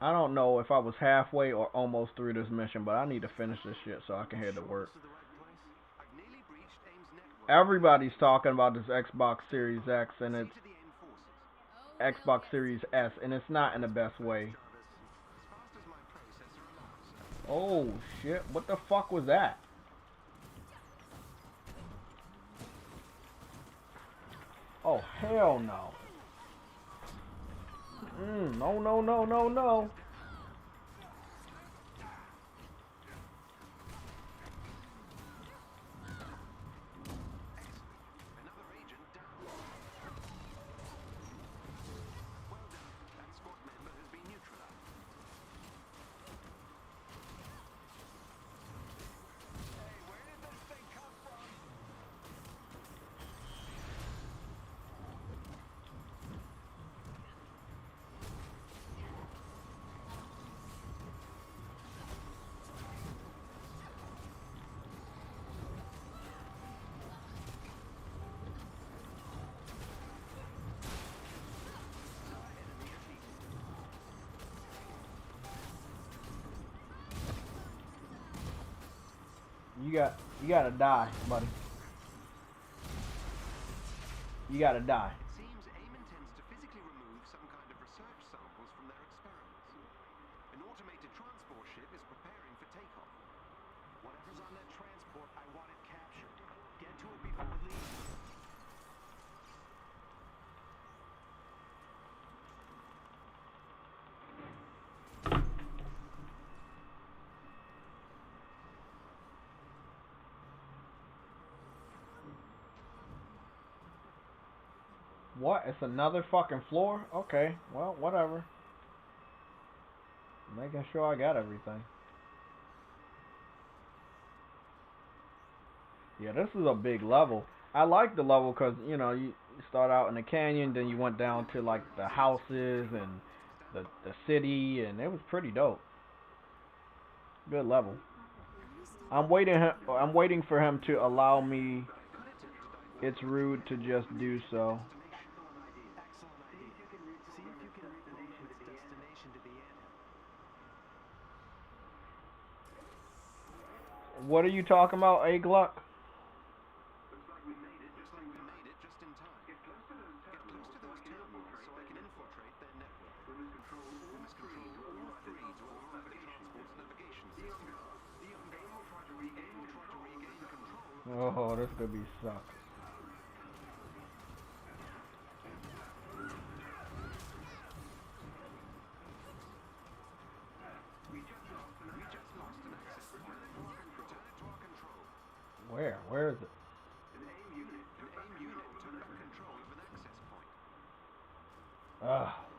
I don't know if I was halfway or almost through this mission, but I need to finish this shit so I can head to work. Everybody's talking about this Xbox Series X and its Xbox Series S, and it's not in the best way. Oh shit, what the fuck was that? Oh hell no. No, no, no, no, no. You gotta die, buddy. You gotta die. It seems AIM intends to physically remove some kind of research samples from their experiments. An automated transport ship is preparing for takeoff. Whatever's on that transport, I want it captured. Get to it before it leaves. What? It's another fucking floor? Okay, well, whatever. Making sure I got everything. Yeah, this is a big level. I like the level because, you know, you start out in the canyon, then you went down to, like, the houses and the city, and it was pretty dope. Good level. I'm waiting for him to allow me. It's rude to just do so. Excellent idea. See if you can reprogram its destination to the anthill. What are you talking about, A Gluck? Looks like we made it just in time. Get close to those terminals so I can infiltrate their network. We must control all three to override the transport's navigation system. Aim will try to regain control. Oh, this could be suck. We just lost an access point. Return it to our control. Where? Where is it? An AIM unit took back control of an access point.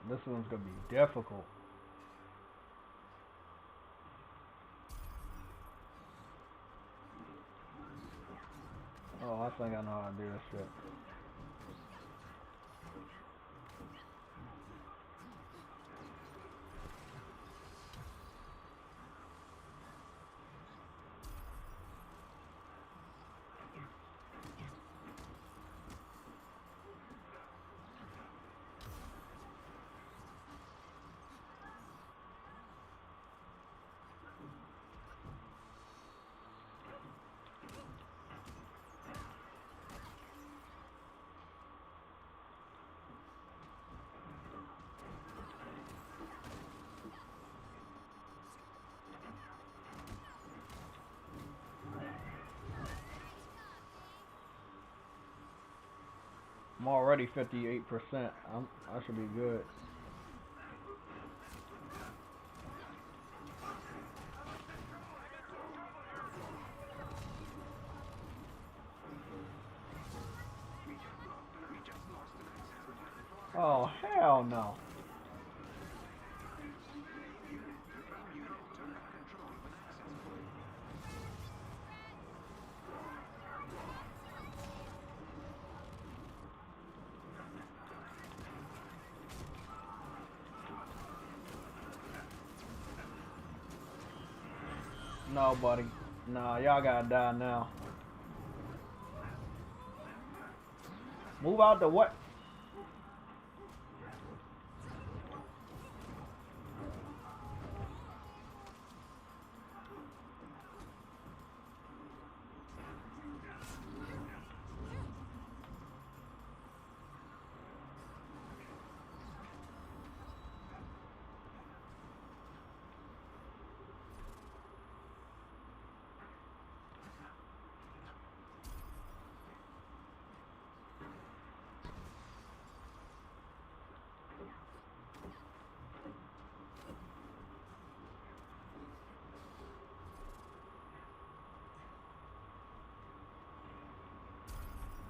This one's gonna be difficult. Oh, I think I know how to do this shit. I'm already 58%. I should be good. Oh, hell no. No, buddy. Nah, y'all gotta die now. Move out the what?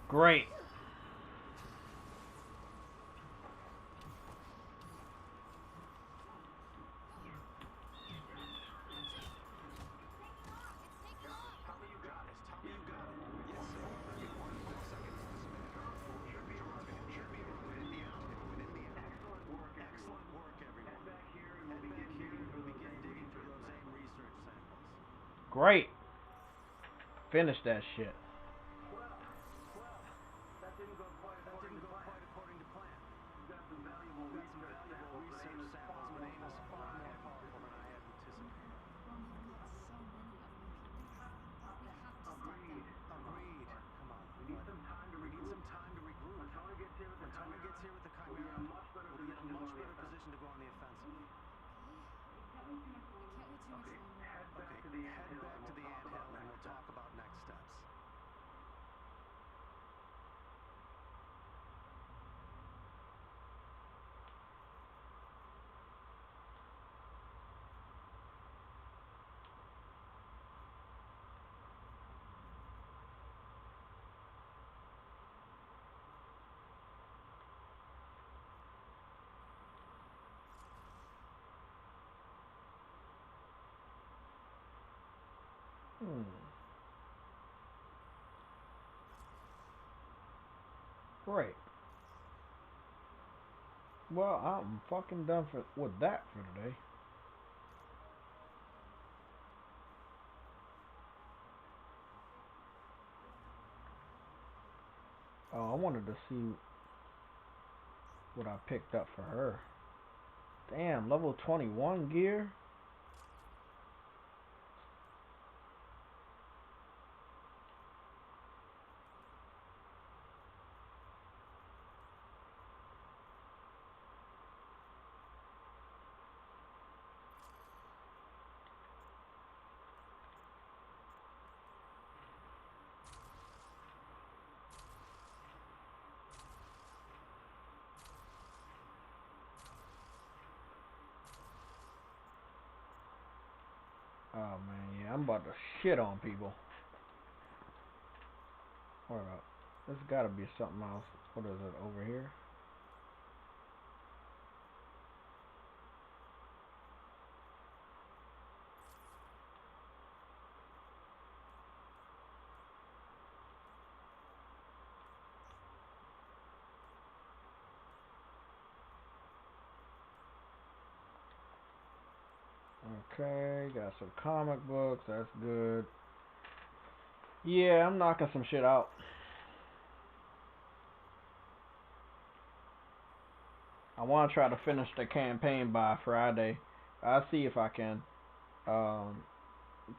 Great. Great. Finish that shit. That didn't go quite according to plan. You got some valuable research samples, but AIM is far more powerful than I had anticipated. Agreed. Come on. We need some time to regroup. When Tony gets here with the Chimera, we'll be in a much better position to go on the offensive. Okay, head back to the anthill and we'll talk about next steps. Great. Well, I'm fucking done with that for today. Oh, I wanted to see what I picked up for her. Damn, level 21 gear? Oh man, yeah, I'm about to shit on people. Hold up. There's gotta be something else. What is it over here? Okay, got some comic books, that's good. Yeah, I'm knocking some shit out. I want to try to finish the campaign by Friday. I'll see if I can. Because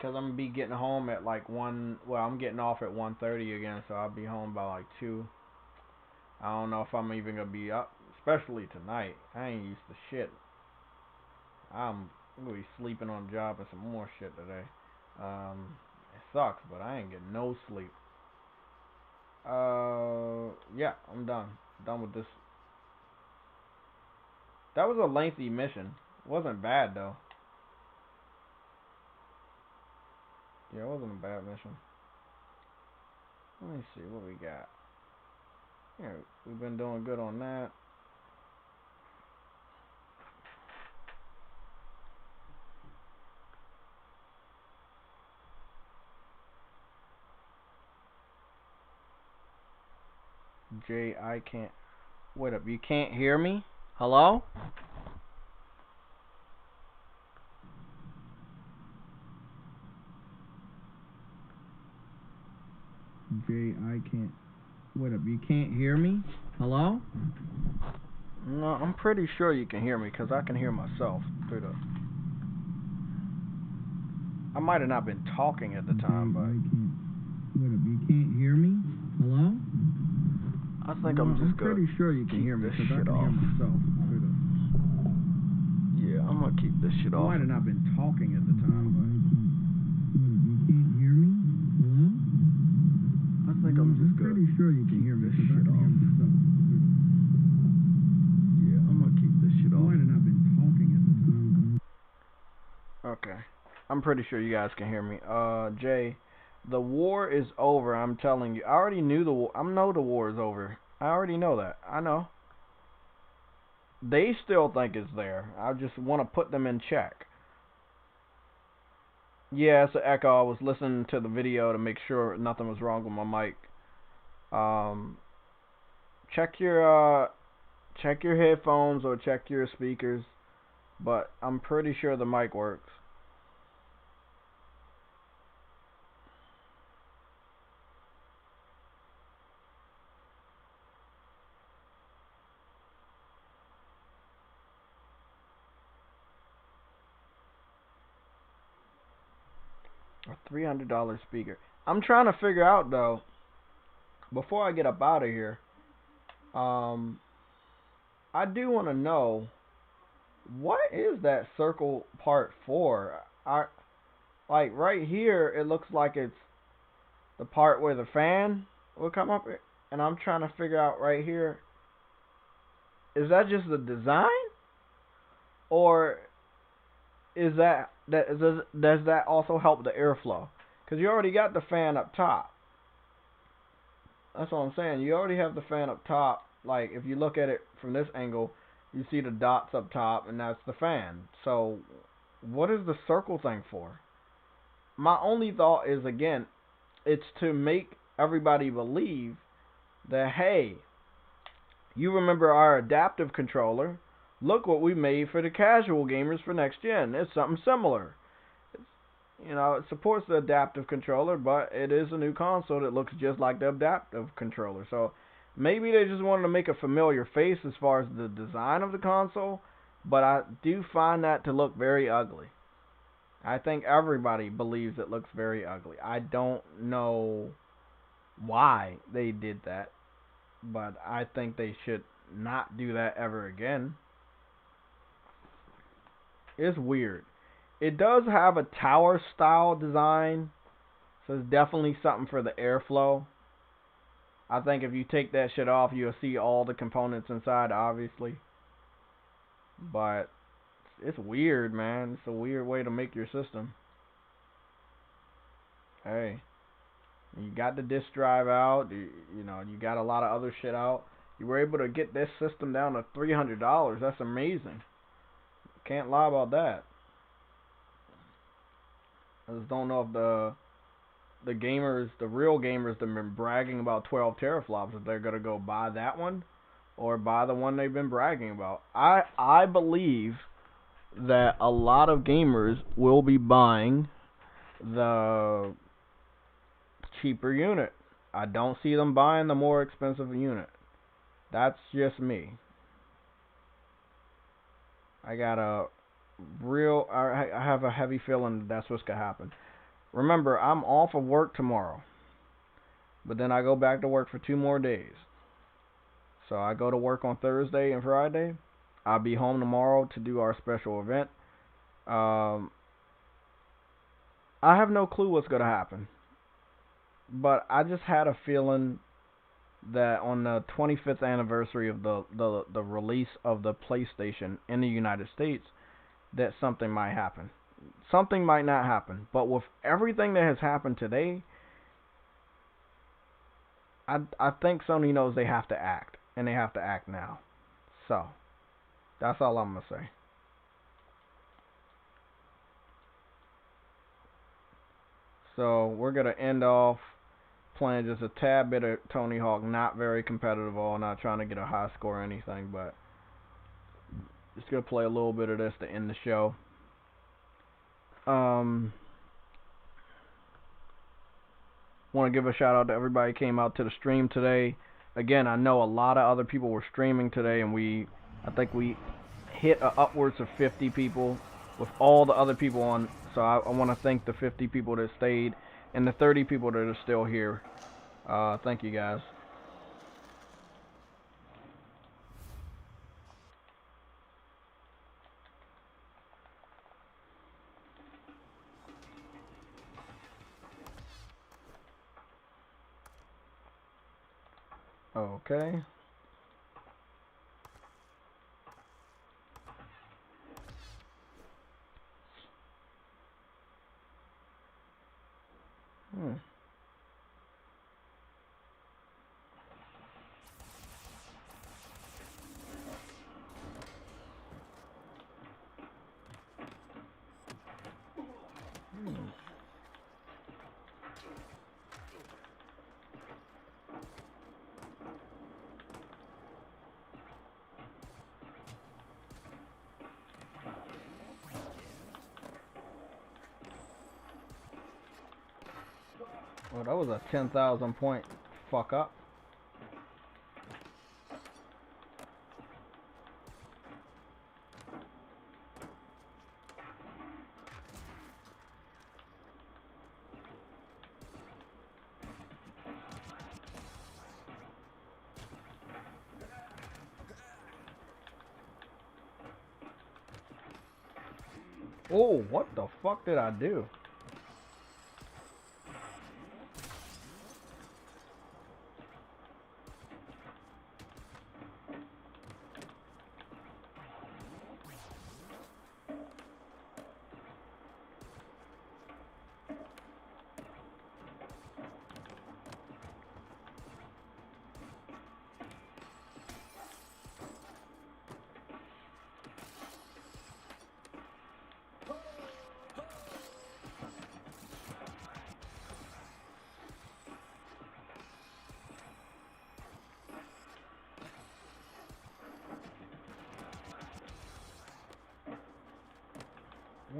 I'm going to be getting home at like 1. Well, I'm getting off at 1:30 again, so I'll be home by like 2. I don't know if I'm even going to be up, especially tonight. I ain't used to shit. I'm going to be sleeping on the job and some more shit today. It sucks, but I ain't getting no sleep. Yeah, I'm done. Done with this. That was a lengthy mission. It wasn't bad though. Yeah, it wasn't a bad mission. Let me see what we got. Yeah, we've been doing good on that. Jay, I can't. Wait up, you can't hear me? Hello? Jay, I can't. Wait up, you can't hear me? Hello? No, I'm pretty sure you can hear me because I can hear myself through the. I might have not been talking at the time, but. Wait up, you can't hear me? Hello? I think I'm just gonna. I'm pretty sure you can hear me because I can hear myself through the. Yeah, I'm gonna keep this shit off. I might have not been talking at the time, but. You can't hear me? Hello? I think I'm just gonna. I'm pretty sure you can hear me because I can hear myself. Yeah, I'm gonna keep this shit off. I might have not been talking at the time. Okay. I'm pretty sure you guys can hear me. Jay, the war is over, I'm telling you. I already knew the war. I know the war is over. I already know that. I know. They still think it's there. I just want to put them in check. Yeah, it's an echo. I was listening to the video to make sure nothing was wrong with my mic. Check your headphones or check your speakers, but I'm pretty sure the mic works. A $300 speaker. I'm trying to figure out though, before I get up out of here, I do want to know, what is that circle part for? Like right here, it looks like it's the part where the fan will come up, and I'm trying to figure out right here, is that just the design, or is does that also help the airflow? Because you already got the fan up top. That's what I'm saying. You already have the fan up top. Like if you look at it from this angle, you see the dots up top, and that's the fan. So what is the circle thing for? my only thought is, again, it's to make everybody believe that, hey, you remember our adaptive controller? Look what we made for the casual gamers for next gen. It's something similar. You know, it supports the adaptive controller, but it is a new console that looks just like the adaptive controller. So maybe they just wanted to make a familiar face as far as the design of the console, but I do find that to look very ugly. I think everybody believes it looks very ugly. I don't know why they did that, but I think they should not do that ever again. It's weird. It does have a tower style design, so it's definitely something for the airflow. I think if you take that shit off, you'll see all the components inside, obviously. But it's weird, man. It's a weird way to make your system. Hey, you got the disk drive out. You know, you got a lot of other shit out. You were able to get this system down to $300. That's amazing. Can't lie about that. I just don't know if the gamers, the real gamers that have been bragging about 12 teraflops, if they're gonna go buy that one or buy the one they've been bragging about. I believe that a lot of gamers will be buying the cheaper unit. I don't see them buying the more expensive unit. That's just me. I have a heavy feeling that's what's gonna happen. Remember, I'm off of work tomorrow, but then I go back to work for 2 more days. So I go to work on Thursday and Friday. I'll be home tomorrow to do our special event. I have no clue what's gonna happen, but I just had a feeling that on the 25th anniversary of the release of the PlayStation in the United States, that something might happen. Something might not happen, but with everything that has happened today, I think Sony knows they have to act, and they have to act now. So, that's all I'm going to say. So, we're going to end off playing just a tad bit of Tony Hawk, not very competitive at all, not trying to get a high score or anything, but just going to play a little bit of this to end the show. Want to give a shout out to everybody who came out to the stream today. Again, I know a lot of other people were streaming today, and I think we hit upwards of 50 people with all the other people on. So I want to thank the 50 people that stayed and the 30 people that are still here. Thank you guys. Okay. Well, that was a 10,000 point fuck up. Oh, what the fuck did I do?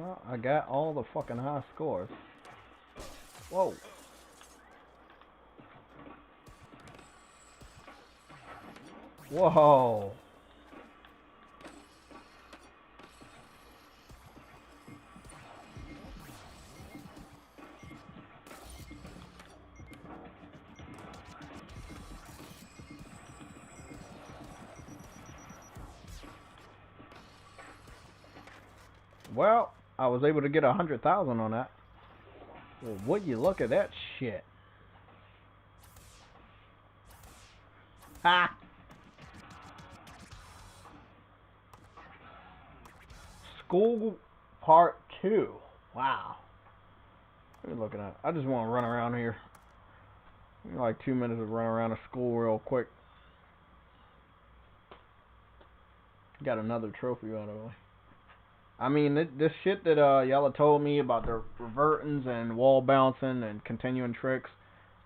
Well, I got all the fucking high scores. Whoa. Whoa. Well, I was able to get 100,000 on that. Well, would you look at that shit? Ha! School Part 2. Wow. What are you looking at? I just want to run around here. Like 2 minutes to run around the school real quick. Got another trophy by the way. I mean, this shit that y'all told me about the revertings and wall bouncing and continuing tricks.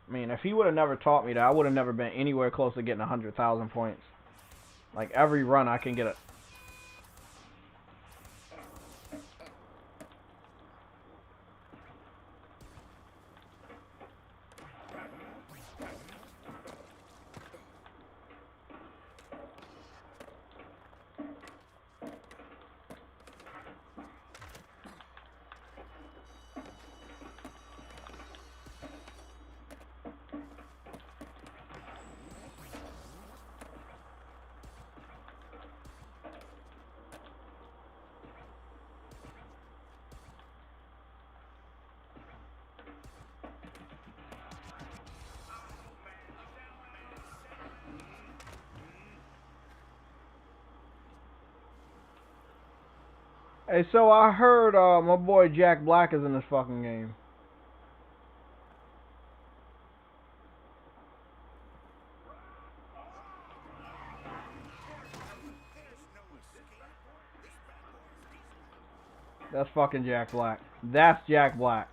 I mean, if he would have never taught me that, I would have never been anywhere close to getting 100,000 points. Like, every run I can get a... Hey, so I heard my boy Jack Black is in this fucking game. That's fucking Jack Black. That's Jack Black.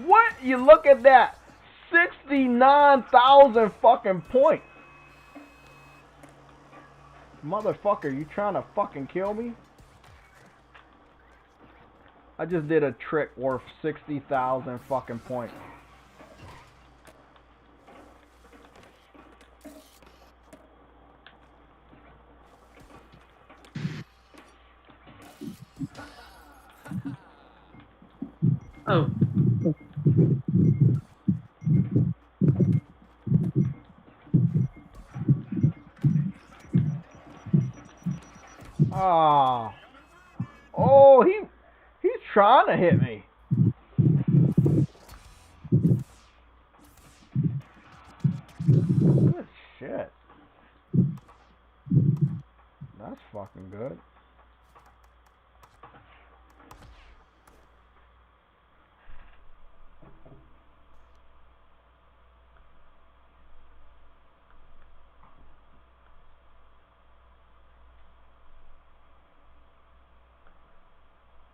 What? You look at that. 69,000 fucking points. Motherfucker, you trying to fucking kill me? I just did a trick worth 60,000 fucking points. Oh. Ah. Oh, he's trying to hit me. Good shit. That's fucking good.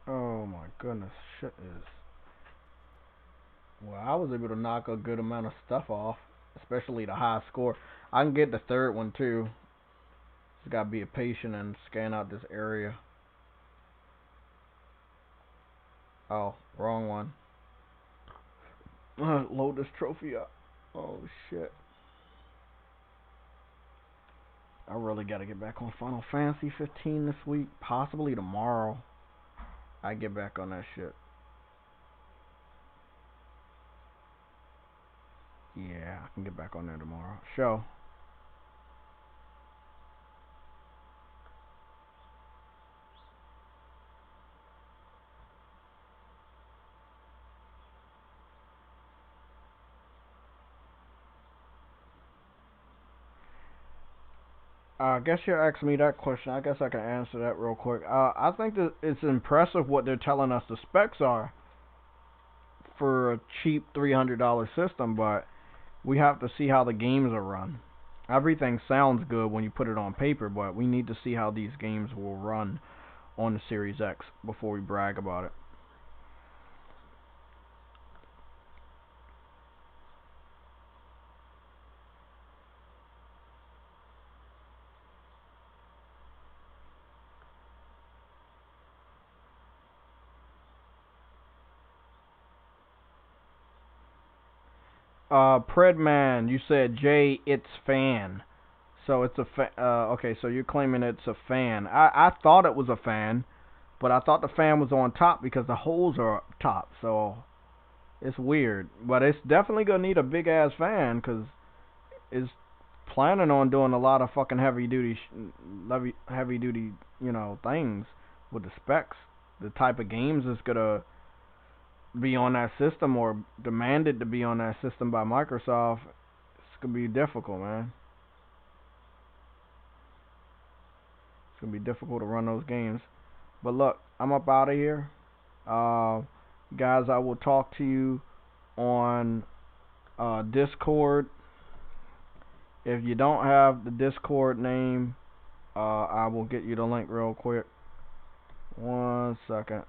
Oh my goodness, shit is. Well, I was able to knock a good amount of stuff off, especially the high score. I can get the third one too. Just gotta be patient and scan out this area. Oh, wrong one. Load this trophy up. Oh shit. I really gotta get back on Final Fantasy 15 this week, possibly tomorrow. I get back on that shit. Yeah, I can get back on there tomorrow. Show. I guess you asked me that question. I guess I can answer that real quick. I think that it's impressive what they're telling us the specs are for a cheap $300 system, but we have to see how the games are run. Everything sounds good when you put it on paper, but we need to see how these games will run on the Series X before we brag about it. Predman, you said Jay, it's fan. So it's a okay, so you're claiming it's a fan. I thought it was a fan, but I thought the fan was on top because the holes are up top. So it's weird, but it's definitely gonna need a big ass fan because it's planning on doing a lot of fucking heavy duty, things with the specs. The type of games it's gonna be on that system or demanded to be on that system by Microsoft. It's gonna be difficult, man. It's gonna be difficult to run those games. But look, I'm up out of here. Guys, I will talk to you on Discord. If you don't have the Discord name, I will get you the link real quick. 1 second.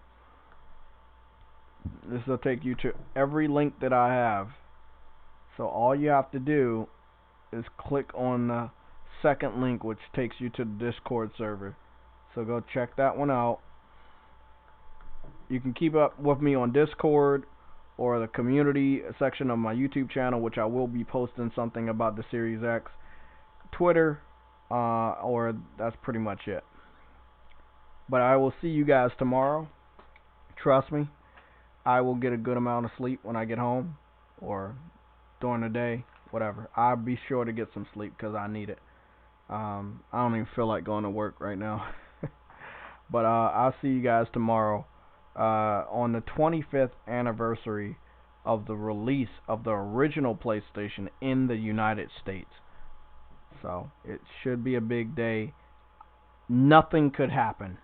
This will take you to every link that I have. So all you have to do is click on the second link, which takes you to the Discord server. So go check that one out. You can keep up with me on Discord or the community section of my YouTube channel, which I will be posting something about the Series X. Twitter, or that's pretty much it. But I will see you guys tomorrow. Trust me, I will get a good amount of sleep when I get home, or during the day, whatever. I'll be sure to get some sleep because I need it. I don't even feel like going to work right now. But I'll see you guys tomorrow on the 25th anniversary of the release of the original PlayStation in the United States. So it should be a big day. Nothing could happen.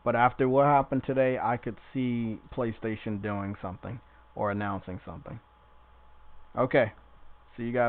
But after what happened today, I could see PlayStation doing something or announcing something. Okay. See you guys.